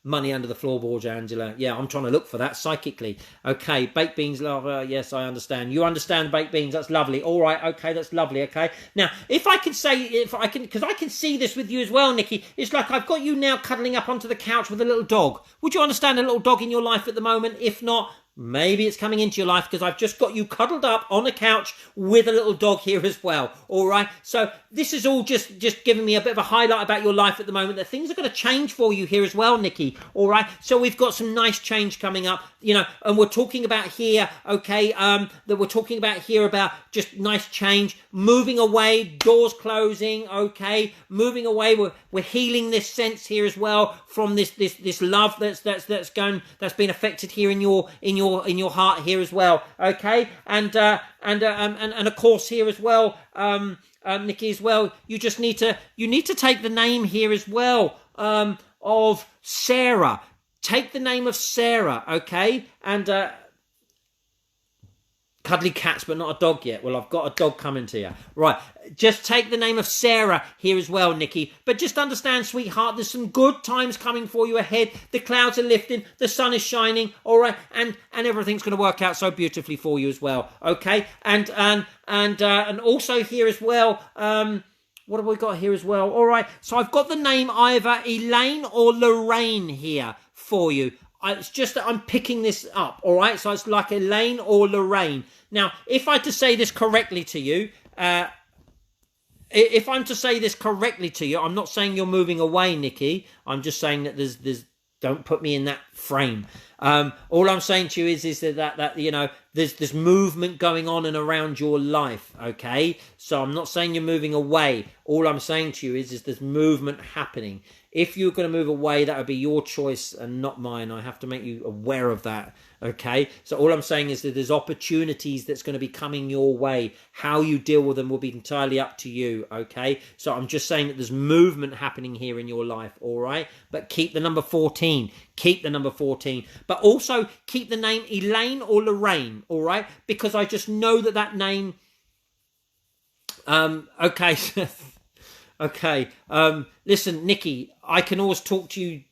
money under the floorboards, Angela. Yeah, I'm trying to look for that psychically. Okay, baked beans, love. Yes, I understand. You understand baked beans. That's lovely. All right, okay, that's lovely. Okay. Now, because I can see this with you as well, Nikki. It's like I've got you now cuddling up onto the couch with a little dog. Would you understand a little dog in your life at the moment? If not, maybe it's coming into your life, because I've just got you cuddled up on a couch with a little dog here as well. All right. So this is all just giving me a bit of a highlight about your life at the moment, that things are going to change for you here as well, Nikki. All right. So we've got some nice change coming up, and we're talking about here, okay, that we're talking about here about just nice change, moving away, doors closing, okay, moving away. We're healing this sense here as well from this love that's been affected here in your your heart here as well. Okay, and of course here as well, Nikki as well. You need to take the name here as well of Sarah. Take the name of Sarah, okay, and. Cuddly cats, but not a dog yet. Well, I've got a dog coming to you. Right, just take the name of Sarah here as well, Nikki. But just understand, sweetheart, there's some good times coming for you ahead. The clouds are lifting, the sun is shining, all right, and everything's going to work out so beautifully for you as well, okay? And also here as well, what have we got here as well? All right, so I've got the name either Elaine or Lorraine here for you. It's just that I'm picking this up, all right? So it's like Elaine or Lorraine. Now, if I had to say this correctly to you, I'm not saying you're moving away, Nikki. I'm just saying that there's don't put me in that frame. All I'm saying to you is that you know, there's movement going on and around your life, okay? So I'm not saying you're moving away. All I'm saying to you is there's movement happening. If you're going to move away, that would be your choice and not mine. I have to make you aware of that, okay? So all I'm saying is that there's opportunities that's going to be coming your way. How you deal with them will be entirely up to you, okay? So I'm just saying that there's movement happening here in your life, all right? But keep the number 14. Keep the number 14. But also keep the name Elaine or Lorraine, all right? Because I just know that name... okay... Okay, listen, Nikki, I can always talk to you,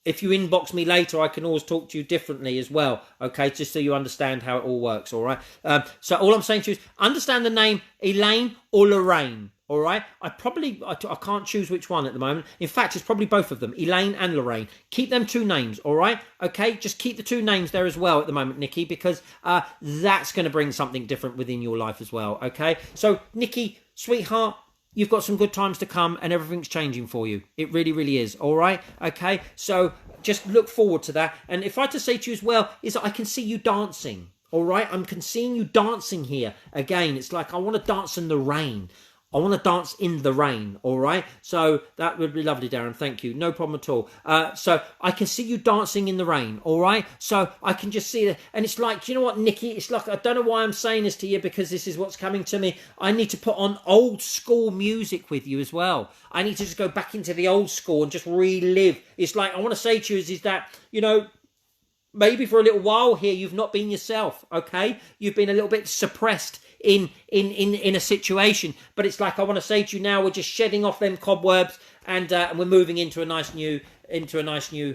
if you inbox me later, I can always talk to you differently as well, okay, just so you understand how it all works, all right? So all I'm saying to you is, understand the name Elaine or Lorraine, all right? I can't choose which one at the moment. In fact, it's probably both of them, Elaine and Lorraine. Keep them two names, all right? Okay, just keep the two names there as well at the moment, Nikki, because that's going to bring something different within your life as well, okay? So, Nikki, sweetheart, you've got some good times to come and everything's changing for you. It really, really is. All right? Okay? So just look forward to that. And if I had to say to you as well, is that I can see you dancing. All right? I'm seeing you dancing here. Again, it's like I want to dance in the rain. I want to dance in the rain, all right? So that would be lovely, Darren. Thank you. No problem at all. So I can see you dancing in the rain, all right? So I can just see that. And it's like, you know what, Nikki? It's like, I don't know why I'm saying this to you because this is what's coming to me. I need to put on old school music with you as well. I need to just go back into the old school and just relive. It's like, I want to say to you is that, you know, maybe for a little while here, you've not been yourself, okay? You've been a little bit suppressed in a situation, but it's like I want to say to you now, we're just shedding off them cobwebs and we're moving into a nice new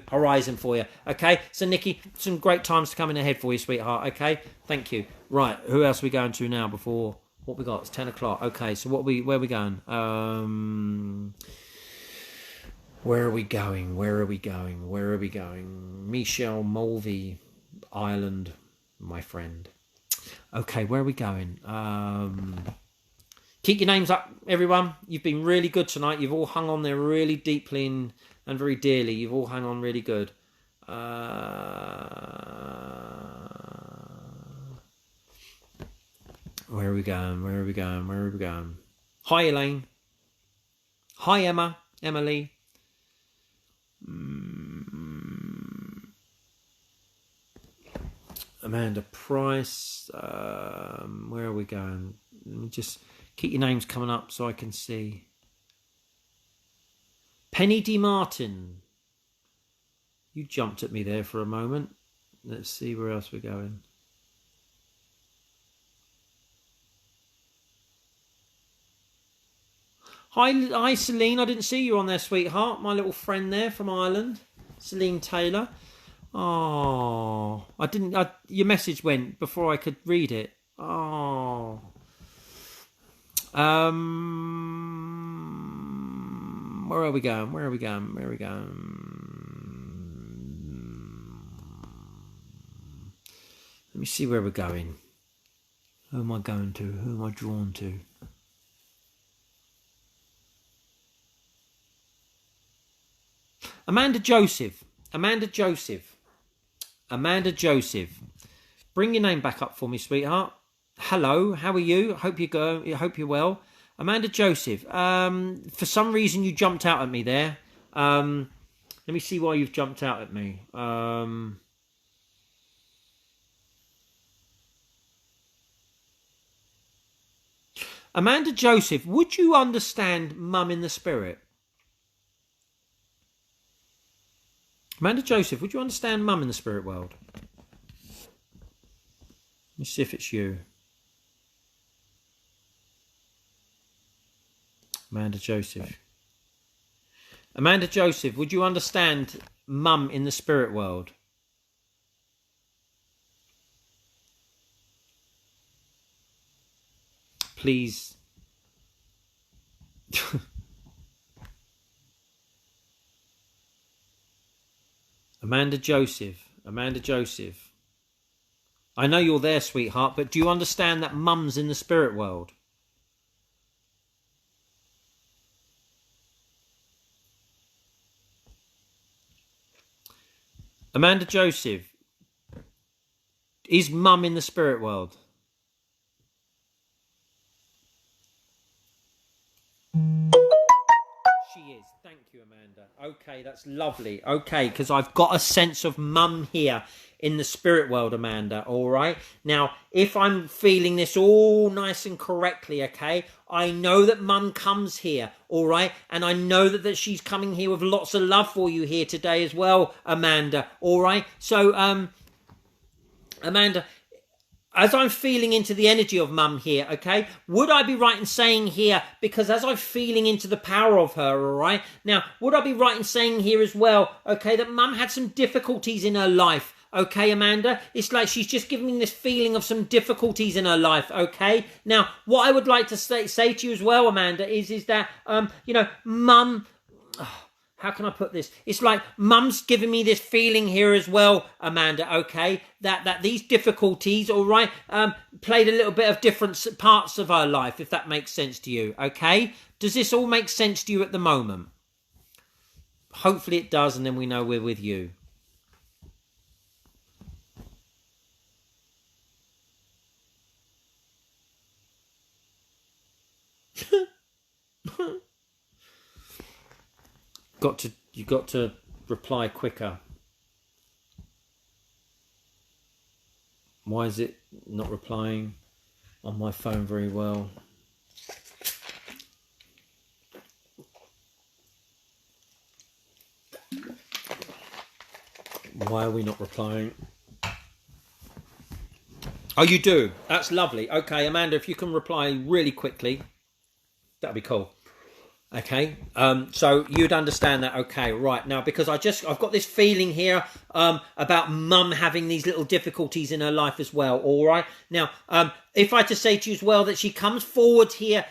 horizon for you, okay? So Nikki, some great times coming ahead for you, sweetheart, okay? Thank you. Right, who else are we going to now before what we got? It's 10 o'clock. Okay, so where are we going? Where are we going? Michelle Mulvey Island, my friend. Okay, where are we going? Keep your names up, everyone. You've been really good tonight. You've all hung on there really deeply and very dearly. You've all hung on really good. Where are we going? Hi, Elaine. Hi, Emily. Amanda Price. Where are we going? Let me just keep your names coming up so I can see. Penny D. Martin. You jumped at me there for a moment. Let's see where else we're going. Hi, Celine. I didn't see you on there, sweetheart. My little friend there from Ireland, Celine Taylor. Oh, I didn't. Your message went before I could read it. Oh. Where are we going? Let me see where we're going. Who am I going to? Who am I drawn to? Amanda Joseph. Bring your name back up for me, sweetheart. Hello, how are you? Hope you're well. Amanda Joseph. For some reason you jumped out at me there. Let me see why you've jumped out at me. Amanda Joseph, would you understand mum in the spirit? Amanda Joseph, would you understand mum in the spirit world? Let me see if it's you. Amanda Joseph. Amanda Joseph, would you understand mum in the spirit world? Please. Amanda Joseph. Amanda Joseph. I know you're there, sweetheart, but do you understand that mum's in the spirit world? Amanda Joseph, is mum in the spirit world? She is. Thank you, Amanda. Okay, that's lovely. Okay, because I've got a sense of mum here in the spirit world, Amanda. All right. Now, if I'm feeling this all nice and correctly, okay, I know that mum comes here, all right, and I know that she's coming here with lots of love for you here today as well, Amanda. All right. So, Amanda, as I'm feeling into the energy of mum here, okay, would I be right in saying here, because as I'm feeling into the power of her, all right, now, would I be right in saying here as well, okay, that mum had some difficulties in her life, okay, Amanda? It's like she's just giving me this feeling of some difficulties in her life, okay? Now, what I would like to say to you as well, Amanda, is that, you know, mum... how can I put this? It's like mum's giving me this feeling here as well, Amanda, okay, that these difficulties, all right, played a little bit of different parts of her life, if that makes sense to you, okay? Does this all make sense to you at the moment? Hopefully it does, and then we know we're with you. You got to reply quicker. Why is it not replying on my phone very well? Why are we not replying? Oh, you do. That's lovely. Okay, Amanda, if you can reply really quickly, that'd be cool. Okay, so you'd understand that. Okay, right now, because I've got this feeling here about mum having these little difficulties in her life as well. All right, now, if I had to say to you as well that she comes forward here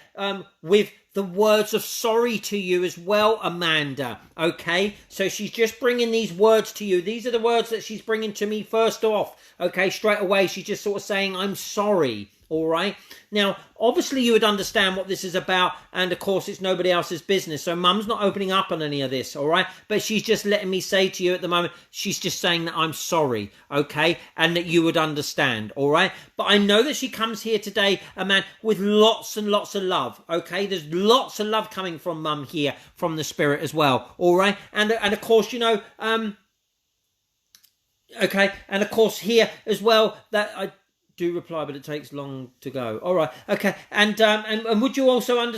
with the words of sorry to you as well, Amanda. Okay, so she's just bringing these words to you. These are the words that she's bringing to me first off. Okay, straight away, she's just sort of saying, I'm sorry. All right. Now, obviously, you would understand what this is about. And of course, it's nobody else's business. So mum's not opening up on any of this. All right. But she's just letting me say to you at the moment, she's just saying that I'm sorry. OK. And that you would understand. All right. But I know that she comes here today, man, with lots and lots of love. OK. There's lots of love coming from mum here, from the spirit as well. All right. And of course, you know, OK. And of course, here as well, that I do reply, but it takes long to go. All right, okay, and would you also and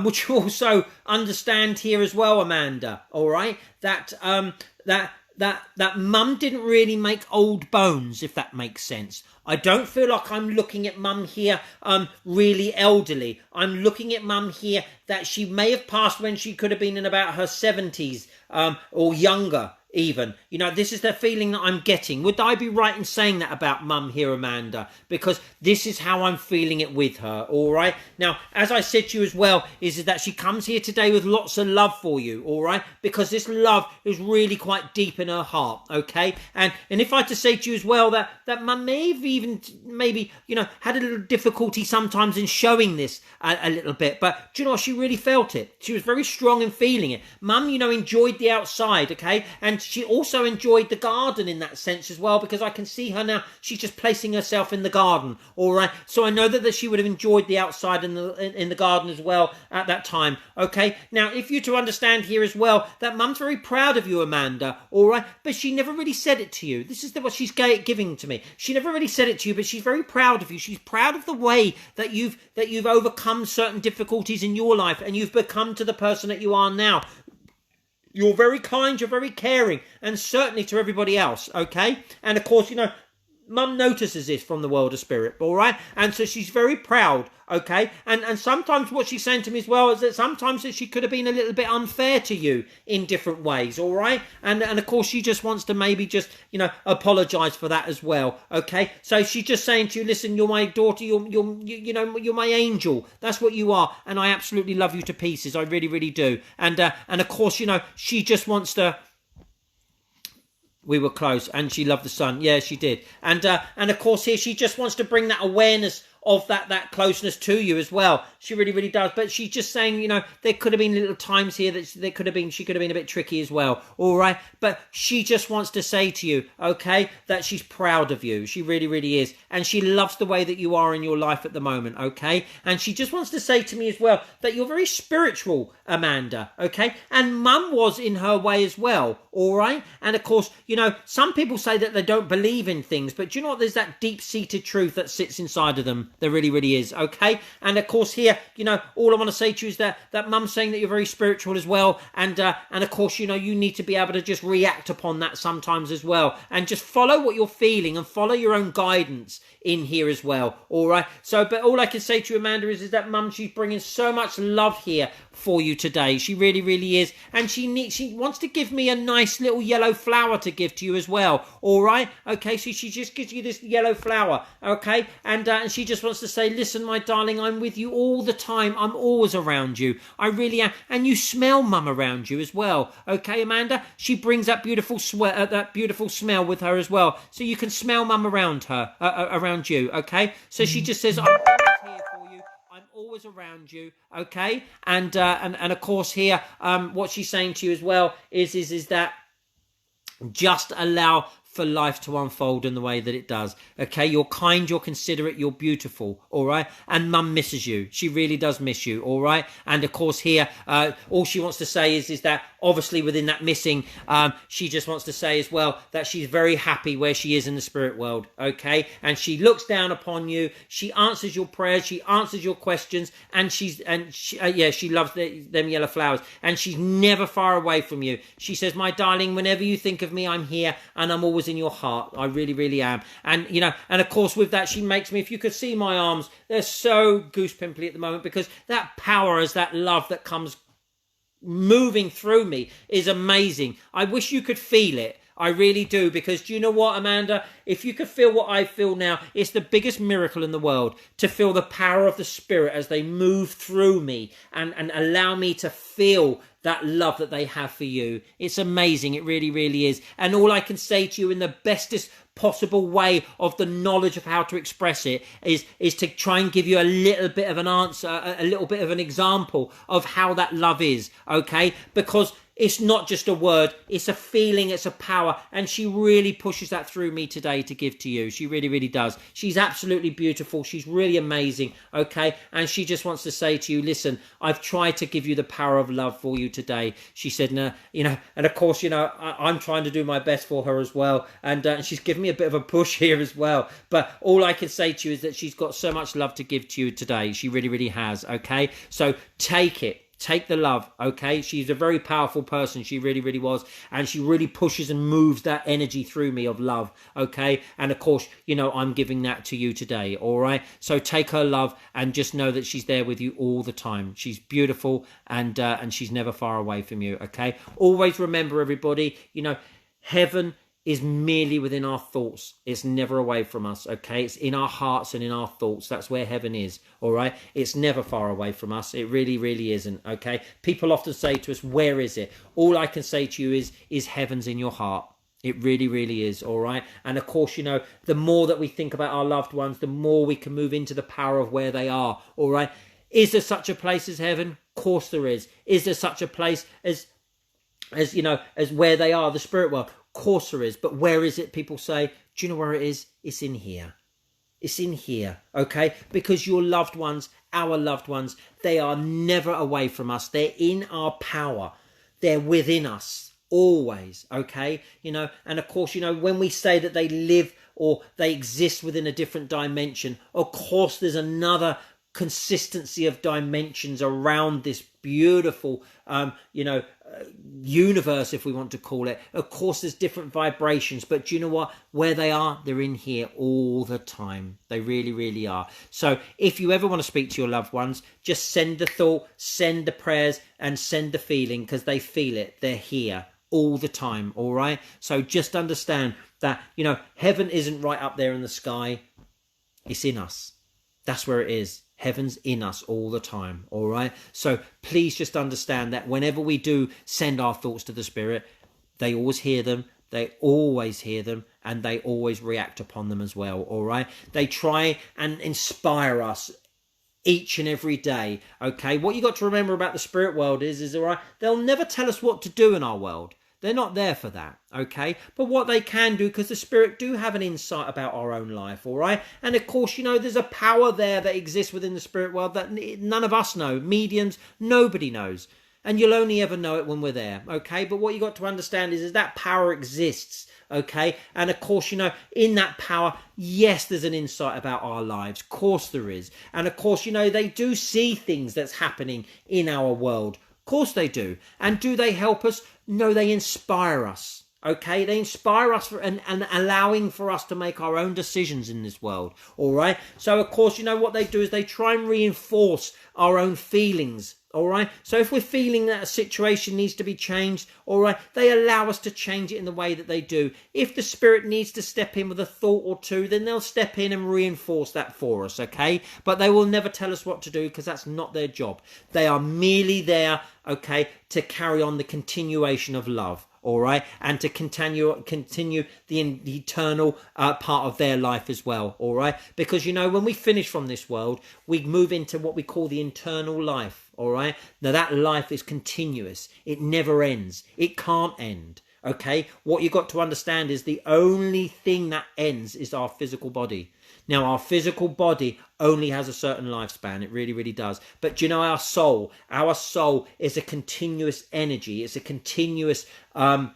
would you also understand here as well, Amanda? All right, that that mum didn't really make old bones, if that makes sense. I don't feel like I'm looking at mum here really elderly. I'm looking at mum here that she may have passed when she could have been in about her 70s or younger. Even, you know, this is the feeling that I'm getting. Would I be right in saying that about mum here, Amanda? Because this is how I'm feeling it with her, all right? Now, as I said to you as well, is that she comes here today with lots of love for you, all right? Because this love is really quite deep in her heart, okay? And if I had to say to you as well that mum may have even, maybe, you know, had a little difficulty sometimes in showing this a little bit, but do you know what? She really felt it. She was very strong in feeling it. Mum, you know, enjoyed the outside, okay? And and she also enjoyed the garden in that sense as well, because I can see her now. She's just placing herself in the garden. All right. So I know that she would have enjoyed the outside in the garden as well at that time. Okay. Now, if you're to understand here as well, that Mum's very proud of you, Amanda. All right. But she never really said it to you. This is what she's giving to me. She never really said it to you, but she's very proud of you. She's proud of the way that you've overcome certain difficulties in your life, and you've become to the person that you are now. You're very kind, you're very caring, and certainly to everybody else, okay? And of course, Mum notices this from the world of spirit, all right? And so she's very proud, okay? And sometimes what she's saying to me as well is that sometimes that she could have been a little bit unfair to you in different ways, all right? And of course, she just wants to maybe just, apologise for that as well, okay? So she's just saying to you, listen, you're my daughter, you're my angel. That's what you are, and I absolutely love you to pieces. I really, really do. And of course, she just wants to... We were close, and she loved the sun. Yeah, she did. And of course here she just wants to bring that awareness of that closeness to you as well. She really, really does. But she's just saying, there could have been little times here that she could have been a bit tricky as well. All right. But she just wants to say to you, okay, that she's proud of you. She really, really is. And she loves the way that you are in your life at the moment. Okay. And she just wants to say to me as well that you're very spiritual, Amanda. Okay. And Mum was in her way as well. All right. And of course, some people say that they don't believe in things, but do you know what? There's that deep-seated truth that sits inside of them. There really, really is. Okay. And of course here, all I want to say to you is that Mum's saying that you're very spiritual as well. And of course, you need to be able to just react upon that sometimes as well. And just follow what you're feeling and follow your own guidance in here as well. All right. So, but all I can say to you, Amanda, is that Mum, she's bringing so much love here for you today. She really, really is. And she wants to give me a nice little yellow flower to give to you as well. All right. Okay. So she just gives you this yellow flower. Okay. And she just wants to say, listen, my darling, I'm with you all the time. I'm always around you. I really am. And you smell Mum around you as well. Okay, Amanda? She brings that beautiful smell with her as well. So you can smell Mum around her, around you. Okay? So she just says, I'm always here for you. I'm always around you. Okay? And of course here, what she's saying to you as well is that just allow for life to unfold in the way that it does. Okay, you're kind, you're considerate, you're beautiful. All right, and Mum misses you. She really does miss you. All right, and of course here, all she wants to say is that obviously within that missing, she just wants to say as well that she's very happy where she is in the spirit world. Okay, and she looks down upon you. She answers your prayers. She answers your questions, and she loves them yellow flowers, and she's never far away from you. She says, my darling, whenever you think of me, I'm here, and I'm always in your heart. I really, really am. And and of course with that, she makes me, if you could see my arms, they're so goose pimply at the moment, because that power is that love that comes moving through me is amazing. I wish you could feel it. I really do, because do you know what, Amanda? If you could feel what I feel now, it's the biggest miracle in the world to feel the power of the Spirit as they move through me and allow me to feel that love that they have for you. It's amazing. It really, really is. And all I can say to you in the bestest possible way of the knowledge of how to express it is to try and give you a little bit of an answer, a little bit of an example of how that love is, okay? Because it's not just a word, it's a feeling, it's a power, and she really pushes that through me today to give to you. She really, really does. She's absolutely beautiful. She's really amazing, okay? And she just wants to say to you, listen, I've tried to give you the power of love for you today. She said, no, and of course, I'm trying to do my best for her as well, and she's given me a bit of a push here as well. But all I can say to you is that she's got so much love to give to you today. She really, really has, okay? So take it. Take the love, okay? She's a very powerful person. She really, really was. And she really pushes and moves that energy through me of love, okay? And of course, I'm giving that to you today, all right? So take her love and just know that she's there with you all the time. She's beautiful and she's never far away from you, okay? Always remember, everybody, heaven is merely within our thoughts. It's never away from us, okay? It's in our hearts and in our thoughts. That's where heaven is, all right? It's never far away from us. It really, really isn't, okay? People often say to us, where is it? All I can say to you is heaven's in your heart. It really, really is, all right? And of course, the more that we think about our loved ones, the more we can move into the power of where they are, all right? Is there such a place as heaven? Of course there is. Is there such a place as as you know, as where they are, the spirit world. Of course there is, but where is it? People say, do you know where it is? It's in here. It's in here, okay? Because your loved ones, our loved ones, they are never away from us. They're in our power. They're within us always, okay? You know, and of course, you know, when we say that they live or they exist within a different dimension, of course there's another consistency of dimensions around this beautiful universe, if we want to call it. Of course there's different vibrations, but do you know what? Where they are, they're in here all the time. They really, really are. So if you ever want to speak to your loved ones, just send the thought, send the prayers, and send the feeling, because they feel it. They're here all the time. All right, so just understand that, you know, heaven isn't right up there in the sky. It's in us. That's where it is. Heaven's in us all the time, all right? So please just understand that whenever we do send our thoughts to the spirit, they always hear them, they always hear them, and they always react upon them as well, all right? They try and inspire us each and every day, okay? What you got to remember about the spirit world is all right, they'll never tell us what to do in our world. They're not there for that, okay? But what they can do, because the spirit do have an insight about our own life, all right? And of course, you know, there's a power there that exists within the spirit world that none of us know. Mediums, nobody knows. And you'll only ever know it when we're there, okay? But what you got to understand is that power exists, okay? And of course, you know, in that power, yes, there's an insight about our lives. Of course there is. And of course, you know, they do see things that's happening in our world. Of course they do. And do they help us? No, they inspire us. Okay, they inspire us and allowing for us to make our own decisions in this world. All right. So of course, you know what they do is they try and reinforce our own feelings. All right. So if we're feeling that a situation needs to be changed, all right, they allow us to change it in the way that they do. If the spirit needs to step in with a thought or two, then they'll step in and reinforce that for us. Okay. But they will never tell us what to do, because that's not their job. They are merely there, okay, to carry on the continuation of love. All right, and to continue the eternal part of their life as well. All right, because you know, when we finish from this world, we move into what we call the eternal life. All right, now that life is continuous. It never ends. It can't end. Okay, what you got to understand is the only thing that ends is our physical body. Now, our physical body only has a certain lifespan. It really, really does. But you know, our soul is a continuous energy. It's a continuous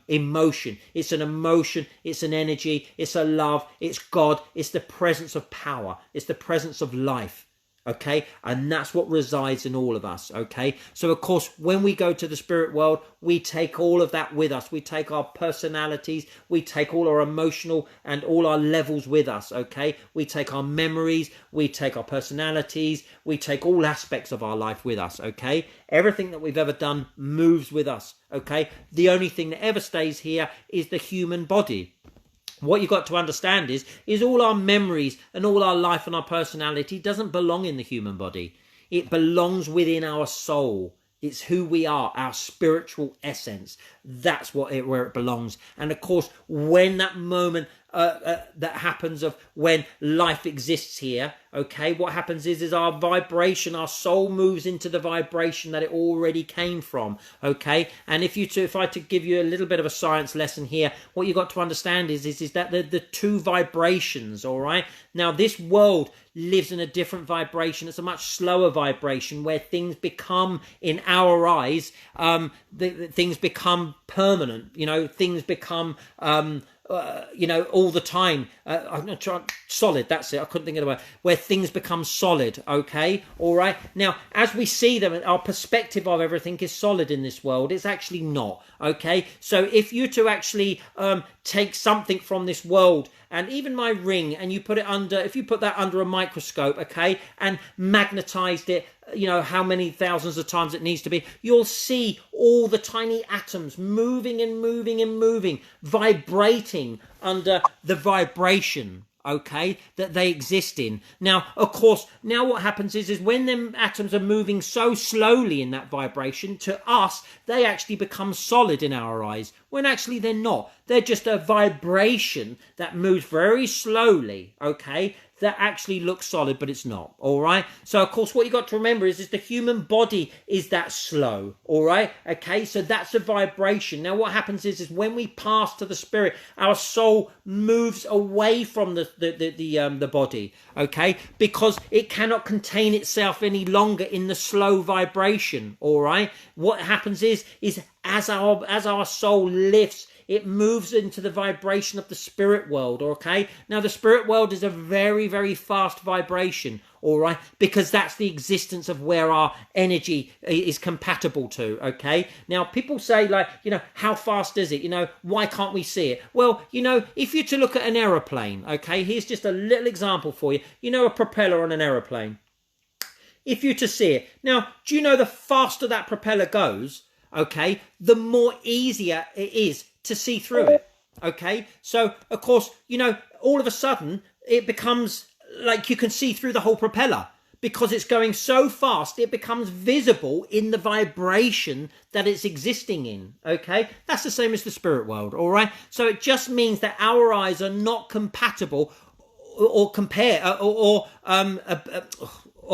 emotion. It's an emotion. It's an energy. It's a love. It's God. It's the presence of power. It's the presence of life. Okay, and that's what resides in all of us. Okay, so of course, when we go to the spirit world, we take all of that with us. We take our personalities, we take all our emotional and all our levels with us. Okay, we take our memories, we take our personalities, we take all aspects of our life with us. Okay, everything that we've ever done moves with us. Okay, the only thing that ever stays here is the human body. What you've got to understand is all our memories and all our life and our personality doesn't belong in the human body. It belongs within our soul. It's who we are, our spiritual essence. That's where it belongs. And of course, when that moment that happens of when life exists here, okay, what happens is our vibration, our soul moves into the vibration that it already came from, okay? And if I to give you a little bit of a science lesson here, what you got to understand is that the two vibrations, all right? Now, this world lives in a different vibration. It's a much slower vibration where things become, in our eyes, things become permanent, you know, things become all the time. I'm not trying solid. That's it. I couldn't think of the word. Where things become solid. Okay. All right. Now, as we see them, our perspective of everything is solid in this world. It's actually not. Okay. So if you to actually take something from this world, and even my ring, and you put it under, if you put that under a microscope, okay, and magnetized it, you know, how many thousands of times it needs to be, you'll see all the tiny atoms moving and moving and moving, vibrating under the vibration, okay, that they exist in. Now, of course, now what happens is when them atoms are moving so slowly in that vibration, to us, they actually become solid in our eyes, when actually they're not. They're just a vibration that moves very slowly, okay, that actually looks solid, but it's not. All right. So of course, what you got to remember is the human body is that slow. All right. Okay. So that's a vibration. Now, what happens is when we pass to the spirit, our soul moves away from the body. Okay, because it cannot contain itself any longer in the slow vibration. All right. What happens is as our soul lifts, it moves into the vibration of the spirit world. Okay. Now the spirit world is a very, very fast vibration. All right, because that's the existence of where our energy is compatible to. Okay. Now people say, like, how fast is it? Why can't we see it? Well, if you're to look at an aeroplane, okay, here's just a little example for you. A propeller on an aeroplane. If you're to see it now, do you know the faster that propeller goes, okay, the more easier it is to see through it. Okay. So of course, all of a sudden it becomes like you can see through the whole propeller because it's going so fast. It becomes visible in the vibration that it's existing in. Okay. That's the same as the spirit world. All right. So it just means that our eyes are not compatible or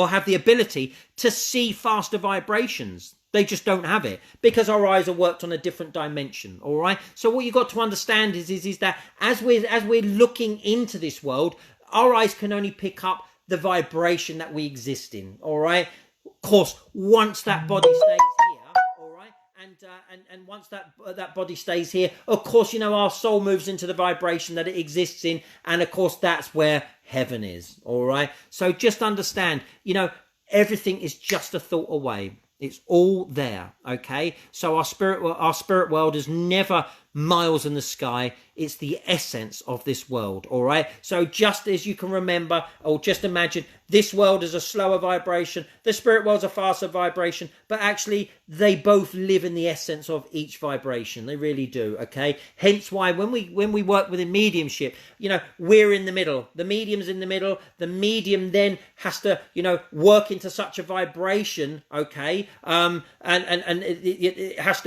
have the ability to see faster vibrations. They just don't have it because our eyes are worked on a different dimension. All right. So what you got to understand is that as we're looking into this world, our eyes can only pick up the vibration that we exist in. All right. Of course, once that body stays here, all right, and once that body stays here, of course, our soul moves into the vibration that it exists in, and of course, that's where heaven is. All right. So just understand, everything is just a thought away. It's all there, okay? So our spirit world is never miles in the sky. It's the essence of this world, all right? So just as you can remember, or just imagine, this world is a slower vibration, the spirit world's a faster vibration, but actually they both live in the essence of each vibration. They really do, okay? Hence why when we work within mediumship, we're in the middle. The medium's in the middle. The medium then has to, work into such a vibration, okay?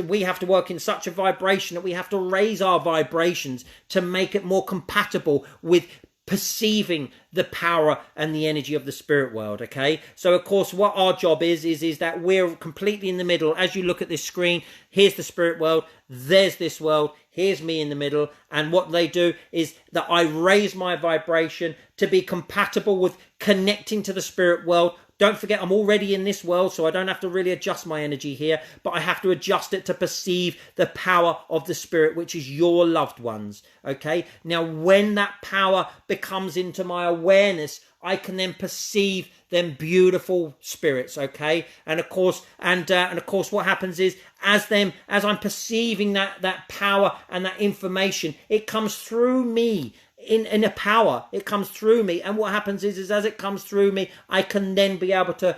We have to work in such a vibration that we have to raise our vibrations to make it more compatible with perceiving the power and the energy of the spirit world. Okay, so of course what our job is that we're completely in the middle. As you look at this screen, here's the spirit world, there's this world, here's me in the middle, and what they do is that I raise my vibration to be compatible with connecting to the spirit world. Don't forget, I'm already in this world, so I don't have to really adjust my energy here, but I have to adjust it to perceive the power of the spirit, which is your loved ones. Okay. Now, when that power becomes into my awareness, I can then perceive them beautiful spirits. Okay. And of course, what happens is as I'm perceiving that power and that information, it comes through me. In a power, it comes through me, and what happens is as it comes through me, I can then be able to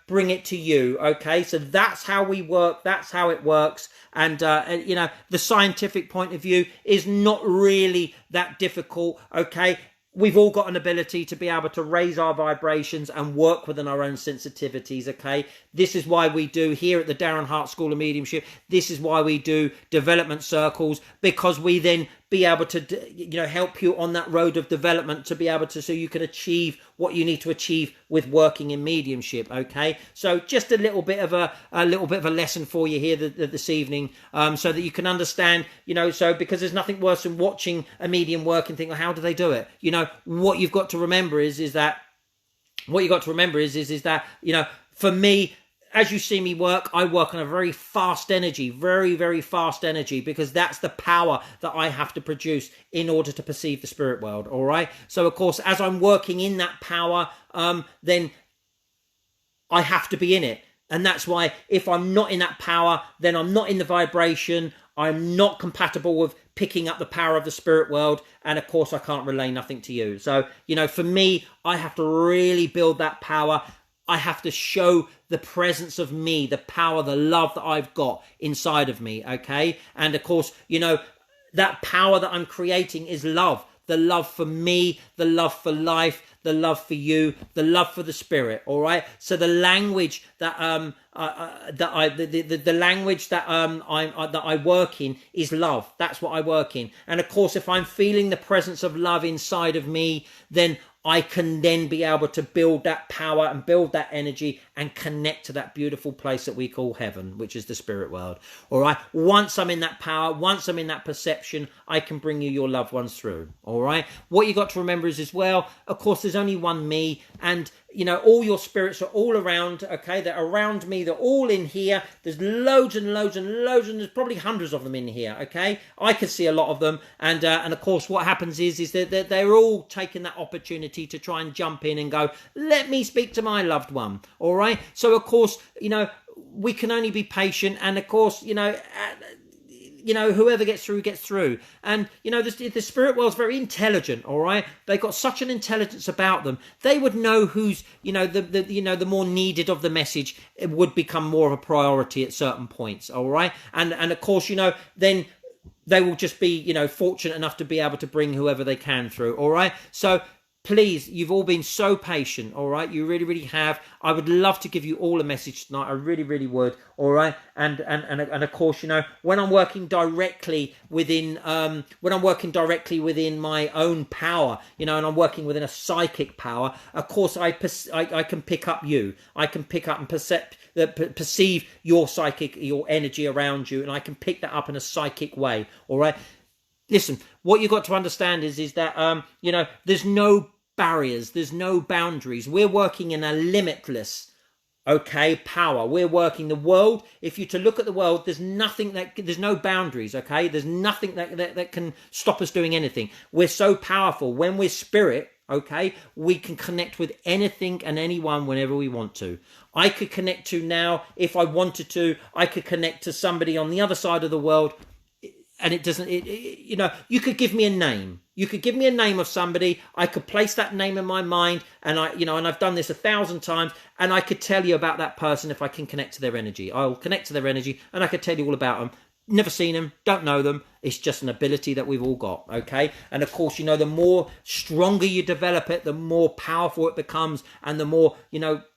bring it to you. Okay, so that's how we work, that's how it works, and the scientific point of view is not really that difficult. Okay, we've all got an ability to be able to raise our vibrations and work within our own sensitivities. Okay, this is why we do here at the Darren Hart School of Mediumship, this is why we do development circles, because we then be able to help you on that road of development to be able to, so you can achieve what you need to achieve with working in mediumship. Okay, so just a little bit of a lesson for you here this evening, so that you can understand, so because there's nothing worse than watching a medium work and think, well, how do they do it? What you've got to remember is that for me, as you see me work, I work on a very fast energy, very, very fast energy, because that's the power that I have to produce in order to perceive the spirit world. All right. So, of course, as I'm working in that power, then I have to be in it. And that's why if I'm not in that power, then I'm not in the vibration. I'm not compatible with picking up the power of the spirit world. And of course, I can't relay nothing to you. So, for me, I have to really build that power. I have to show the presence of me, the power, the love that I've got inside of me, okay? And of course, that power that I'm creating is love. The love for me, the love for life, the love for you, the love for the spirit, all right? So the language that I work in is love. That's what I work in. And of course, if I'm feeling the presence of love inside of me, then I can then be able to build that power and build that energy and connect to that beautiful place that we call heaven, which is the spirit world. All right. Once I'm in that power, once I'm in that perception, I can bring you your loved ones through. All right. What you got to remember is as well, of course, there's only one me, and all your spirits are all around. Okay. They're around me. They're all in here. There's loads and loads and loads, and there's probably hundreds of them in here. Okay. I can see a lot of them. And of course, what happens is that they're all taking that opportunity to try and jump in and go, let me speak to my loved one. All right. So of course, we can only be patient, and of course, whoever gets through. And the spirit world's very intelligent. All right. They've got such an intelligence about them. They would know who's the more needed of the message. It would become more of a priority at certain points. All right. And of course, then they will just be, fortunate enough to be able to bring whoever they can through. All right. So please, you've all been so patient. All right. You really, really have. I would love to give you all a message tonight. I really, really would. All right. And of course, when I'm working directly within, my own power, and I'm working within a psychic power, of course, I can pick up you. I can pick up and perceive your energy around you, and I can pick that up in a psychic way. All right. Listen, what you've got to understand is that, there's no barriers, there's no boundaries. We're working in a limitless, power. We're working the world. If you to look at the world, there's no boundaries. Okay, there's nothing that can stop us doing anything. We're so powerful. When we're spirit, we can connect with anything and anyone whenever we want to. I could connect to now, if I wanted to, I could connect to somebody on the other side of the world. And it doesn't, you could give me a name. You could give me a name of somebody. I could place that name in my mind, and and I've done this 1,000 times, and I could tell you about that person if I can connect to their energy. I'll connect to their energy, and I could tell you all about them. Never seen them, don't know them. It's just an ability that we've all got, okay? And of course, the more stronger you develop it, the more powerful it becomes, and the more,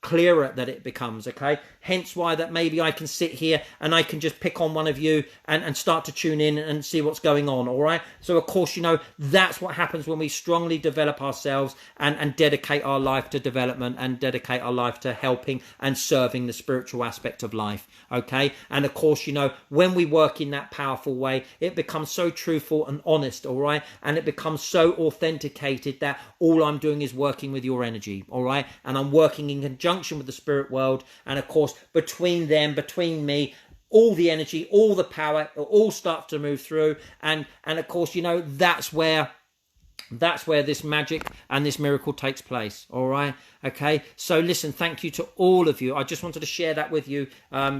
clearer that it becomes, okay? Hence why that maybe I can sit here and I can just pick on one of you and start to tune in and see what's going on, all right? So of course, that's what happens when we strongly develop ourselves and dedicate our life to development and dedicate our life to helping and serving the spiritual aspect of life, okay? And of course, when we work in that powerful way, it becomes so truthful and honest, all right? And it becomes so authenticated that all I'm doing is working with your energy, all right? And I'm working in conjunction with the spirit world. And of course, between me, all the energy, all the power, it all starts to move through. And of course, that's where this magic and this miracle takes place. All right. Okay. So listen, thank you to all of you. I just wanted to share that with you,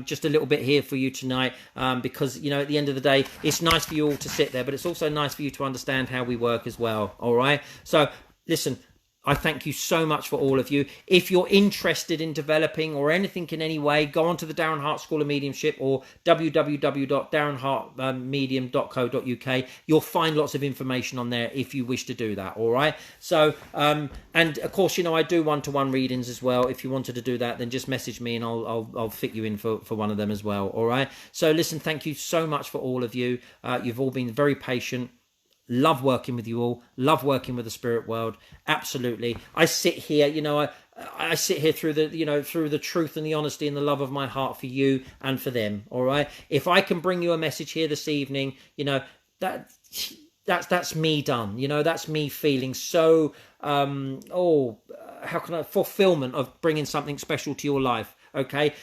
just a little bit here for you tonight, because, at the end of the day, it's nice for you all to sit there, but it's also nice for you to understand how we work as well. All right. So listen, I thank you so much for all of you. If you're interested in developing or anything in any way, go on to the Darren Hart School of Mediumship or www.darrenhartmedium.co.uk. You'll find lots of information on there if you wish to do that, all right? So, and of course, I do one-to-one readings as well. If you wanted to do that, then just message me and I'll fit you in for one of them as well, all right? So listen, thank you so much for all of you. You've all been very patient. Love working with you all. Love working with the spirit world. Absolutely. I sit here, I sit here through the, through the truth and the honesty and the love of my heart for you and for them. All right. If I can bring you a message here this evening, that's me done. That's me feeling so, fulfillment of bringing something special to your life. Okay.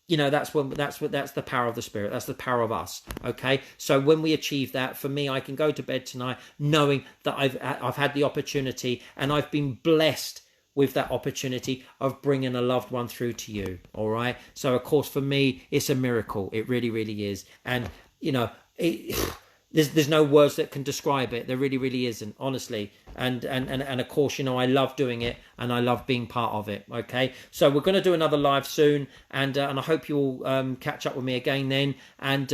That's the power of the spirit. That's the power of us. Okay. So when we achieve that, for me, I can go to bed tonight knowing that I've had the opportunity and I've been blessed with that opportunity of bringing a loved one through to you. All right. So of course, for me, it's a miracle. It really, really is. And there's no words that can describe it. There really, really isn't, honestly. And of course, I love doing it and I love being part of it. Okay. So we're going to do another live soon. And I hope you'll catch up with me again then. And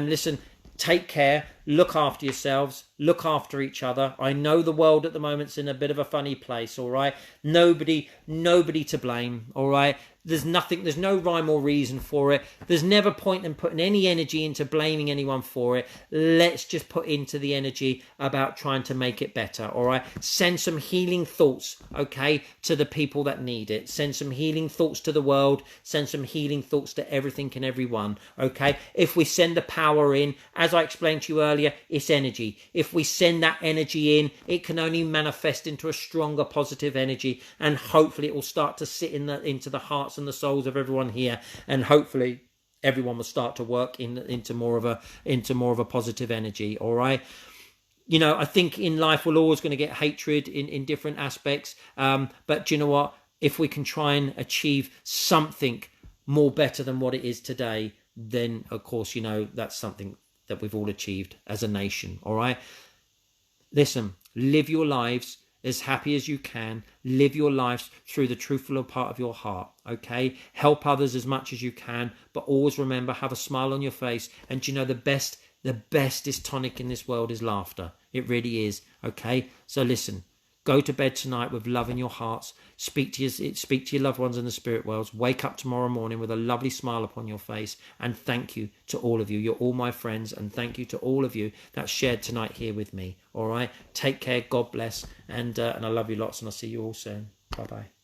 listen, take care. look after yourselves, look after each other. I know the world at the moment's in a bit of a funny place, all right? Nobody to blame, all right? There's no rhyme or reason for it. There's never point in putting any energy into blaming anyone for it. Let's just put into the energy about trying to make it better, all right? Send some healing thoughts, okay, to the people that need it. Send some healing thoughts to the world. Send some healing thoughts to everything and everyone, okay? If we send the power in, as I explained to you earlier, it's energy. If we send that energy in, it can only manifest into a stronger positive energy, and hopefully it will start to sit into the hearts and the souls of everyone here, and hopefully everyone will start to work into more of a positive energy. All right. You know, I think in life we're always going to get hatred in different aspects, but do you know what? If we can try and achieve something more better than what it is today, then of course, you know, that's something that we've all achieved as a nation. All right. Listen, live your lives as happy as you can. Live your lives through the truthful part of your heart, okay? Help others as much as you can, but always remember, have a smile on your face. And you know, the bestest tonic in this world is laughter. It really is, okay? So listen, go to bed tonight with love in your hearts. Speak to your loved ones in the spirit worlds. Wake up tomorrow morning with a lovely smile upon your face. And thank you to all of you. You're all my friends. And thank you to all of you that shared tonight here with me. All right? Take care. God bless. And I love you lots. And I'll see you all soon. Bye-bye.